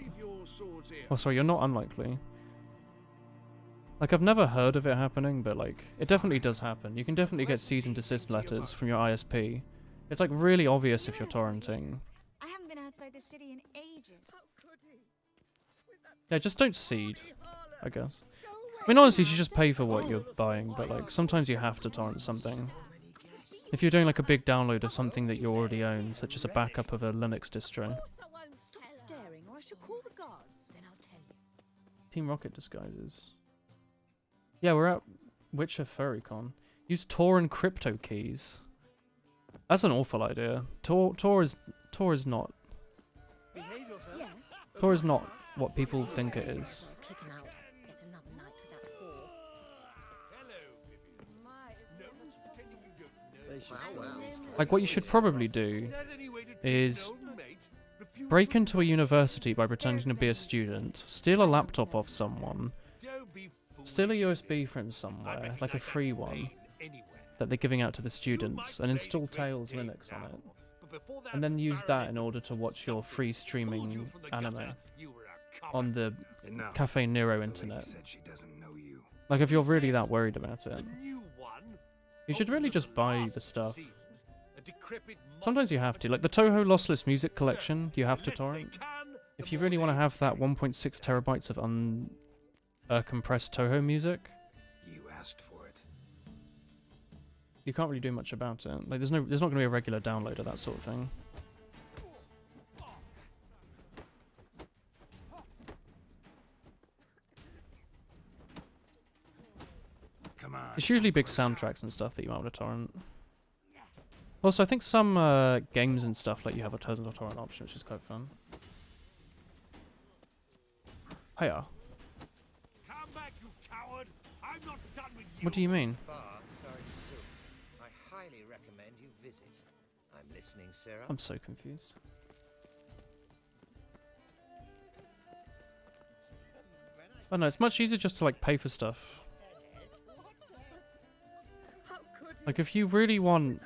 Oh, sorry, you're not unlikely. Like, I've never heard of it happening, but, like, it definitely does happen. You can definitely get cease and desist letters from your ISP. It's, like, really obvious if you're torrenting. I haven't been outside the city in ages. Yeah, just don't seed, I guess. I mean, honestly, you should just pay for what you're buying, but, like, sometimes you have to torrent something. If you're doing, like, a big download of something that you already own, such as a backup of a Linux distro. Stop staring, or I shall call the guards. Then I'll tell you. Team Rocket disguises. Yeah, we're at Witcher Furrycon. Use Tor and crypto keys. That's an awful idea. Tor is not. Yes. Tor is not what people think it is. Kicking out. Yet another night with that whore. Like, what you should probably do is break into a university by pretending to be a student, steal a laptop off someone, steal a USB from somewhere, like a free one, that they're giving out to the students, and install Tails Linux on it. And then use that in order to watch your free streaming anime on the Cafe Nero internet. Like, if you're really that worried about it. You should really just buy the stuff. Sometimes you have to. Like the Toho Lossless Music Collection, you have to torrent. If you really want to have that 1.6 terabytes of compressed Toho music, You asked for it. you can't really do much about it. Like there's not going to be a regular download of that sort of thing. Come on. It's usually big soundtracks and stuff that you might want to torrent. Also, I think some games and stuff let you have a total torrent option, which is quite fun. Hiya. Come back, you coward! I'm not done with you. What do you mean? Baths are soon. I highly recommend you visit. I'm listening, Sarah. I'm so confused. Oh no, it's much easier just to like pay for stuff. Like, if you really want,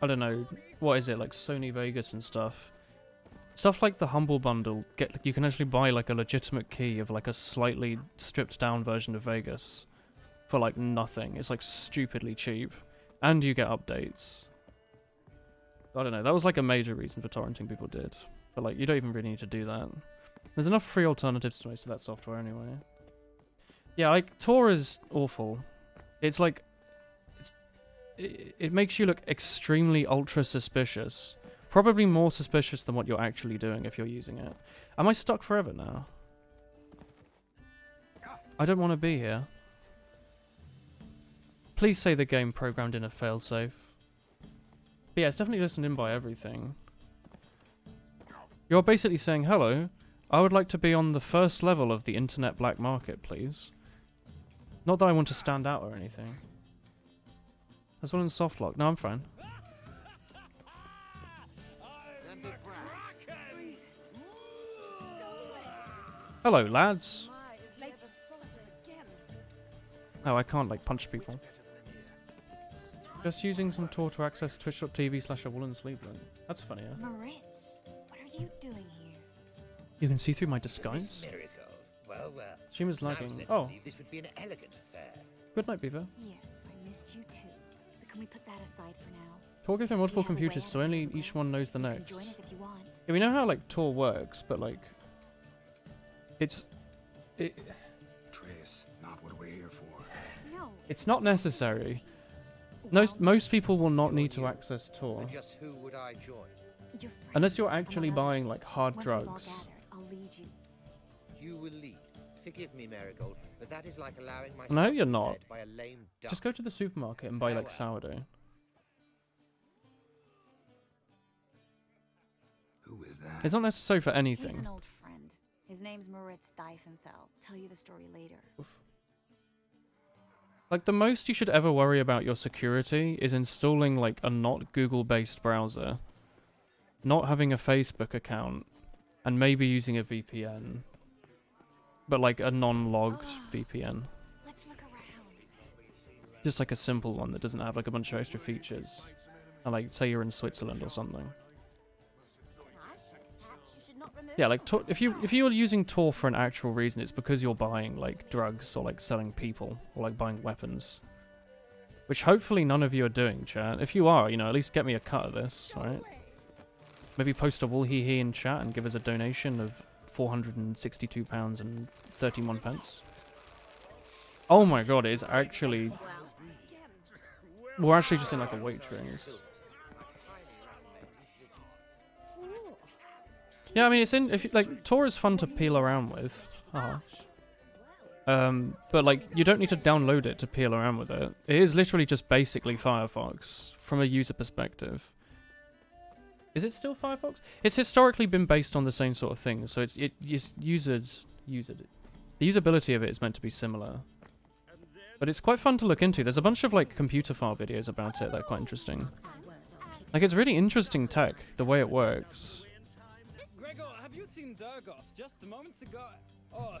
I don't know, what is it, like Sony Vegas and stuff. Stuff like the Humble Bundle, you can actually buy like a legitimate key of like a slightly stripped down version of Vegas for like nothing. It's like stupidly cheap. And you get updates. I don't know, that was like a major reason for torrenting people did. But like, you don't even really need to do that. There's enough free alternatives to most of that software anyway. Yeah, like, Tor is awful. It's like... It makes you look extremely ultra suspicious. Probably more suspicious than what you're actually doing if you're using it. Am I stuck forever now? I don't want to be here. Please say the game programmed in a failsafe. But yeah, it's definitely listened in by everything. You're basically saying, hello, I would like to be on the first level of the internet black market, please. Not that I want to stand out or anything. There's one in softlock. No, I'm fine. Hello, lads. Oh, I can't, like, punch people. Just using some Tor to access twitch.tv/awoollensleeplet. That's funnier. Moritz, what are you doing here? You can see through my disguise? Well, Stream is now's lagging. led to Oh. believe this would be an elegant affair. Good night, Beaver. Yes, I missed you too. But can we put that aside for now? Tor goes through multiple computers, so only each one knows the You can next. join us if you want. Yeah, we know how, like, Tor works, but, like... Triss, not what we're here for. No. It's not necessary. Most people will not need to access Tor. And just who would I join? Unless you're actually buying, like, hard Once we've all drugs. gathered, I'll lead you. You will lead. Forgive me, Marigold, but that is like allowing myself No, you're to be not. led by a lame duck. Just go to the supermarket and buy, like, sourdough. Who is that? It's not necessary for He's anything. an old friend. His name's Moritz Diefenthal. Tell you the story later. Like, the most you should ever worry about your security is installing, like, a not Google-based browser, not having a Facebook account, and maybe using a VPN. But, like, a non-logged VPN. Let's look around. Just, like, a simple one that doesn't have, like, a bunch of extra features. And, like, say you're in Switzerland or something. Yeah, like, if you're using Tor for an actual reason, it's because you're buying, like, drugs or, like, selling people or, like, buying weapons. Which hopefully none of you are doing, chat. If you are, you know, at least get me a cut of this, right? Maybe post a wool hee hee in chat and give us a donation of £462.31. Oh my god, it is actually... We're actually just in, like, a waitrings. Yeah, I mean, it's in... If you, like, Tor is fun to peel around with. But, like, you don't need to download it to peel around with it. It is literally just basically Firefox from a user perspective. Is it still Firefox? It's historically been based on the same sort of thing, so the usability of it is meant to be similar. But it's quite fun to look into. There's a bunch of, like, computer file videos about it that are quite interesting. Like, it's really interesting tech, the way it works. Gregor, have you seen Durgoff just moments ago? Oh,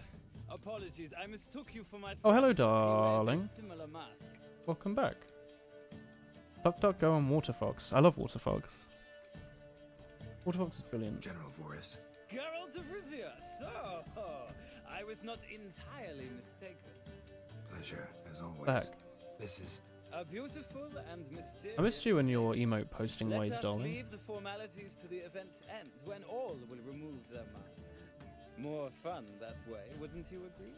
apologies, I mistook you for my... Oh, hello, friend who wears a darling. similar mask. Welcome back. DuckDuckGo and Waterfox. I love Waterfox. Waterfox is brilliant. General Voris. Geralt of Rivia, so... I was not entirely mistaken. Pleasure, as always. Back. This is... A beautiful and mysterious... I missed you in your emote posting Let ways, us darling. leave the formalities to the event's end, when all will remove their masks. More fun that way, wouldn't you agree?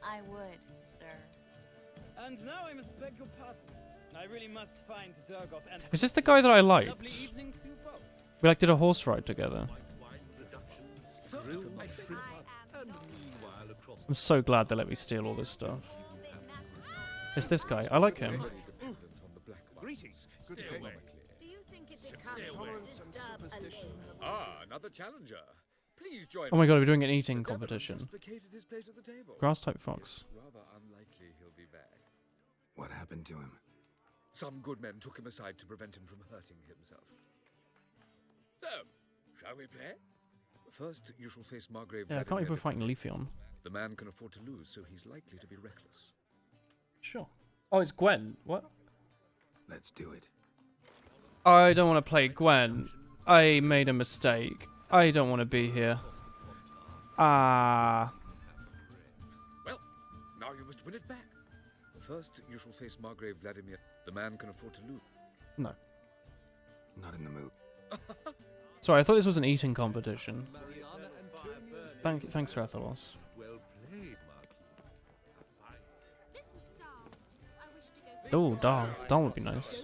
I would, sir. And now I must beg your pardon. I really must find Durgoff and... Is this the guy that I liked? Lovely evening to you both. We, like, did a horse ride together. I'm so glad they let me steal all this stuff. It's this guy. I like him. Greetings. Good day. Do you think it becomes to disturb a lady? Ah, another challenger. Please join Oh my god, us. we're doing an eating Sir Devlin competition. just vacated his place at the table. Grass-type fox. It's rather unlikely he'll be back. What happened to him? Some good men took him aside to prevent him from hurting himself. So, shall we play? First, you shall face Margrave. Yeah, I can't believe we're fighting Leafeon. The man can afford to lose, so he's likely to be reckless. Sure. Oh, it's Gwen. What? Let's do it. I don't want to play Gwen. I made a mistake. I don't want to be here. Ah. Well, now you must win it back. First, you shall face Margrave Vladimir. The man can afford to lose. No. Not in the mood. Sorry, I thought this was an eating competition. Thanks, Rathalos. Well played, Oh, Dal. Dal would be nice.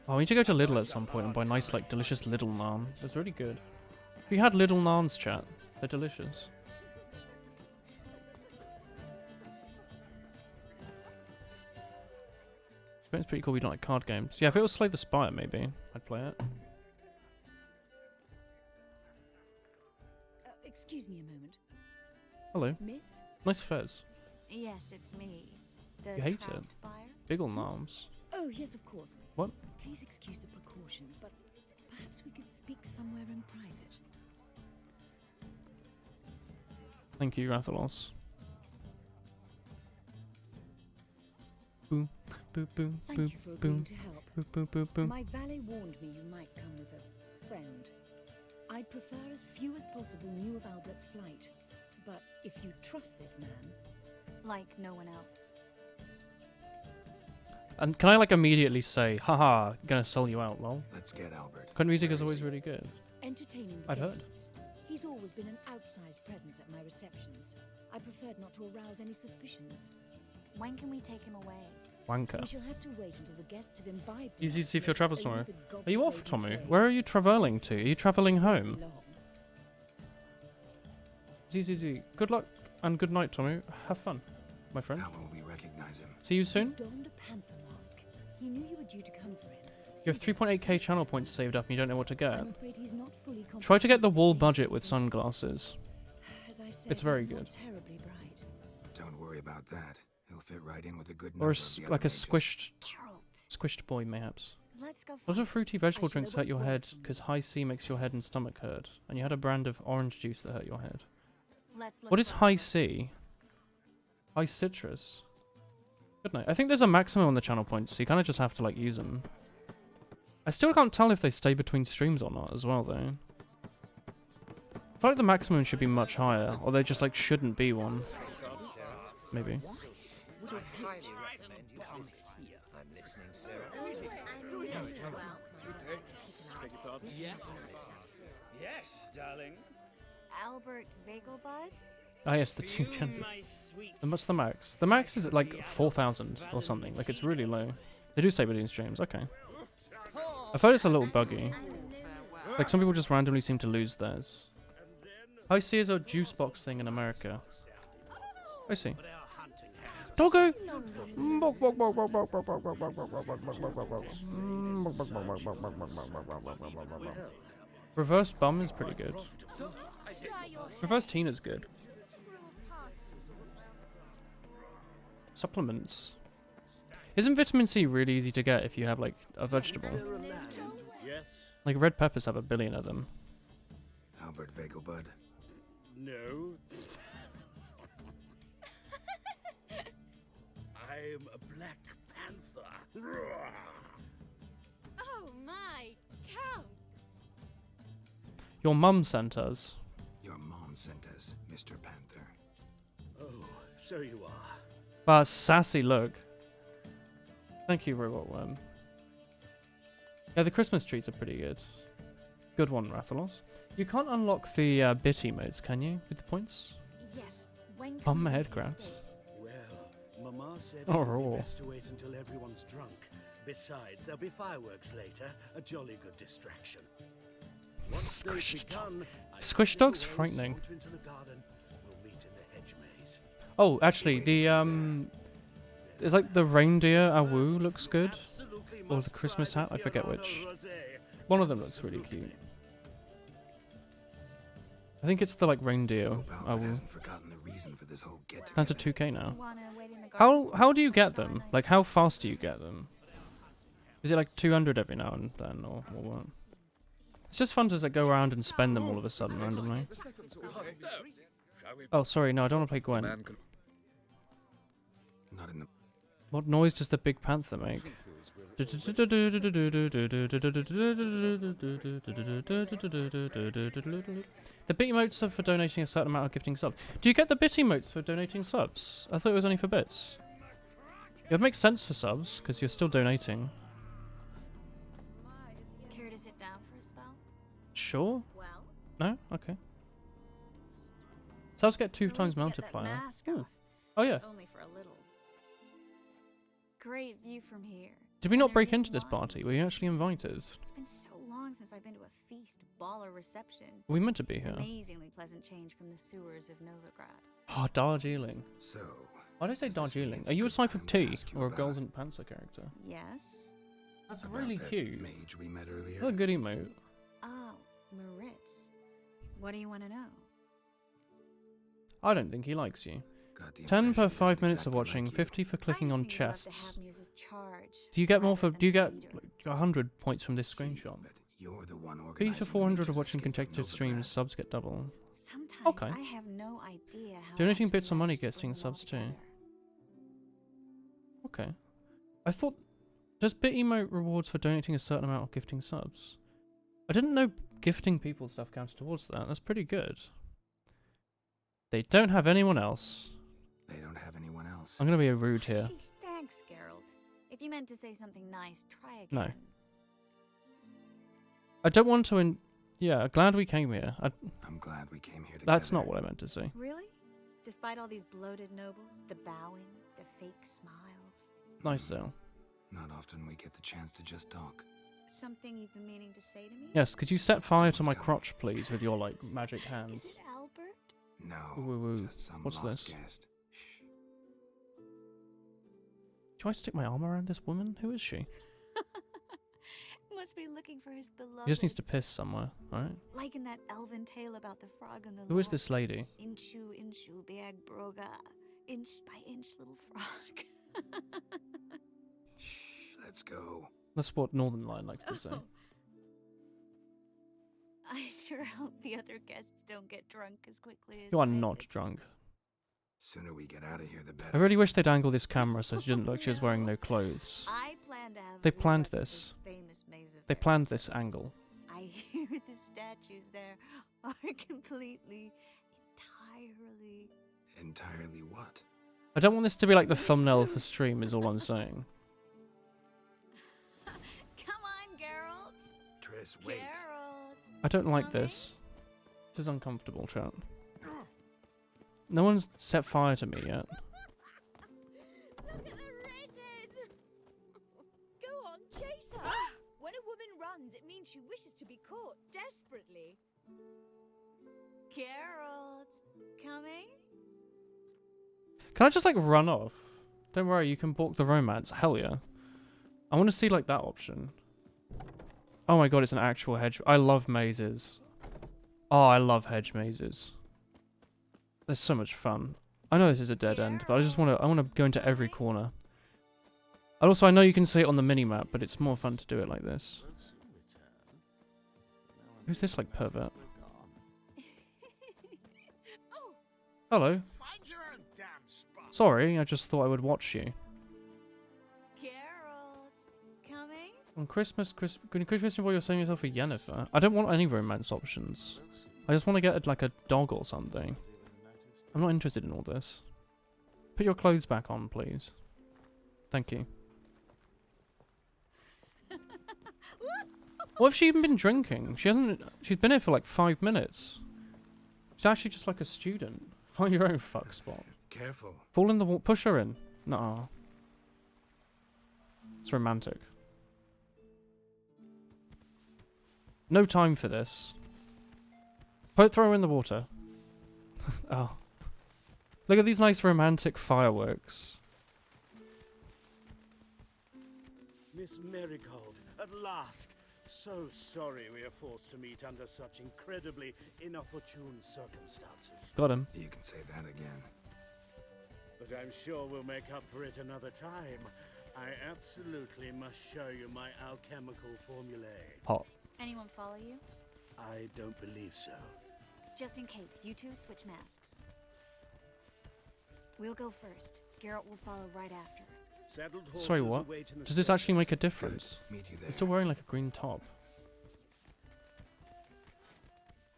Oh, we need to go to Lidl at some point and buy nice, like, delicious Lidl naan. It's really good. We had Lidl naans, chat. They're delicious. It's pretty cool we don't like card games. Yeah, if it was Slay the Spire, maybe I'd play it. Excuse me a moment. Hello. Miss? Nice fez. Yes, it's me. The You hate it. trout buyer? Big ol' arms. Oh, yes, of course. What? Please excuse the precautions, but perhaps we could speak somewhere in private. Thank you, Rathalos. Boom, boom, boom, Thank boom, you for boom, agreeing to help. boom, boom, boom, boom. My valet warned me you might come with a friend. I'd prefer as few as possible knew of Albert's flight. But if you trust this man... Like no one else. And can I like immediately say, haha, gonna sell you out, lol? Let's get Albert. Quentin music is always really good. Entertaining the I've heard. guests. He's always been an outsized presence at my receptions. I preferred not to arouse any suspicions. When can we take him away? Wanker. We shall have to wait until the guests have imbibed Easy to enough see if you're to travel explain somewhere. the Are you off, goblet-laden Tomu? trays. Where are you travelling to? Are you travelling home? Long. Easy. Good luck and good night, Tomu. Have fun, my friend. How will we recognize him? See you He's soon. donned a panther mask. He knew you were due to come for him. You have 3.8k channel points saved up and you don't know what to get. I'm afraid he's not fully Try to get the wall comprehended budget with sunglasses. As I said, It's very he's not good. terribly bright. Don't worry about that. He'll fit right in with a good Or number a of the like other a mages. squished boy, mayhaps. Let's go. Lots of fruity vegetable shall drinks hurt await your word head from you. because high C makes your head and stomach hurt. And you had a brand of orange juice that hurt your head. Let's look What is for high C? High citrus. Good night. I think there's a maximum on the channel points, so you kind of just have to like use them. I still can't tell if they stay between streams or not as well, though. I feel like the maximum should be much higher, or they just like shouldn't be one. Maybe. I highly recommend you visit here. I'm listening, Sarah. Yes, darling. Albert Vegelbud? Ah yes, the two genders. And what's the max? The max is at like 4,000 or something. Like it's really low. They do stay between streams. Okay. I've heard it's a little buggy. Like some people just randomly seem to lose theirs. I see is a juice box thing in America. I see. Doggo! Reverse bum is pretty good. Reverse Tina's good. Supplements. Isn't vitamin C really easy to get if you have like a vegetable? Yes. Like red peppers have a billion of them. Albert Vegelbud. No. I'm a Black Panther. Oh my, Count! Your mum sent us. Your mom sent us, Mr. Panther. Oh, so you are. Wow, sassy look. Thank you, Robot Worm. Yeah, the Christmas trees are pretty good. Good one, Rathalos. You can't unlock the bit emotes, can you, with the points? Yes. When can On we my leave head the grabs. estate? Well, Mama said Oh, it would raw. be best to wait until everyone's drunk. Besides, there'll be fireworks later, a jolly good distraction. Once they've Squish begun, Squish dog's frightening. saunter into the garden. We'll meet in the hedge maze. Oh, actually, the it's like the reindeer Awu looks good, or the Christmas hat. I forget which. One of them looks really cute. I think it's the like reindeer Awu. Hasn't forgotten the reason for this whole get Down to 2k now. Wanna wait in the garden? How do you get them? Like how fast do you get them? Is it like 200 every now and then, or what? It's just fun to like, go around and spend them all of a sudden randomly. Oh, sorry, no, I don't want to play Gwen. Not in the. What noise does the big panther make? The bit emotes are for donating a certain amount of gifting subs. Do you get the bit emotes for donating subs? I thought it was only for bits. It would make sense for subs, because you're still donating. Care to sit down for a spell? Sure? Well? No? Okay. Subs get 2 times Get that multiplier. mask Ooh. off, Oh yeah. if only for a little. Great view from here. Did we not And break there's into this wine. party? Were you actually invited? It's been so long since I've been to a feast, ball, or reception. We meant to be here. Amazingly pleasant change from the sewers of Novigrad. Oh, Darjeeling. So, Why did I say does this mean Darjeeling? it's Are a you a good type time of to tea ask you or a about- Girls and Panzer character? Yes? That's about really that cute. mage we met earlier? What a good emote. Oh, Maritz. What do you want to know? I don't think he likes you. Got the 10 per impression he 5 doesn't minutes of exactly watching, like you. 50 for clicking I on just think you'd love to chests. have me as his charge, Do you get more rather for? than Do you as get leader. like, 100 points from this screenshot? You're the one 50 organizing to 400 mage's of watching escape from consecutive streams, Novigrad. subs get double. Sometimes Okay. I have no idea how Donating I actually bits of money managed to getting bring them all subs too. together. Okay. I thought... Does bit emote rewards for donating a certain amount of gifting subs? I didn't know gifting people stuff counts towards that. That's pretty good. They don't have anyone else. They don't have anyone else. I'm going to be rude here. Sheesh, thanks, Geralt. If you meant to say something nice, try again. No. I don't want to... Yeah, glad we came here. I'm glad we came here together. That's not what I meant to say. Really? Despite all these bloated nobles, the bowing, the fake smiles. Nice though. Not often we get the chance to just talk. Something you've been meaning to say to me? Yes, could you set fire to my crotch, please, with your, like, magic hands? Is it Albert? No, Woo, woo. just some What's lost this? guest. Do I stick my arm around this woman? Who is she? Must be looking for his beloved. He just needs to piss somewhere, alright? Like in that elven tale about the frog and the Who is law. this lady? Inchu, inchu, beag broga. Inch by inch, little frog. Let's go. That's what Northern Lion likes to say. Oh. I sure hope the other guests don't get drunk as quickly as You are I not did. drunk. Sooner we get out of here, the better. I really wish they'd angle this camera so she didn't look like she was wearing no clothes. I plan to have They a planned visit to this. famous maze of They planned this angle. I hear the statues there are completely, Entirely what? I don't want this to be like the thumbnail for stream is all I'm saying. Come on, Geralt. Triss, wait. Geralt. I don't like this. This is uncomfortable, chat. No one's set fire to me yet. Look at the redhead! Go on, chase her! When a woman runs, it means she wishes to be caught desperately. Geralt. Coming? Can I just like run off? Don't worry, you can balk the romance. Hell yeah. I want to see like that option. Oh my god, it's an actual hedge. I love mazes. Oh, I love hedge mazes. They're so much fun. I know this is a dead end, but I want to go into every corner. And also, I know you can see it on the mini-map, but it's more fun to do it like this. Who's this like pervert? Hello. Find your own damn spot. Sorry, I just thought I would watch you. Geralt. Coming? On Christmas, before you're saving yourself for Yennefer. I don't want any romance options. I just want to get like a dog or something. I'm not interested in all this. Put your clothes back on, please. Thank you. What if she even been drinking? She hasn't. She's been here for like 5 minutes. She's actually just like a student. Find your own fuck spot. Careful. Fall in the wall. Push her in. Nuh-uh. It's romantic. No time for this. Throw her in the water. Oh. Look at these nice romantic fireworks. Miss Marigold, at last. So sorry we are forced to meet under such incredibly inopportune circumstances. Got him. You can say that again. But I'm sure we'll make up for it another time. I absolutely must show you my alchemical formulae. Hot. Anyone follow you? I don't believe so. Just in case, you two switch masks. We'll go first. Geralt will follow right after. Saddled Sorry, horses what? await in the Does this actually make a Good. difference? Meet you there. He's still wearing like a green top.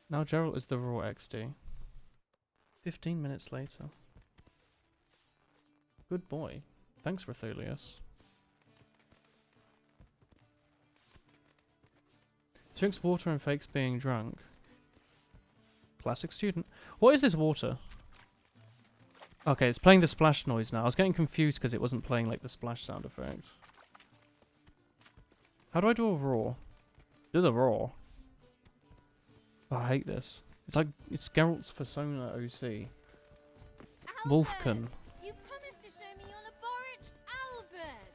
Now Geralt is the raw XD. 15 minutes later. Good boy. Thanks, Rothulius. Drinks water and fakes being drunk. Classic student. What is this water? Okay, it's playing the splash noise now. I was getting confused because it wasn't playing like the splash sound effect. How do I do a roar? Do the roar. Oh, I hate this. It's like, it's Geralt's Persona OC. Wolfkin. You promised to show me your laboratory, Albert.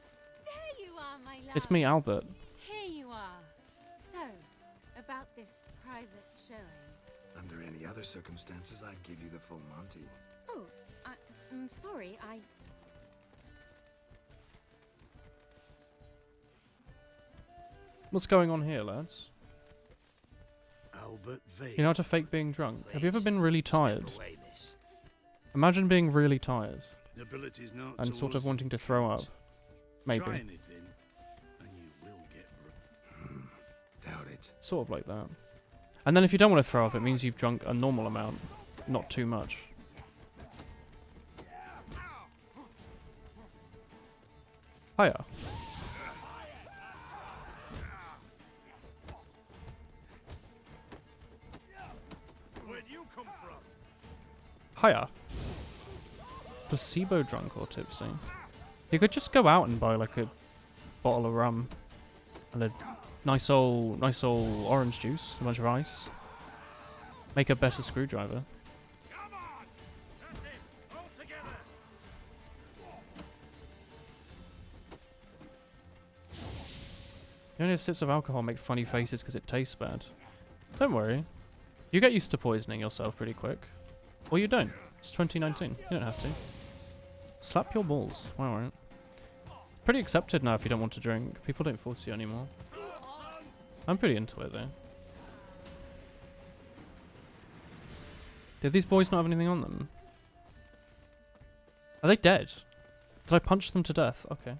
There you are, my love. It's me, Albert. Here you are. So, about this private showing. Under any other circumstances, I'd give you the full Monty. Oh, I'm sorry. What's going on here, lads? Albert Vale. You know how to fake being drunk? Have you ever been really tired? away, miss. Imagine being really tired The ability's not and sort of towards wanting to throw up. Maybe. Try anything, and you will get. Doubt it. Sort of like that. And then if you don't want to throw up, it means you've drunk a normal amount, not too much. Hiya. Where'd you come from? Hiya. Placebo drunk or tipsy? You could just go out and buy like a bottle of rum and a nice old orange juice, a bunch of ice. Make a better screwdriver. The only sips of alcohol make funny faces because it tastes bad. Don't worry. You get used to poisoning yourself pretty quick. Or you don't. It's 2019. You don't have to. Slap your balls. Why won't? Pretty accepted now if you don't want to drink. People don't force you anymore. I'm pretty into it though. Did these boys not have anything on them? Are they dead? Did I punch them to death? Okay.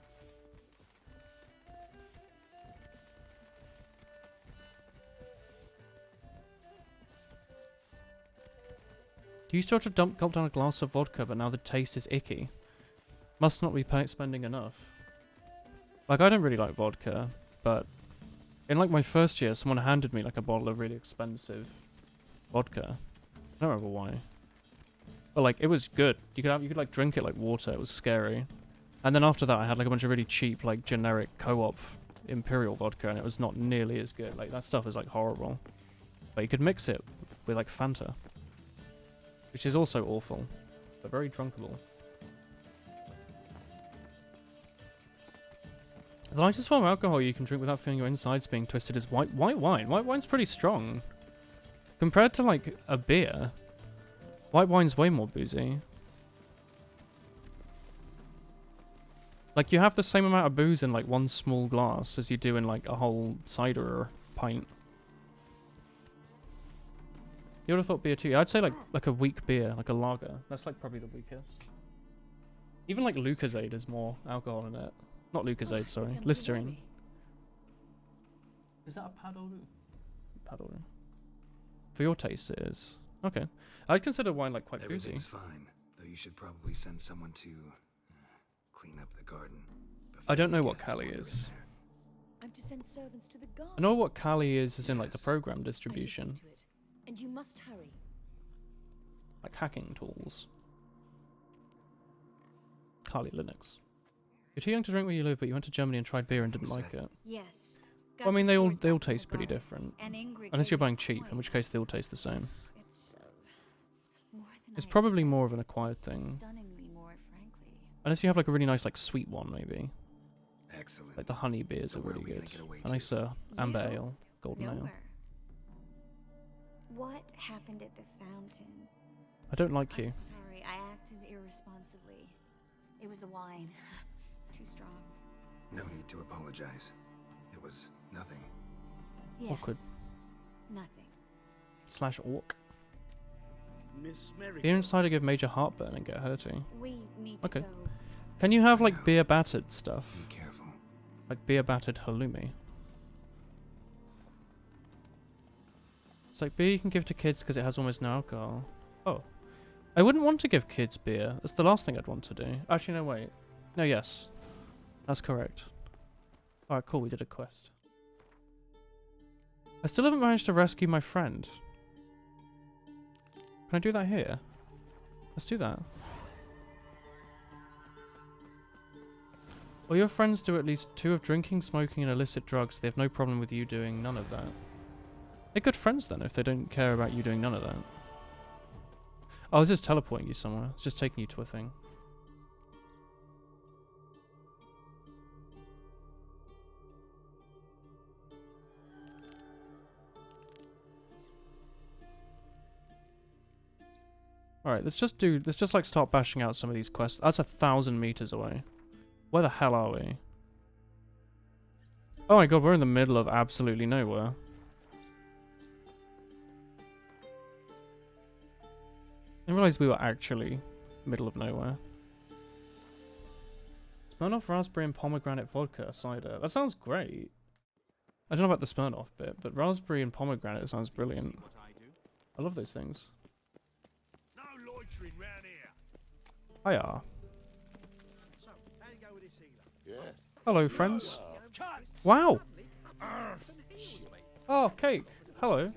You used to have to gulp down a glass of vodka, but now the taste is icky. Must not be spending enough. Like, I don't really like vodka, but in like my first year, someone handed me like a bottle of really expensive vodka. I don't remember why. But like, it was good. You could like drink it like water. It was scary. And then after that, I had like a bunch of really cheap, like generic co-op imperial vodka, and it was not nearly as good. Like, that stuff is like horrible. But you could mix it with like Fanta, which is also awful, but very drunkable. The lightest form of alcohol you can drink without feeling your insides being twisted is white wine. White wine's pretty strong. Compared to, like, a beer, white wine's way more boozy. Like, you have the same amount of booze in, like, one small glass as you do in, like, a whole cider or pint. You would have thought beer too. I'd say, like a weak beer, like a lager. That's, like, probably the weakest. Even, like, Lucozade has more alcohol in it. Not Lucozade, sorry. Listerine. Is that a Padolu? Padolu. For your taste, it is. Okay. I'd consider wine, like, quite boozy. Everything's fine, though you should probably send someone to clean up the garden. I don't know what Kali is. I'm to send servants to the garden. I know what Kali is as in, like, the program distribution. I shall see to it. And you must hurry. Like hacking tools. Kali Linux. You're too young to drink where you live, but you went to Germany and tried beer and didn't like it. Yes. Well, I mean, they all taste pretty different. And Ingrid Unless you're gave me buying cheap, in which case they all taste the same. It's more than It's I probably more of an acquired thing. Stunningly more, frankly. Unless you have like a really nice like sweet one, maybe. Excellent. Like the honey beers So are where really are we gonna good. get away A to? nice amber ale, golden ale. Nowhere. What happened at the fountain? I don't like you. I'm sorry, I acted irresponsibly. It was the wine. Too strong. No need to apologize. It was nothing. Yes. Awkward. Nothing. / orc. Miss Merrick. Beer inside to give major heartburn and get hurty. We need Okay. to go. Can you have like beer battered stuff? Be careful. Like beer battered halloumi. It's like beer you can give to kids because it has almost no alcohol. Oh. I wouldn't want to give kids beer. That's the last thing I'd want to do. Actually, no, wait. No, yes. That's correct. Alright, cool. We did a quest. I still haven't managed to rescue my friend. Can I do that here? Let's do that. Well, your friends do at least 2 of drinking, smoking, and illicit drugs. They have no problem with you doing none of that. They're good friends then if they don't care about you doing none of that. Oh, it's just teleporting you somewhere. It's just taking you to a thing. Alright, let's just like start bashing out some of these quests. That's 1,000 meters away. Where the hell are we? Oh my god, we're in the middle of absolutely nowhere. I didn't realize we were actually middle of nowhere. Smirnoff raspberry and pomegranate vodka cider. That sounds great. I don't know about the Smirnoff bit, but raspberry and pomegranate sounds brilliant. I love those things. No loitering round here. Hiya. So, how you go with this healer? Yes. Hello, friends. Wow. Oh, cake. Hello.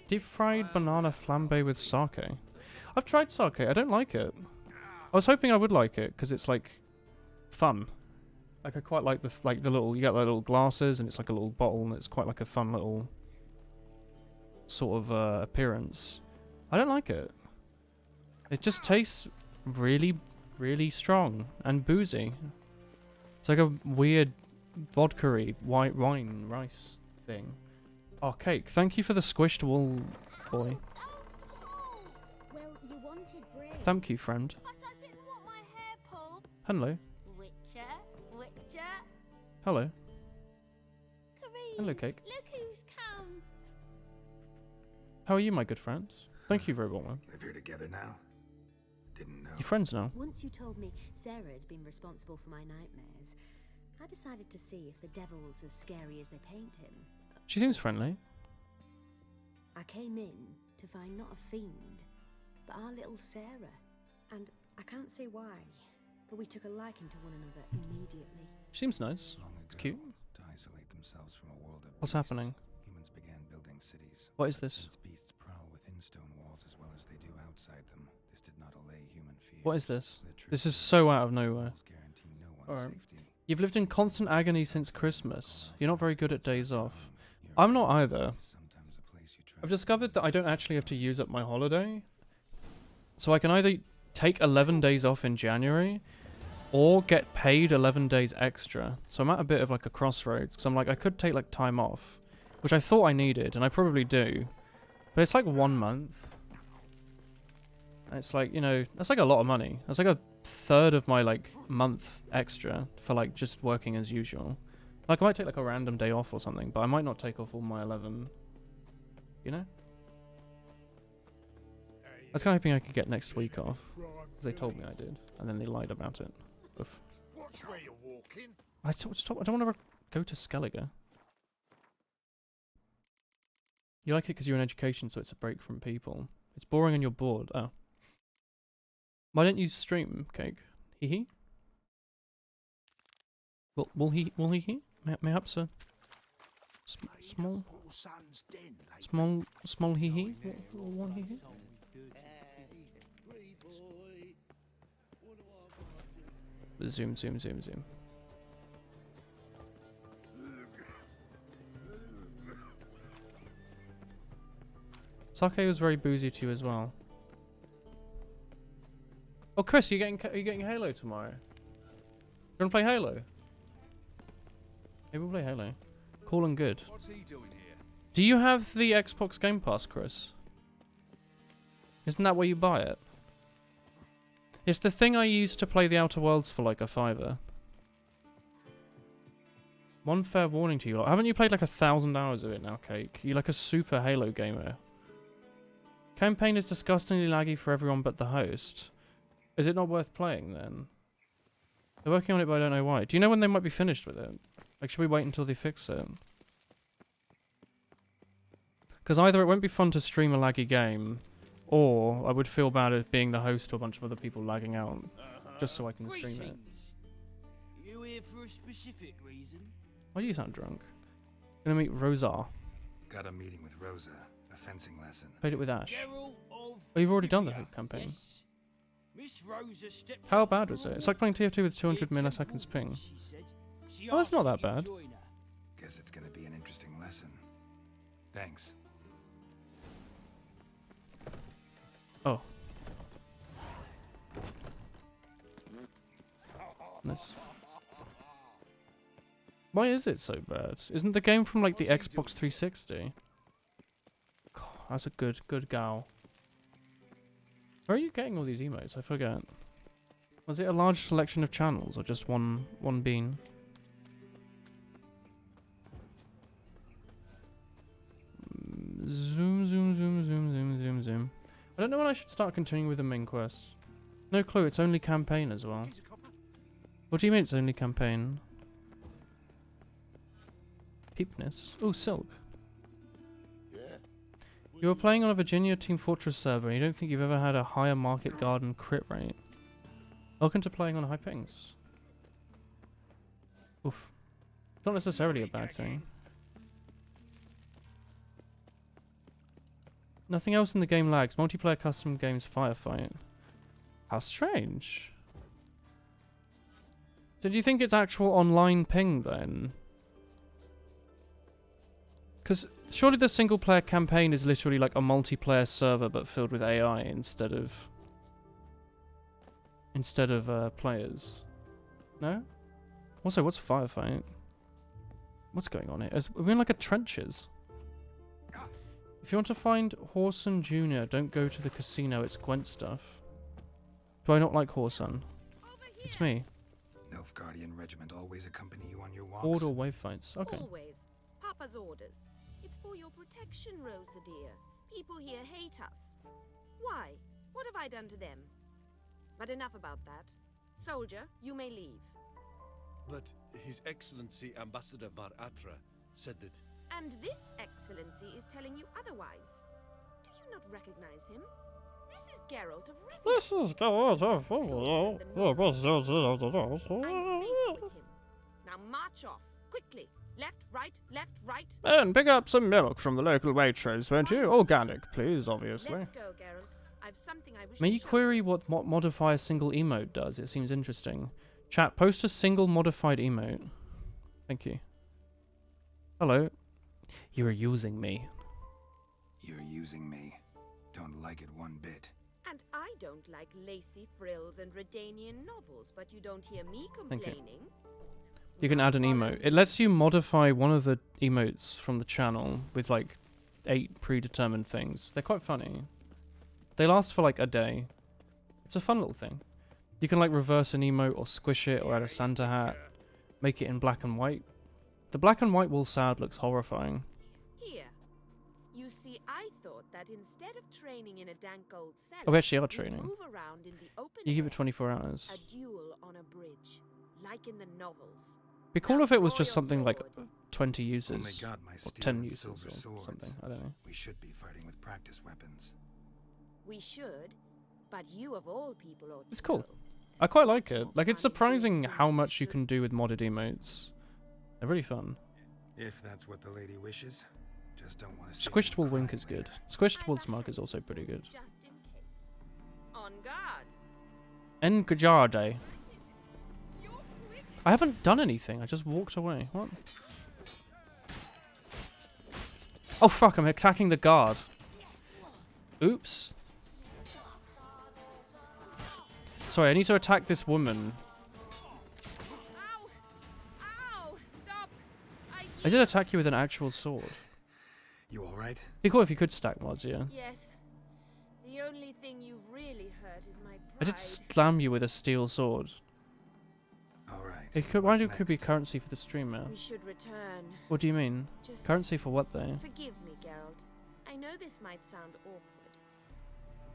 Deep fried banana flambe with sake. I've tried sake. I don't like it. I was hoping I would like it because it's like fun. Like I quite like the little. You get the little glasses and it's like a little bottle and it's quite like a fun little sort of appearance. I don't like it. It just tastes really, really strong and boozy. It's like a weird vodka-y white wine rice thing. Oh, cake. Thank you for the squished wool, boy. Well, you wanted bread. Thank you, friend. But I didn't want my hair pulled. Hello. Witcher, Witcher. Hello. Kareem, Hello, cake. look who's come. How are you, my good friend? Thank you very much. Live here together now? Didn't know. You're friends now. Once you told me Sarah had been responsible for my nightmares, I decided to see if the devil's as scary as they paint him. She seems friendly. I came in to find not a fiend, but our little Sarah. And I can't say why, but we took a liking to one another immediately. She seems nice. It's cute. To isolate themselves from a world of What's beasts, happening? Humans began building cities. What is this? Since beasts prowl within stone walls as well as they do outside them, this did not allay human fears. What is this? This is so out of nowhere. Guarantee no one's Alright. safety. You've lived in constant agony since Christmas. You're not very good at days off. I'm not either. I've discovered that I don't actually have to use up my holiday. So I can either take 11 days off in January or get paid 11 days extra. So I'm at a bit of like a crossroads because I'm like, I could take like time off, which I thought I needed, and I probably do. But it's like 1 month. And it's like, you know, that's like a lot of money. That's like a third of my like month extra for like just working as usual. Like I might take like a random day off or something, but I might not take off all my 11. You know? I was kind of hoping I could get next week off. Because they told me I did. And then they lied about it. Oof. Watch where you're walking. I don't want to go to Skellige. You like it because you're in education, so it's a break from people. It's boring and you're bored. Oh. Why don't you stream, Cake? Hee hee? Will he? Perhaps a small hee hee? One hee hee? Zoom. Sake was very boozy to you as well. Oh, Chris, are you getting Halo tomorrow? You wanna play Halo? Maybe we'll play Halo. Cool and good. What's he doing here? Do you have the Xbox Game Pass, Chris? Isn't that where you buy it? It's the thing I used to play the Outer Worlds for like a $5. One fair warning to you. Haven't you played like 1,000 hours of it now, Cake? You're like a super Halo gamer. Campaign is disgustingly laggy for everyone but the host. Is it not worth playing then? They're working on it, but I don't know why. Do you know when they might be finished with it? Like, should we wait until they fix it? Because either it won't be fun to stream a laggy game, or I would feel bad at being the host to a bunch of other people lagging out, just so I can stream it. Greetings. You here for a specific reason? Why do you sound drunk? Gonna meet Rosa. Got a meeting with Rosa, a fencing lesson. Played it with Ash. Geralt of Oh, you've already done the hoop campaign. Yes. Miss Rosa stepped How off bad was it? It's like playing TF2 with 200 milliseconds ping. she said. She Oh, that's not asked that me to bad. join her. Guess it's gonna be an interesting lesson. Thanks. Oh. Nice. Why is it so bad? Isn't the game from like the Xbox 360? God, that's a good gal. Where are you getting all these emotes? I forget. Was it a large selection of channels or just one bean? Zoom, zoom, zoom, zoom, zoom, zoom, zoom. I don't know when I should start continuing with the main quest. No clue, it's only campaign as well. What do you mean it's only campaign? Peepness. Oh, Silk. You were playing on a Virginia Team Fortress server and you don't think you've ever had a higher market garden crit rate. Welcome to playing on high pings. Oof. It's not necessarily a bad thing. Nothing else in the game lags. Multiplayer custom games firefight. How strange. So do you think it's actual online ping then? Because surely the single player campaign is literally like a multiplayer server but filled with AI instead of players. No? Also, what's firefight? What's going on here? Are we in like a trenches? If you want to find Horson Jr., don't go to the casino, it's Gwent stuff. Do I not like Horson? It's me. Nilfgaardian regiment always accompany you on your walks? Order wave fights. Okay. Always. Papa's orders. It's for your protection, Rosa dear. People here hate us. Why? What have I done to them? But enough about that. Soldier, you may leave. But His Excellency Ambassador Var Atra said that... And this excellency is telling you otherwise. Do you not recognize him? This is Geralt of Rivia. This is Geralt of I'm safe with him. Now march off. Quickly. Left, right. And pick up some milk from the local waitress, won't you? Organic, please, obviously. Let's go, Geralt. I've something I wish May to you show query what modify a single emote does? It seems interesting. Chat, post a single modified emote. Thank you. Hello. You're using me. You're using me. Don't like it one bit. And I don't like lacy frills and Redanian novels, but you don't hear me Thank you. complaining. You can add an emote. It lets you modify one of the emotes from the channel with like 8 predetermined things. They're quite funny. They last for like a day. It's a fun little thing. You can like reverse an emote or squish it or add a Santa hat. Make it in black and white. The black and white wool sad looks horrifying. Here. You see, I thought that instead of training in a dank old cellar, Oh, we actually are you'd training. move around in the open You give it air. 24 hours. A duel on a bridge, like in the novels. Be cool Now if it was draw just your something like sword. 20 Only users. got my Or steel 10 and users silver or swords. something. I don't know. We should be fighting with practice weapons. We should, but you of all people ought It's to cool. know. I quite like it. Like, it's surprising how much you can do with modded emotes. They're really fun. If that's what the lady wishes, just don't want to. Squished Wool Wink is good. Squished Wool Smug is also pretty good. Just in case. On guard. Engajarde. I haven't done anything. I just walked away. What? Oh fuck! I'm attacking the guard. Oops. Sorry, I need to attack this woman. Ow! Stop! I did attack you with an actual sword. You all right? Be cool if you could stack mods, yeah. Yes. The only thing you've really hurt is my I pride. did slam you with a steel sword. All right. It could, why do it be currency for the streamer? We should return. What do you mean? Just Currency for what though? Forgive me, Geralt. I know this might sound awkward,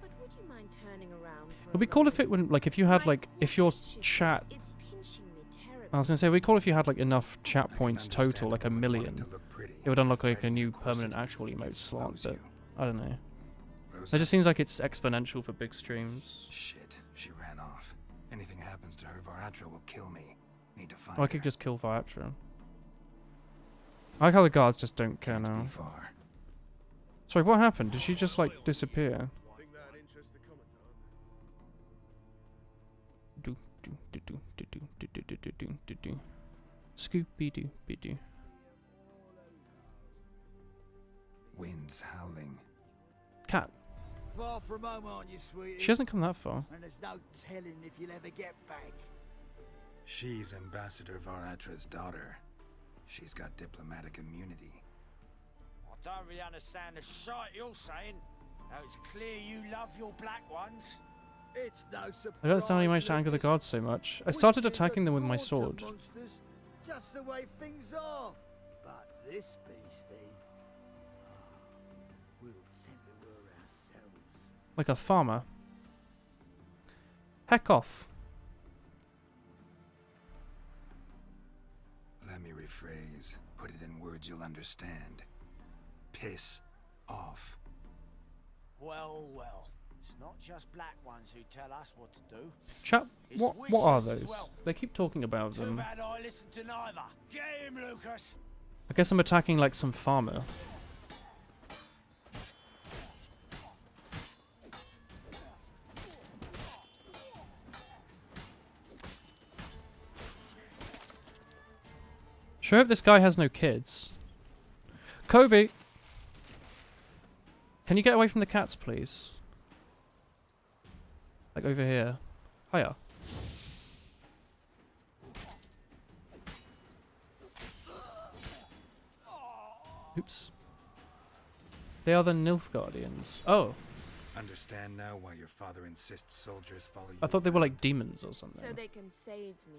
but would you mind turning around for It'd be cool if it wouldn't, like, if you had, like, if your chat punishing me terribly. I was gonna say, we call if you had like enough chat points total, like 1 million. It would unlock like a new permanent actual emote slot, but I don't know. It just seems like it's exponential for big streams. Shit, she ran off. Anything happens to her, Varatra will kill me. Need to find Oh, I could just kill Viatra. I like how the guards just don't care now. Sorry, what happened? Did she just like disappear? Do do do do do do do do do do do do. Scoopy doo be doo. Winds howling. Cat. Far from home, aren't you, sweetie? She hasn't come that far. And there's no telling if you'll ever get back. She's Ambassador Varatra's daughter. She's got diplomatic immunity. I don't really understand the shite you're saying. Now it's clear you love your black ones. It's no surprise. I don't understand how you managed to anger the guards so much. I started attacking them with my sword. Monsters, just the way things are. But this beastie, we'll tend to her ourselves. Like a farmer. Heck off. Let me rephrase. Put it in words you'll understand. Piss off. Well, well. It's not just black ones who tell us what to do. Chat, It's what are witches as those? well. They keep talking about Too them. bad I listen to neither. Get him, Lucas. I guess I'm attacking like some farmer. Sure hope this guy has no kids. Kobe! Can you get away from the cats, please? Like over here. Hiya. Oops. They are the Nilfgaardians. Oh. Understand now why your father insists soldiers follow you. I thought they were like demons or something. So they can save me,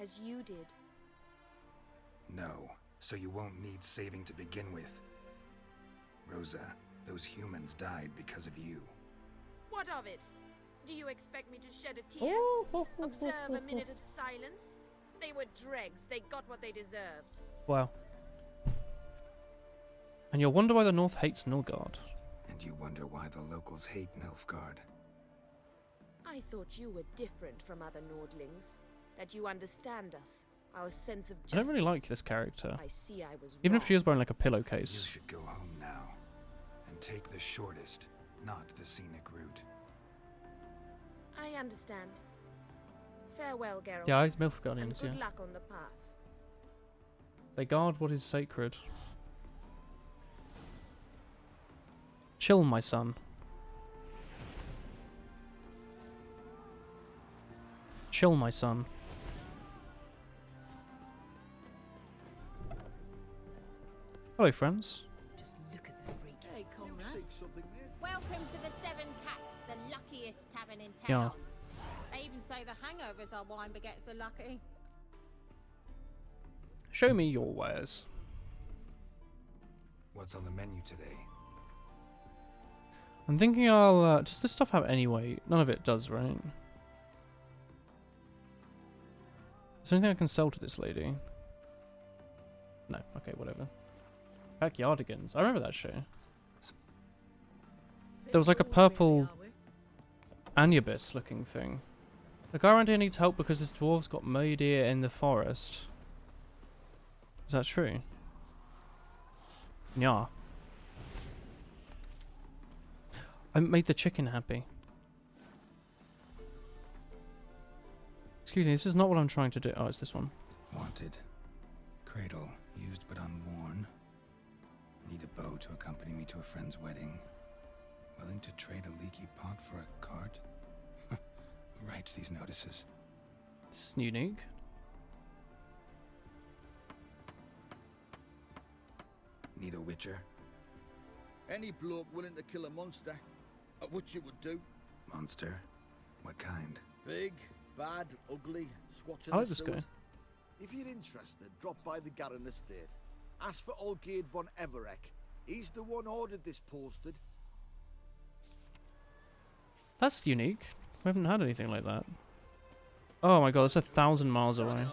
as you did. No, so you won't need saving to begin with. Rosa, those humans died because of you. What of it? Do you expect me to shed a tear? Observe a minute of silence? They were dregs. They got what they deserved. Wow. And you'll wonder why the North hates Nilfgaard. And you wonder why the locals hate Nilfgaard. I thought you were different from other Nordlings. That you understand us. Our sense of justice. I don't really like this character. I see I was Even wrong. if she is wearing like a You pillowcase. should go home now. And take the shortest, not the scenic route. I understand. Farewell, Geralt. Yeah, it's And Nilfgaardians, good yeah. luck on the path. They guard what is sacred. Chill, my son. Chill, my son. Hello, friends. Just look at the freak. Hey, comrade. Welcome to the Seven Cats, the luckiest tavern in Yeah. town. They even say the hangovers our wine baguettes are lucky. Show me your wares. What's on the menu today? I'm thinking I'll... does this stuff have any weight? None of it does, right? Is there anything I can sell to this lady? No. Okay, whatever. Backyardigans. I remember that show. There was like a purple Anubis looking thing. The guy around here needs help because his dwarves got mowed here in the forest. Is that true? Yeah. I made the chicken happy. Excuse me, this is not what I'm trying to do. Oh, it's this one. Wanted. Cradle, used but unworn. Need a bow to accompany me to a friend's wedding. Willing to trade a leaky pot for a cart? Who writes these notices? This is unique. Need a witcher? Any bloke willing to kill a monster, a witcher would do. Monster? What kind? Big, bad, ugly, squatching I like the this guy. sewers. If you're interested, drop by the Garen estate. Ask for Olgierd von Everek. He's the one ordered this posted. That's unique. We haven't had anything like that. Oh my god, that's 1,000 miles away.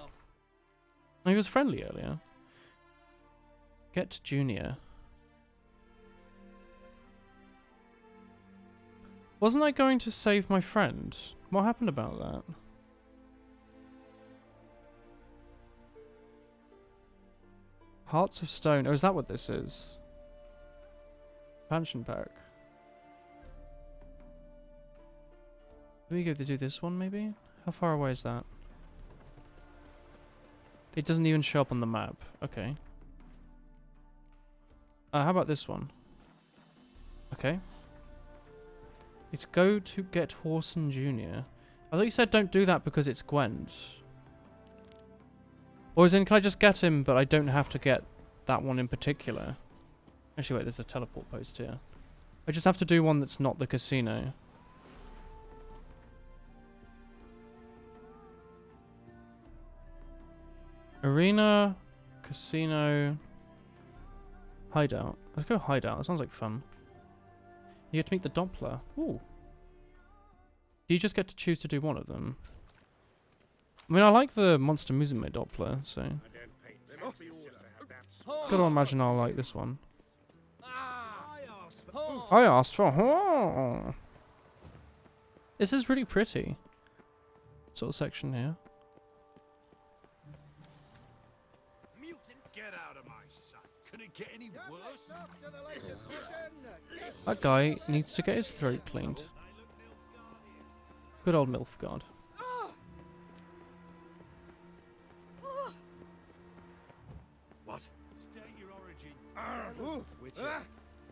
Oh, he was friendly earlier. Get Junior. Wasn't I going to save my friend? What happened about that? Hearts of Stone. Oh, is that what this is? Expansion pack. Do we go to do this one, maybe? How far away is that? It doesn't even show up on the map. Okay. How about this one? Okay. It's go to get Horson Jr. I thought you said don't do that because it's Gwent. Or as in, can I just get him, but I don't have to get that one in particular? Actually, wait, there's a teleport post here. I just have to do one that's not the casino. Arena, casino, hideout. Let's go hideout. That sounds like fun. You get to meet the Doppler. Ooh. Do you just get to choose to do one of them? I mean, I like the Monster Musume Doppler, so... Gotta imagine I'll like this one. I asked for... This is really pretty. Sort of section here. Get out of my sight. Could it get any worse? That guy needs to get his throat cleaned. Good old Nilfgaard. What? State your origin. Witcher.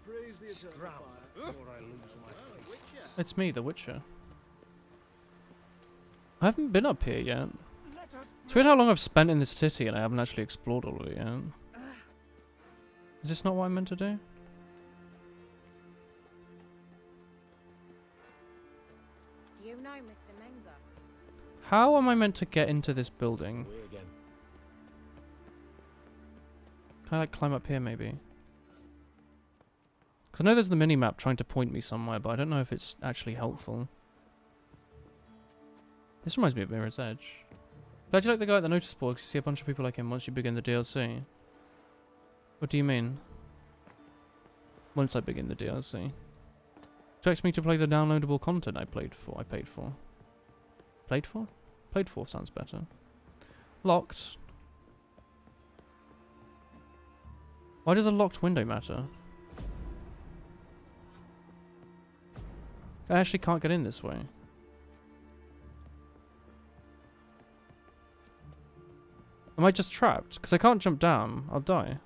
Praise the eternal fire before I lose my Witcher. It's me, the Witcher. I haven't been up here yet. It's weird how long I've spent in this city and I haven't actually explored all of it yet. Is this not what I'm meant to do? Do you know Mr. Menga? How am I meant to get into this building? Can I like climb up here maybe? Because I know there's the mini-map trying to point me somewhere, but I don't know if it's actually helpful. This reminds me of Mirror's Edge. Glad you like the guy at the notice board, 'cause you see a bunch of people like him once you begin the DLC. What do you mean? Once I begin the DLC. Expects me to play the downloadable content I paid for. Played for? Played for sounds better. Locked. Why does a locked window matter? I actually can't get in this way. Am I just trapped? Because I can't jump down. I'll die.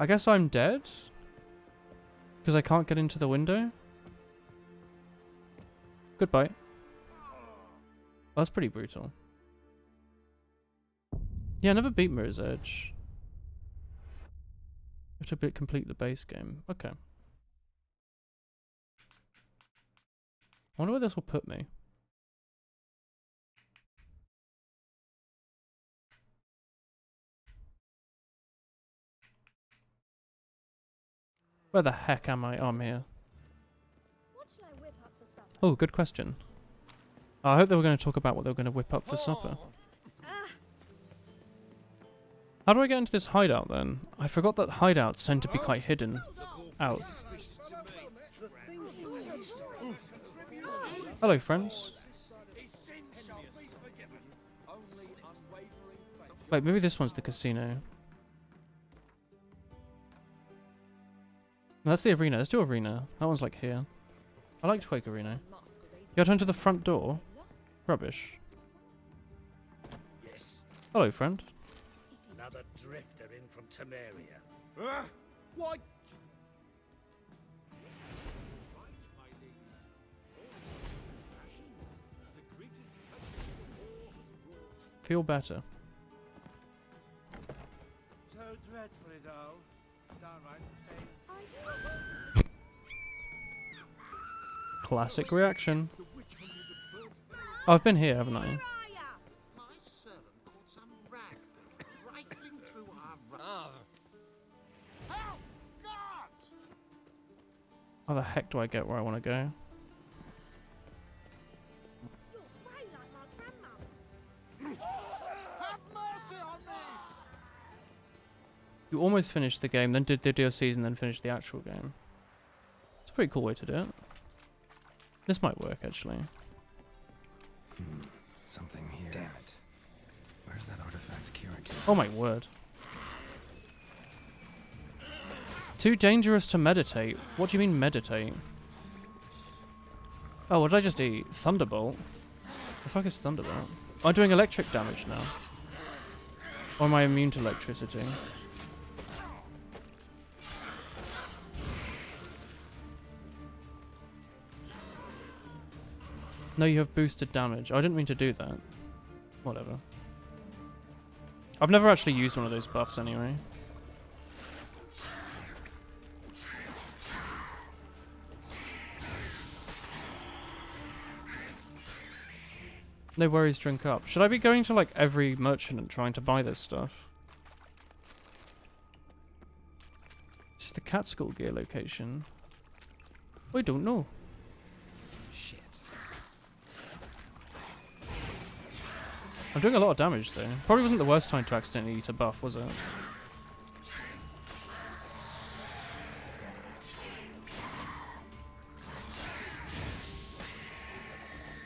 I guess I'm dead? Because I can't get into the window? Goodbye. That's pretty brutal. Yeah, I never beat Mirror's Edge. You have to complete the base game. Okay. I wonder where this will put me. Where the heck am I? Oh, I'm here. Oh, good question. I hope they were going to talk about what they were going to whip up for supper. How do I get into this hideout then? I forgot that hideouts tend to be quite hidden. Out. Hello, friends. Wait, maybe this one's the casino. No, that's the arena. Let's do arena. That one's like here. I like Quake Arena. You gotta turn to the front door? Rubbish. Yes. Hello, friend. Another drifter in from Temeria. What? Feel better. So dreadfully dull. Downright Classic reaction. Oh, I've been here, haven't I? My servant caught some rag rifling through our Help! Guards! How the heck do I get where I want to go? You almost finished the game, then did the DLCs, and then finished the actual game. It's a pretty cool way to do it. This might work, actually. Something here. Damn it. Where's that artifact Kira gave? Oh my word. Too dangerous to meditate. What do you mean meditate? Oh, what did I just eat? Thunderbolt? The fuck is Thunderbolt? Am I doing electric damage now? Or am I immune to electricity? No, you have boosted damage. I didn't mean to do that. Whatever. I've never actually used one of those buffs anyway. No worries, drink up. Should I be going to like every merchant and trying to buy this stuff? This is the Catskill gear location. I don't know. Shit. I'm doing a lot of damage though. Probably wasn't the worst time to accidentally eat a buff, was it?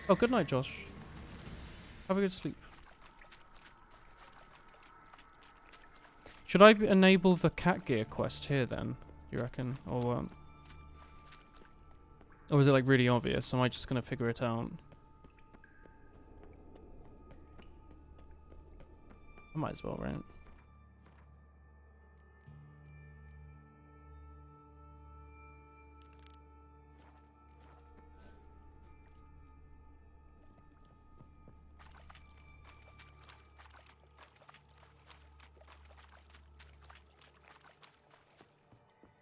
Oh, good night, Josh. Have a good sleep. Should I enable the cat gear quest here then, you reckon? Or is it like really obvious? Am I just gonna figure it out? I might as well, right?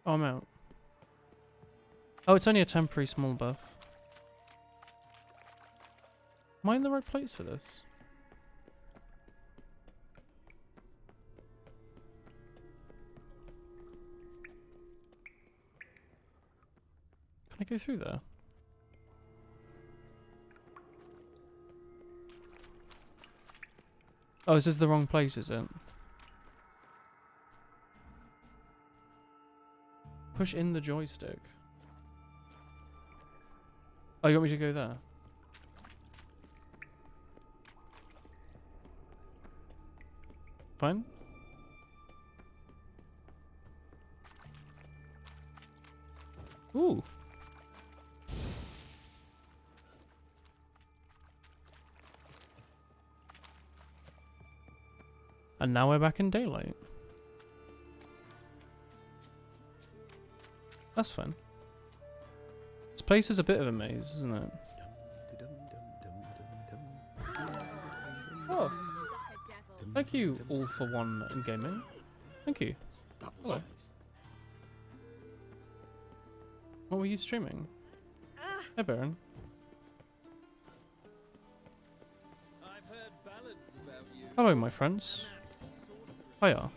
Oh, I'm out. Oh, it's only a temporary small buff. Am I in the right place for this? Can I go through there? Oh, is this the wrong place, is it? Push in the joystick. Oh, you want me to go there? Fine. Ooh. And now we're back in daylight. That's fun. This place is a bit of a maze, isn't it? Oh. Thank you, All for One in Gaming. Thank you. Hello. What were you streaming? Hey, Baron. I've heard ballads about you. Hello, my friends. Hiya.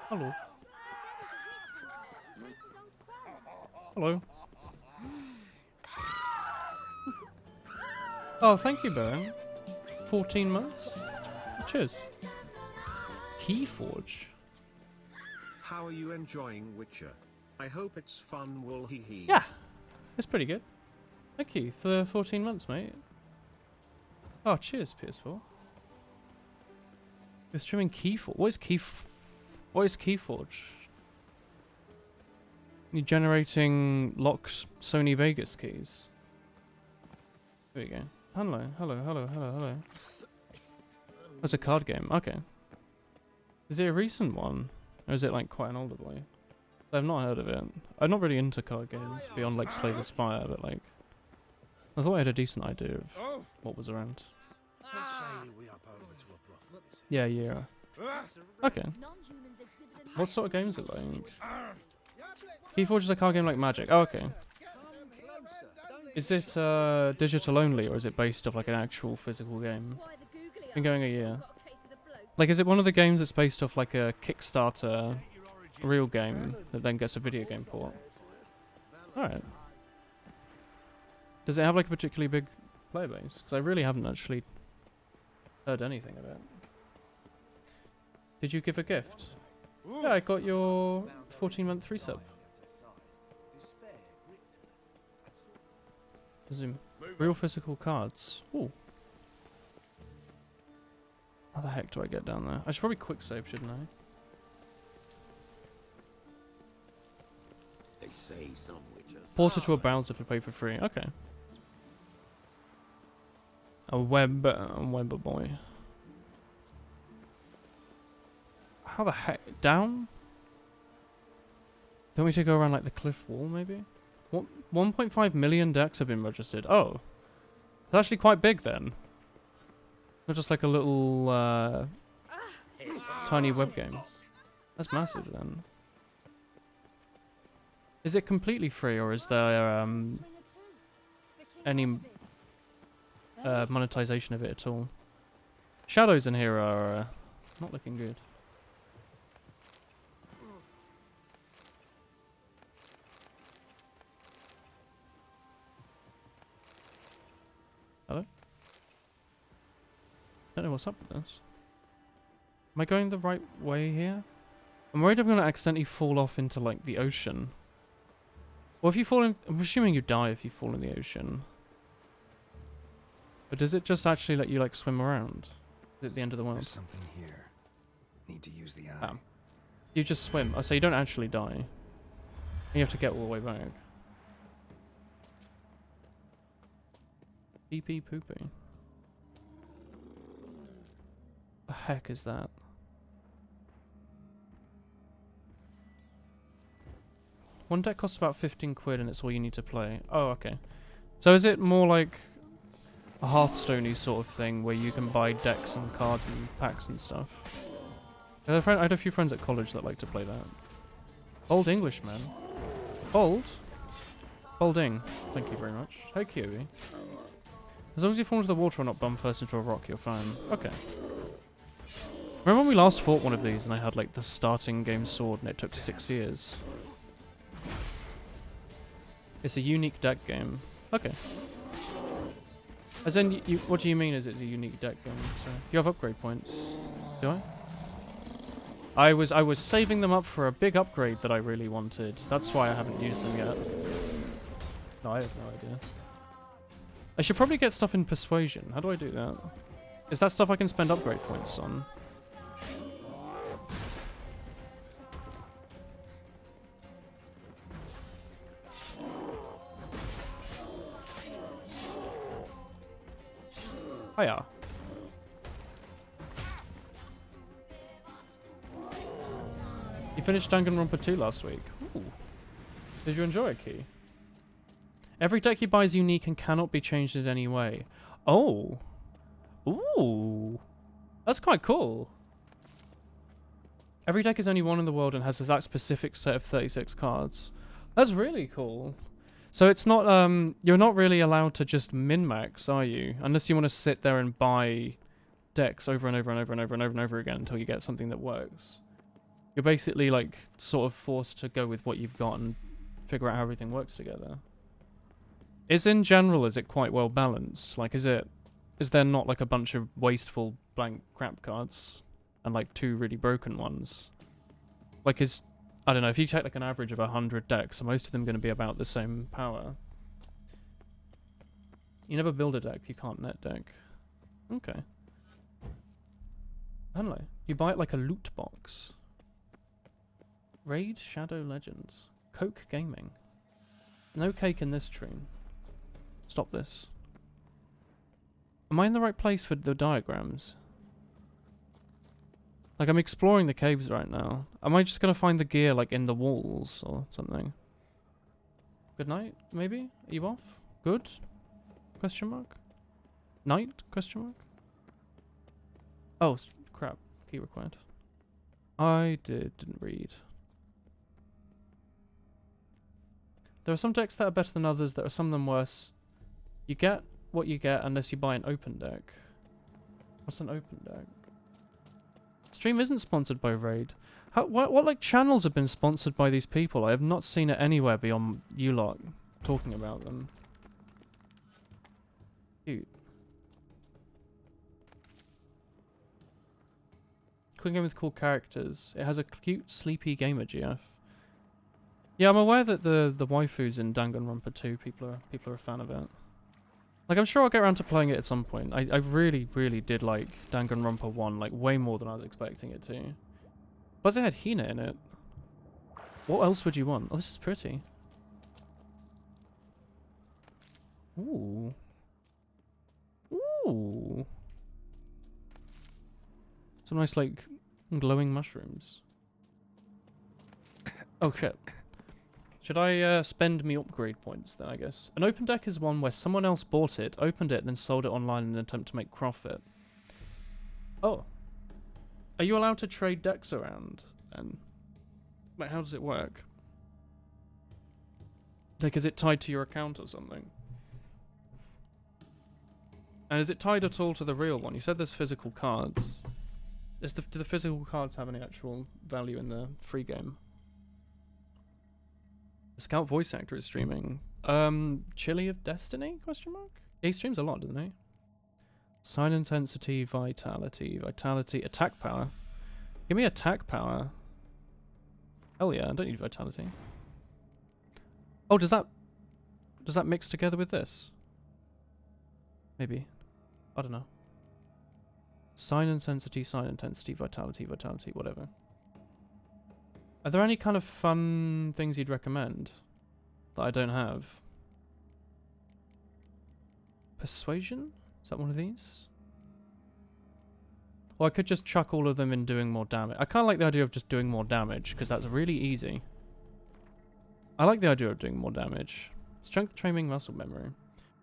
Hello. Hello. Oh, thank you, Baron. 14 months. Cheers. Keyforge. How are you enjoying Witcher? I hope it's fun, wool hee hee. Yeah, it's pretty good. Thank you for the 14 months, mate. Oh, cheers, PS4. You're streaming Keyforge. What is Keyforge? You're generating locked Sony Vegas keys. There you go. Hello, hello, hello, hello, hello. That's a card game. Okay. Is it a recent one? Or is it like quite an older boy? I've not heard of it. I'm not really into card games beyond like Slay the Spire, but like I thought I had a decent idea of what was around. Yeah, yeah. Okay. What sort of games are they? Keyforge is a card game like Magic. Oh, okay. Is it digital only, or is it based off like an actual physical game? Been going a year. Like, is it one of the games that's based off like a Kickstarter real game that then gets a video game port. Alright. Does it have like a particularly big player base? Because I really haven't actually heard anything of it. Did you give a gift? Yeah, I got your 14-month resub. Zoom. Real physical cards. Ooh. How the heck do I get down there? I should probably quick save, shouldn't I? They say some witches. Ported to a browser if you pay for free. Okay. A web boy. How the heck? Down? Don't we to go around like the cliff wall, maybe? What? 1.5 million decks have been registered. Oh. It's actually quite big then. Not just like a little tiny web game. That's massive then. Is it completely free or is there any monetization of it at all? Shadows in here are not looking good. Hello? Don't know what's up with this. Am I going the right way here? I'm worried I'm going to accidentally fall off into like the ocean. Well, if you fall in... I'm assuming you die if you fall in the ocean. But does it just actually let you like swim around? At the end of the world? There's something here. Need to use the eye. You just swim. Oh, so you don't actually die. You have to get all the way back. Pee-pee poopy. The heck is that? One deck costs about 15 quid and it's all you need to play. Oh, okay. So is it more like a Hearthstone-y sort of thing where you can buy decks and cards and packs and stuff? I had a few friends at college that like to play that. Old English, man. Old? Holding. Thank you very much. Hey, Kiwi. As long as you fall into the water or not bum first into a rock, you're fine. Okay. Remember when we last fought one of these and I had like the starting game sword and it took 6 years? It's a unique deck game. Okay. As in, what do you mean is it a unique deck game? So, you have upgrade points. Do I? I was saving them up for a big upgrade that I really wanted. That's why I haven't used them yet. No, I have no idea. I should probably get stuff in Persuasion. How do I do that? Is that stuff I can spend upgrade points on? Hiya. You finished Danganronpa 2 last week. Ooh. Did you enjoy it, Key? Every deck you buy is unique and cannot be changed in any way. Oh. Ooh. That's quite cool. Every deck is only one in the world and has that specific set of 36 cards. That's really cool. So it's not, you're not really allowed to just min-max, are you? Unless you want to sit there and buy decks over and over and over and over and over and over again until you get something that works. You're basically, like, sort of forced to go with what you've got and figure out how everything works together. Is it quite well balanced? Like, is there not, like, a bunch of wasteful blank crap cards and, like, 2 really broken ones? Like, I don't know, if you take like an average of 100 decks, are most of them going to be about the same power? You never build a deck, you can't net deck. Okay. I don't know. You buy it like a loot box. Raid Shadow Legends. Coke Gaming. No cake in this stream. Stop this. Am I in the right place for the diagrams? Like, I'm exploring the caves right now. Am I just gonna find the gear, like, in the walls or something? Good night, maybe? Are you off? Good? Question mark? Night? Question mark? Oh, crap. Key required. I didn't read. There are some decks that are better than others, there are some of them worse. You get what you get unless you buy an open deck. What's an open deck? stream isn't sponsored by Raid. What like channels have been sponsored by these people? I have not seen it anywhere beyond you lot talking about them. Cute. Quick game with cool characters. It has a cute, sleepy gamer GF. Yeah, I'm aware that the waifus in Danganronpa 2, people are a fan of it. Like, I'm sure I'll get around to playing it at some point. I really, really did like Danganronpa 1, like, way more than I was expecting it to. Plus, it had Hina in it. What else would you want? Oh, this is pretty. Ooh. Ooh. Some nice, like, glowing mushrooms. Oh, shit. Should I spend me upgrade points then, I guess? An open deck is one where someone else bought it, opened it, then sold it online in an attempt to make profit. Oh. Are you allowed to trade decks around? And like, how does it work? Like, is it tied to your account or something? And is it tied at all to the real one? You said there's physical cards. Do the physical cards have any actual value in the free game? The Scout voice actor is streaming. Chili of Destiny? Question mark? He streams a lot, doesn't he? Sign intensity, vitality, attack power. Give me attack power. Hell yeah, I don't need vitality. Oh, does that mix together with this? Maybe. I don't know. Sign intensity, vitality, whatever. Are there any kind of fun things you'd recommend that I don't have? Persuasion? Is that one of these? Or I could just chuck all of them in doing more damage. I kind of like the idea of just doing more damage, because that's really easy. I like the idea of doing more damage. Strength training, muscle memory.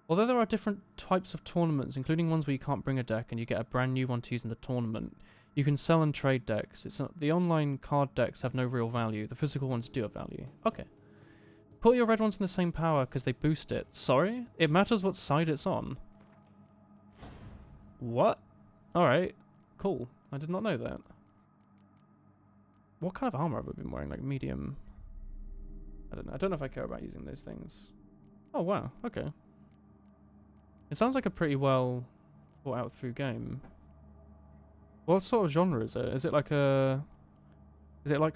Although there are different types of tournaments, including ones where you can't bring a deck and you get a brand new one to use in the tournament, you can sell and trade decks. It's not, the online card decks have no real value. The physical ones do have value. Okay. Put your red ones in the same power because they boost it. Sorry? It matters what side it's on. What? Alright. Cool. I did not know that. What kind of armor have I been wearing? Like medium? I don't know. I don't know if I care about using those things. Oh, wow. Okay. It sounds like a pretty well thought out through game. What sort of genre is it? Is it like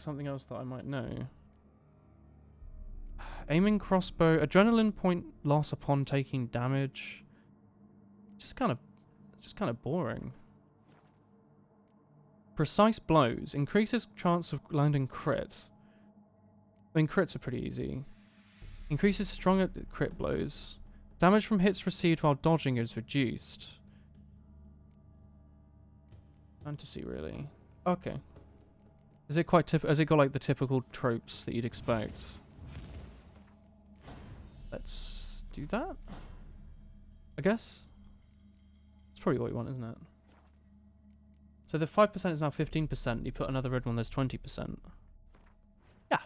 something else that I might know? Aiming crossbow, adrenaline point loss upon taking damage. Just kind of boring. Precise blows increases chance of landing crit. I mean, crits are pretty easy. Increases stronger crit blows. Damage from hits received while dodging is reduced. Fantasy, really. Okay. Is it quite has it got like the typical tropes that you'd expect? Let's do that. I guess. It's probably what you want, isn't it? So the 5% is now 15%. You put another red one, there's 20%. Yeah.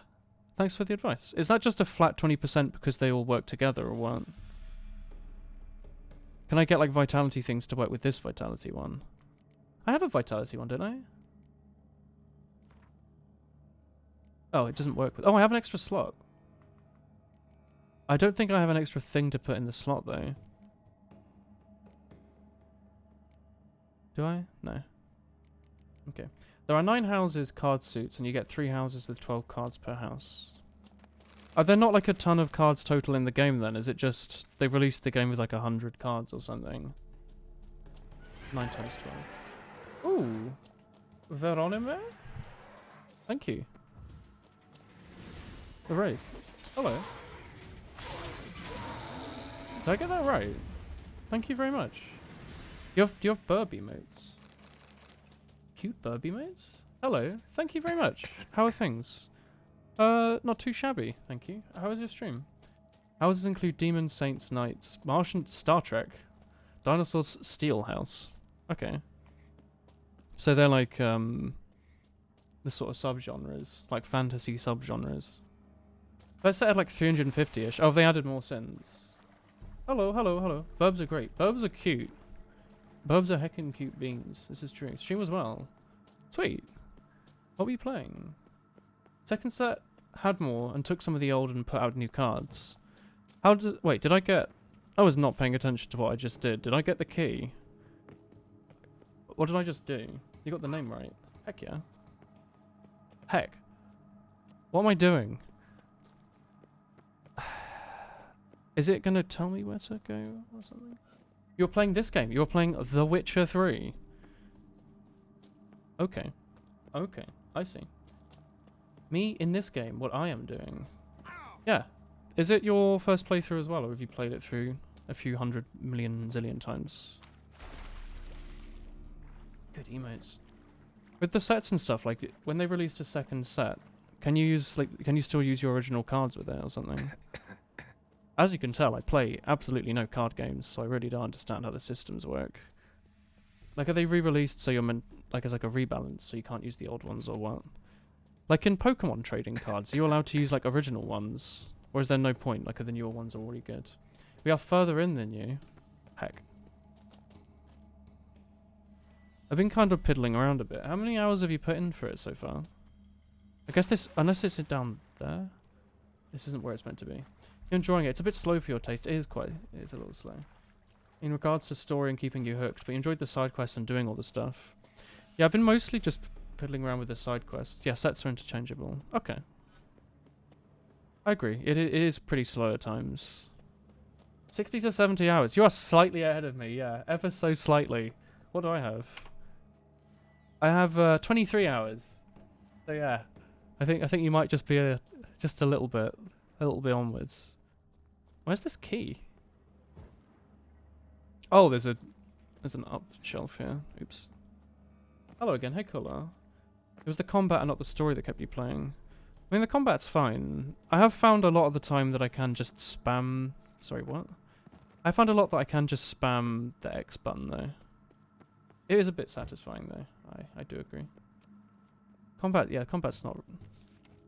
Thanks for the advice. Is that just a flat 20% because they all work together or what? Can I get like vitality things to work with this vitality one? I have a vitality one, didn't I? Oh, it doesn't work with... Oh, I have an extra slot. I don't think I have an extra thing to put in the slot, though. Do I? No. Okay. There are 9 houses, card suits, and you get 3 houses with 12 cards per house. Are there not like a ton of cards total in the game then? Is it just they released the game with like 100 cards or something? 9 times 12. Ooh. Veronime? Thank you. Hooray. Hello. Did I get that right? Thank you very much. Do you have Burb emotes? Cute Burb emotes? Hello. Thank you very much. How are things? Not too shabby, thank you. How is your stream? Houses include demons, saints, knights, Martian, Star Trek, dinosaurs, Steel House. Okay. So they're like, the sort of subgenres, like fantasy subgenres. Let's say at like 350-ish. Oh, they added more sins. Hello, hello, hello. Burbs are great. Burbs are cute. Burbs are heckin' cute beans. This is true. Stream as well. Sweet. What were you playing? Second set had more and took some of the old and put out new cards. How does... Wait, did I get... I was not paying attention to what I just did. Did I get the key? What did I just do? You got the name right. Heck yeah. Heck. What am I doing? Is it going to tell me where to go or something? You're playing this game. You're playing The Witcher 3. Okay. Okay. I see. Me in this game, what I am doing. Yeah. Is it your first playthrough as well, or have you played it through a few 100 million zillion times? Good emotes. With the sets and stuff, like when they released a second set, can you still use your original cards with it or something? As you can tell, I play absolutely no card games, so I really don't understand how the systems work. Like, are they re-released so you're meant, like, as like a rebalance, so you can't use the old ones or what? Like in Pokemon trading cards, are you allowed to use like original ones? Or is there no point, like the newer ones are already good? We are further in than you. Heck. I've been kind of piddling around a bit. How many hours have you put in for it so far? I guess this, unless it's down there, this isn't where it's meant to be. You're enjoying it. It's a bit slow for your taste. It is a little slow. In regards to story and keeping you hooked, but you enjoyed the side quests and doing all the stuff. Yeah, I've been mostly just piddling around with the side quests. Yeah, sets are interchangeable. Okay. I agree. It is pretty slow at times. 60 to 70 hours. You are slightly ahead of me, yeah. Ever so slightly. What do I have? I have 23 hours. So yeah. I think you might just be just a little bit onwards. Where's this key? Oh, there's an up shelf here. Oops. Hello again. Hey, Kula. It was the combat and not the story that kept you playing. I mean, the combat's fine. I have found a lot of the time that I can just spam... Sorry, what? I found a lot that I can just spam the X button, though. It is a bit satisfying, though. I do agree. Combat, yeah, combat's not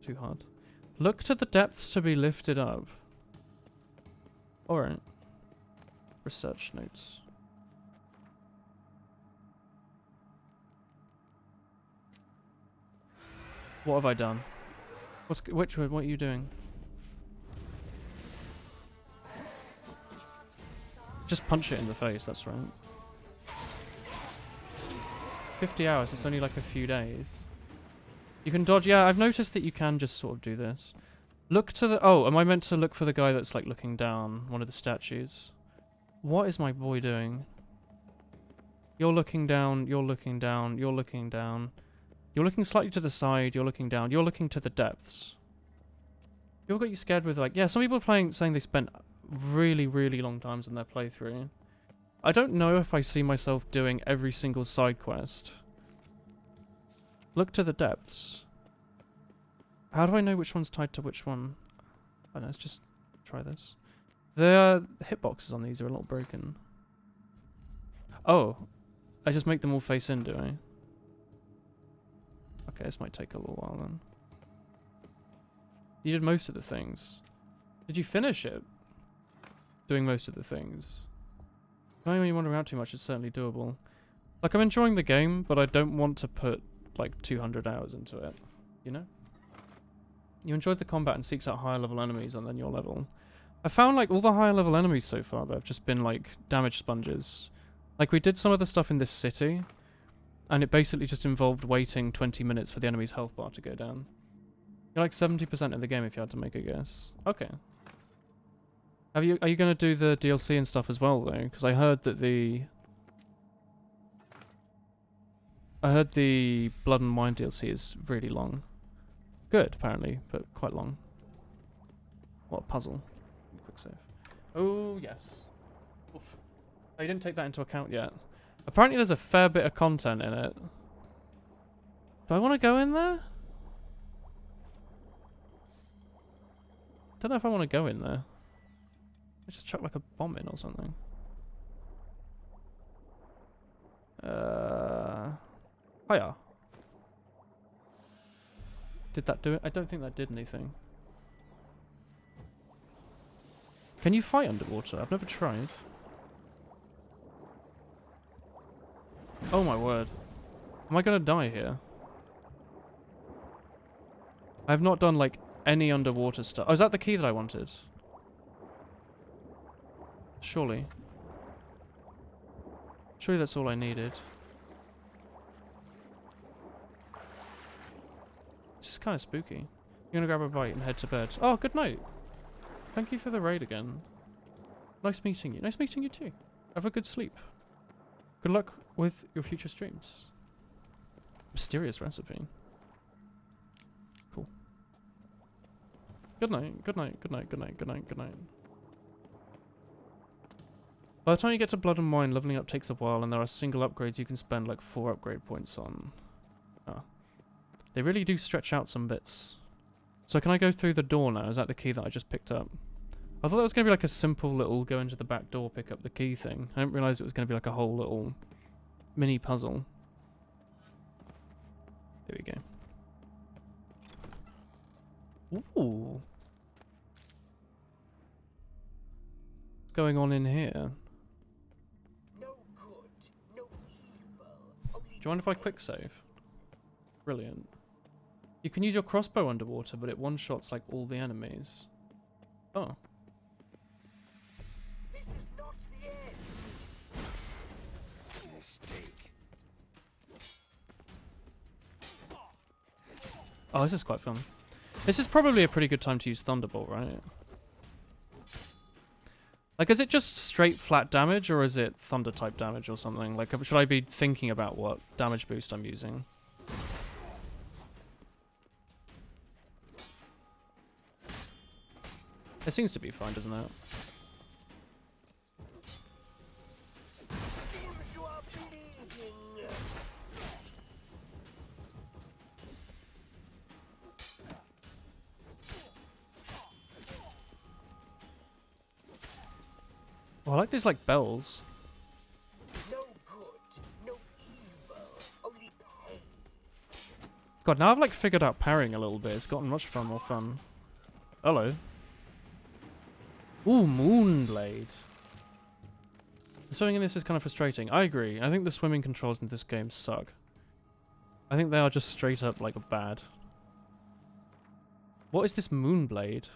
too hard. Look to the depths to be lifted up. Alright. Research notes. What have I done? What are you doing? Just punch it in the face, that's right. 50 hours, it's only like a few days. You can dodge, yeah, I've noticed that you can just sort of do this. Look to the, oh, am I meant to look for the guy that's like looking down, one of the statues? What is my boy doing? You're looking down, you're looking down, you're looking down. You're looking slightly to the side, you're looking down, you're looking to the depths. You'll get you scared with like, yeah, some people are saying they spent really, really long times in their playthrough. I don't know if I see myself doing every single side quest. Look to the depths. How do I know which one's tied to which one? I don't know, let's just try this. The hitboxes on these are a little broken. Oh, I just make them all face in, do I? Okay, this might take a little while then. You did most of the things. Did you finish it? Doing most of the things. When you wander around too much, it's certainly doable. Like, I'm enjoying the game, but I don't want to put, like, 200 hours into it. You know? You enjoyed the combat and seeks out higher level enemies and then your level. I found, like, all the higher level enemies so far, they've just been, like, damage sponges. Like, we did some of the stuff in this city, and it basically just involved waiting 20 minutes for the enemy's health bar to go down. You're like 70% of the game if you had to make a guess. Okay. Are you going to do the DLC and stuff as well, though? Because I heard that the Blood and Wine DLC is really long. Good, apparently, but quite long. What a puzzle. Quick save. Oh, yes. Oof. Oh, you didn't take that into account yet. Apparently there's a fair bit of content in it. Do I want to go in there? Don't know if I want to go in there. I just chuck like a bomb in or something. Hiya. Did that do it? I don't think that did anything. Can you fight underwater? I've never tried. Oh my word. Am I gonna die here? I've not done like any underwater stuff. Oh, is that the key that I wanted? Surely. Surely that's all I needed. This is kind of spooky. You're gonna grab a bite and head to bed. Oh, good night. Thank you for the raid again. Nice meeting you. Nice meeting you too. Have a good sleep. Good luck with your future streams. Mysterious recipe. Cool. Good night. Good night. Good night. Good night. Good night. Good night. By the time you get to Blood and Wine, leveling up takes a while, and there are single upgrades you can spend like 4 upgrade points on. Ah. They really do stretch out some bits. So can I go through the door now? Is that the key that I just picked up? I thought that was going to be like a simple little go into the back door, pick up the key thing. I didn't realise it was going to be like a whole little mini puzzle. There we go. Ooh. What's going on in here? Do you mind if I quick save? Brilliant. You can use your crossbow underwater, but it one-shots like all the enemies. Oh. This is not the end. Mistake. Oh, this is quite fun. This is probably a pretty good time to use Thunderbolt, right? Like, is it just straight flat damage, or is it thunder type damage or something? Like, should I be thinking about what damage boost I'm using? It seems to be fine, doesn't it? Oh, I like these like bells. No good, no evil, only pain. God, now I've like figured out parrying a little bit. It's gotten much more fun. Hello. Ooh, Moonblade. The swimming in this is kind of frustrating. I agree. I think the swimming controls in this game suck. I think they are just straight up like bad. What is this Moonblade?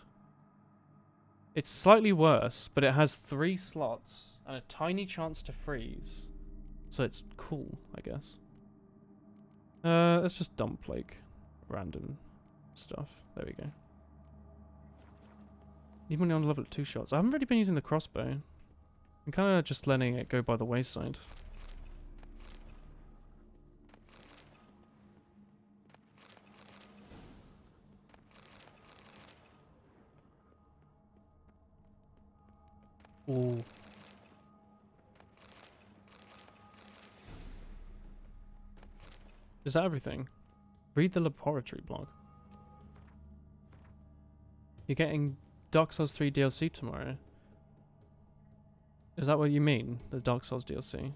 It's slightly worse, but it has 3 slots and a tiny chance to freeze. So it's cool, I guess. Let's just dump like random stuff. There we go. Even when you're on level at 2 shots. I haven't really been using the crossbow. I'm kind of just letting it go by the wayside. Ooh. Is that everything? Read the laboratory blog. You're getting Dark Souls 3 DLC tomorrow. Is that what you mean? The Dark Souls DLC?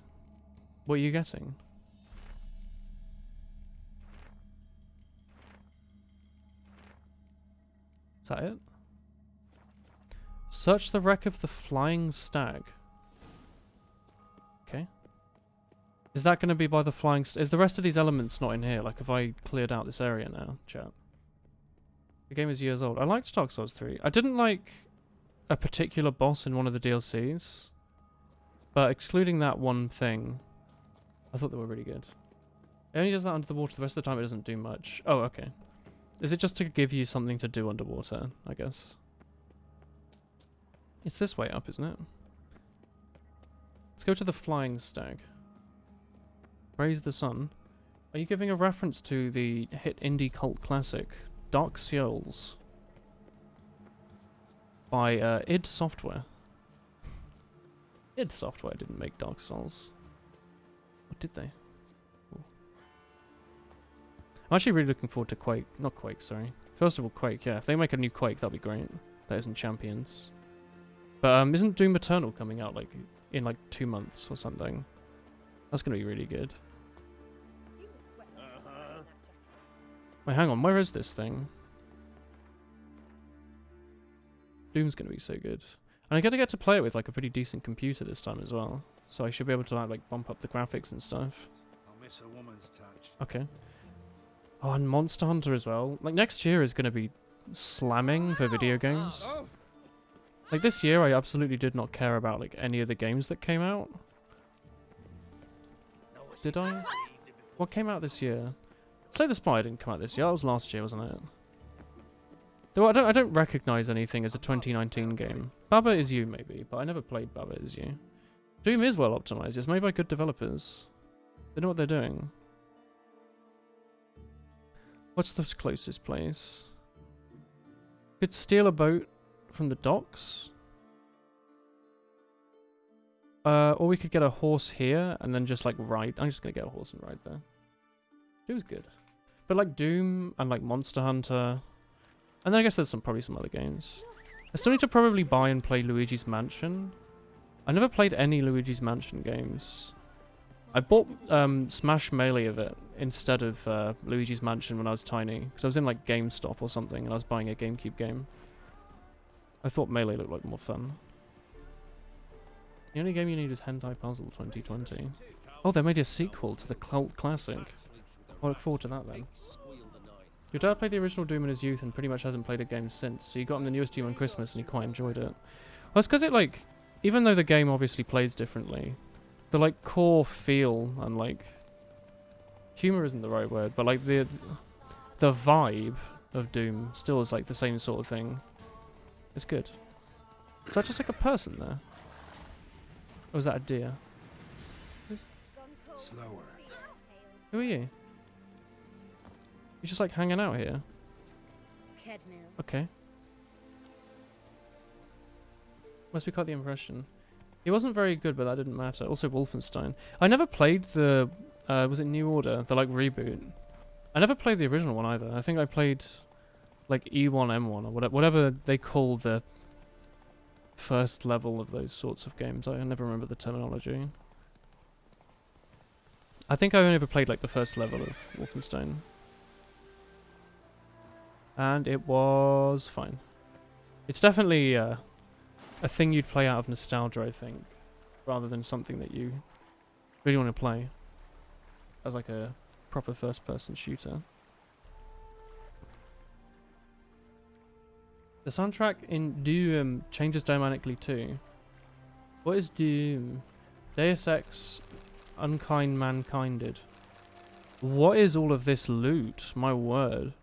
What are you getting? Is that it? Search the wreck of the Flying Stag. Okay. Is that going to be by the Flying Stag? Is the rest of these elements not in here? Like, have I cleared out this area now, chat? The game is years old. I liked Dark Souls 3. I didn't like a particular boss in one of the DLCs. But excluding that one thing, I thought they were really good. It only does that under the water. The rest of the time it doesn't do much. Oh, okay. Is it just to give you something to do underwater, I guess? It's this way up, isn't it? Let's go to the Flying Stag. Praise the Sun. Are you giving a reference to the hit indie cult classic Dark Souls by id Software? id Software didn't make Dark Souls. Or did they? Ooh. I'm actually really looking forward to Quake. Not Quake, sorry. First of all, Quake, yeah. If they make a new Quake, that'd be great. That isn't Champions. But isn't Doom Eternal coming out like in like 2 months or something? That's gonna be really good. Wait, hang on, where is this thing? Doom's gonna be so good. And I gotta get to play it with like a pretty decent computer this time as well. So I should be able to like bump up the graphics and stuff. I'll miss a woman's touch. Okay. Oh, and Monster Hunter as well. Like, next year is going to be slamming for video games. Like, this year I absolutely did not care about, like, any of the games that came out. Did I? What came out this year? Slay the Spire didn't come out this year. That was last year, wasn't it? Though I don't recognize anything as a 2019 game. Baba Is You, maybe, but I never played Baba Is You. Doom is well optimized. It's made by good developers. They know what they're doing. What's the closest place? Could steal a boat from the docks. Or we could get a horse here and then just like ride. I'm just gonna get a horse and ride there. It was good. But like Doom and like Monster Hunter. And then I guess there's probably some other games. I still need to probably buy and play Luigi's Mansion. I never played any Luigi's Mansion games. I bought Smash Melee of it instead of Luigi's Mansion when I was tiny. Because I was in like GameStop or something and I was buying a GameCube game. I thought Melee looked like more fun. The only game you need is Hentai Puzzle 2020. Oh, they made a sequel to the cult classic. I look forward to that then. Your dad played the original Doom in his youth and pretty much hasn't played a game since, so you got him the newest Doom on Christmas and he quite enjoyed it. Well, it's because it like, even though the game obviously plays differently, the like core feel and like, humor isn't the right word, but like the vibe of Doom still is like the same sort of thing. It's good. Is that just like a person there? Or is that a deer? Slower. Who are you? You're just like hanging out here. Okay. Must be quite the impression. He wasn't very good, but that didn't matter. Also, Wolfenstein. I never played the, was it New Order? The like reboot. I never played the original one either. I think I played like E1M1 or whatever they call the first level of those sorts of games. I never remember the terminology. I think I only ever played like the first level of Wolfenstein. And it was fine. It's definitely a thing you'd play out of nostalgia, I think, rather than something that you really want to play as like a proper first-person shooter. The soundtrack in Doom changes dynamically too. What is Doom? Deus Ex Unkind Mankinded. What is all of this loot? My word.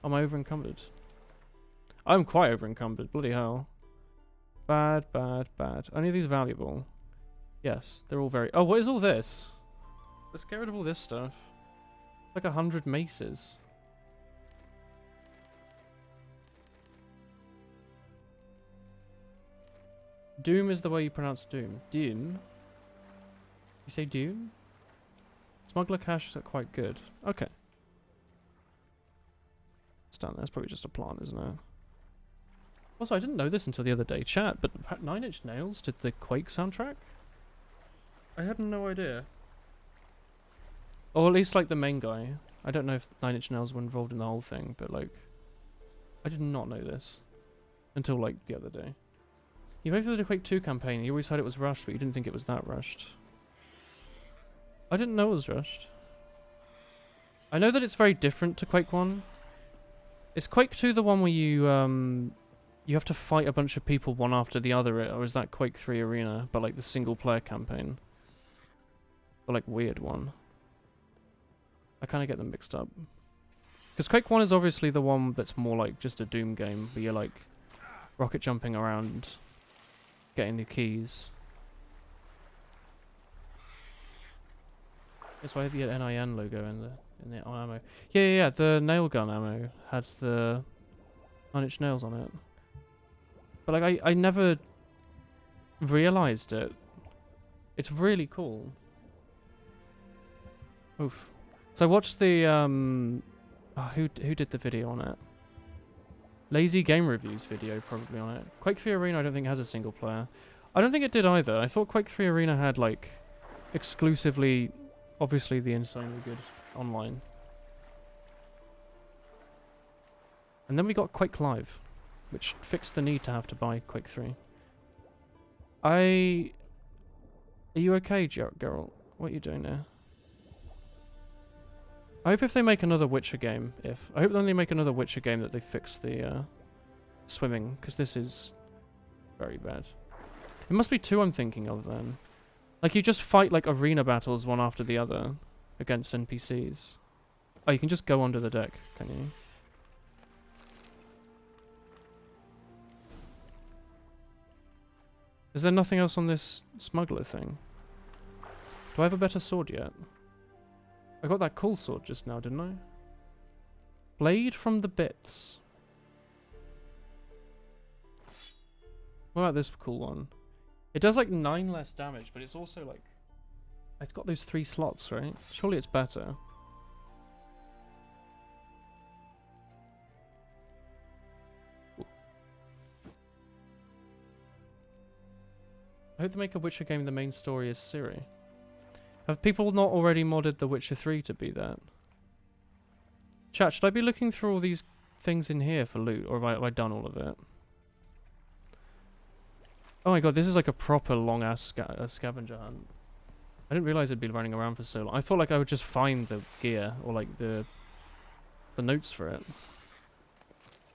Am I over encumbered? I'm quite over encumbered, bloody hell. Bad, bad, bad. Any of these valuable? Yes, they're all very... Oh, what is all this? Let's get rid of all this stuff. Like 100 maces. Doom is the way you pronounce Doom. Doom? You say Doom? Smuggler cache is quite good. Okay. It's down there. It's probably just a plant, isn't it? Also, I didn't know this until the other day, chat, but Nine Inch Nails did the Quake soundtrack? I had no idea. Or at least, like, the main guy. I don't know if Nine Inch Nails were involved in the whole thing, but, like, I did not know this until, like, the other day. You played through the Quake 2 campaign, you always heard it was rushed, but you didn't think it was that rushed. I didn't know it was rushed. I know that it's very different to Quake 1. Is Quake 2 the one where you have to fight a bunch of people one after the other, or is that Quake 3 Arena, but like the single player campaign? Or like weird one? I kind of get them mixed up. Because Quake 1 is obviously the one that's more like just a Doom game, where you're like rocket jumping around, getting the keys. That's why I have the NIN logo in the ammo. Yeah, the nail gun ammo has the 9 Inch Nails on it. But like I never realized it. It's really cool. Oof. So I watched the who did the video on it? Lazy Game Reviews video probably on it. Quake 3 Arena I don't think has a single player. I don't think it did either. I thought Quake 3 Arena had like exclusively, obviously the insanely good online. And then we got Quake Live, which fixed the need to have to buy Quake 3. Are you okay, Geralt? What are you doing there? I hope if they make another Witcher game, I hope when they make another Witcher game that they fix the swimming, because this is very bad. It must be two I'm thinking of then. Like you just fight like arena battles one after the other against NPCs. Oh, you can just go under the deck, can you? Is there nothing else on this smuggler thing? Do I have a better sword yet? I got that cool sword just now, didn't I? Blade from the Bits. What about this cool one? It does like 9 less damage, but it's also like... It's got those 3 slots, right? Surely it's better. I hope they make a Witcher game the main story is Ciri. Have people not already modded The Witcher 3 to be that? Chat, should I be looking through all these things in here for loot, or have I done all of it? Oh my god, this is like a proper long-ass scavenger hunt. I didn't realize it'd be running around for so long. I thought like I would just find the gear, or like the notes for it.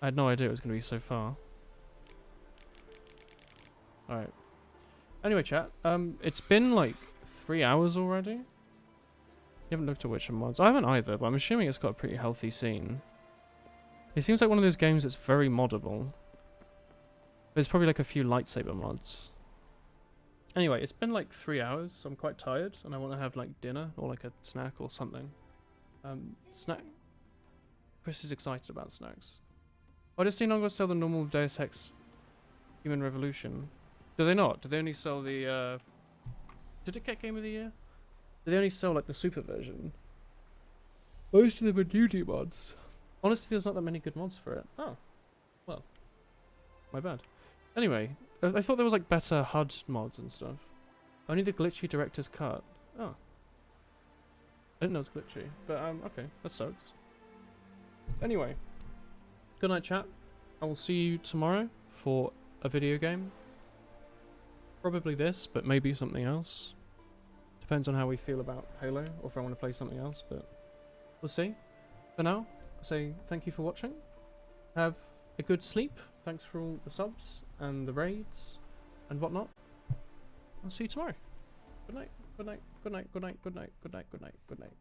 I had no idea it was going to be so far. Alright. Anyway, chat, it's been like 3 hours already. You haven't looked at Witcher mods. I haven't either, but I'm assuming it's got a pretty healthy scene. It seems like one of those games that's very moddable. There's probably like a few lightsaber mods. Anyway, it's been like 3 hours, so I'm quite tired, and I want to have like dinner, or like a snack or something. Snack? Chris is excited about snacks. Why does Steam no longer sell the normal Deus Ex Human Revolution? Do they not? Do they only sell the, Did it get Game of the Year? Do they only sell, like, the super version? Most of them are Duty mods. Honestly, there's not that many good mods for it. Oh. Well. My bad. Anyway, I thought there was, like, better HUD mods and stuff. Only the glitchy director's cut. Oh. I didn't know it was glitchy. But, okay. That sucks. Anyway. Good night, chat. I will see you tomorrow for a video game. Probably this, but maybe something else. Depends on how we feel about Halo, or if I want to play something else, but we'll see. For now, I say thank you for watching. Have a good sleep. Thanks for all the subs and the raids and whatnot. I'll see you tomorrow. Good night, good night, good night, good night, good night, good night, good night, good night.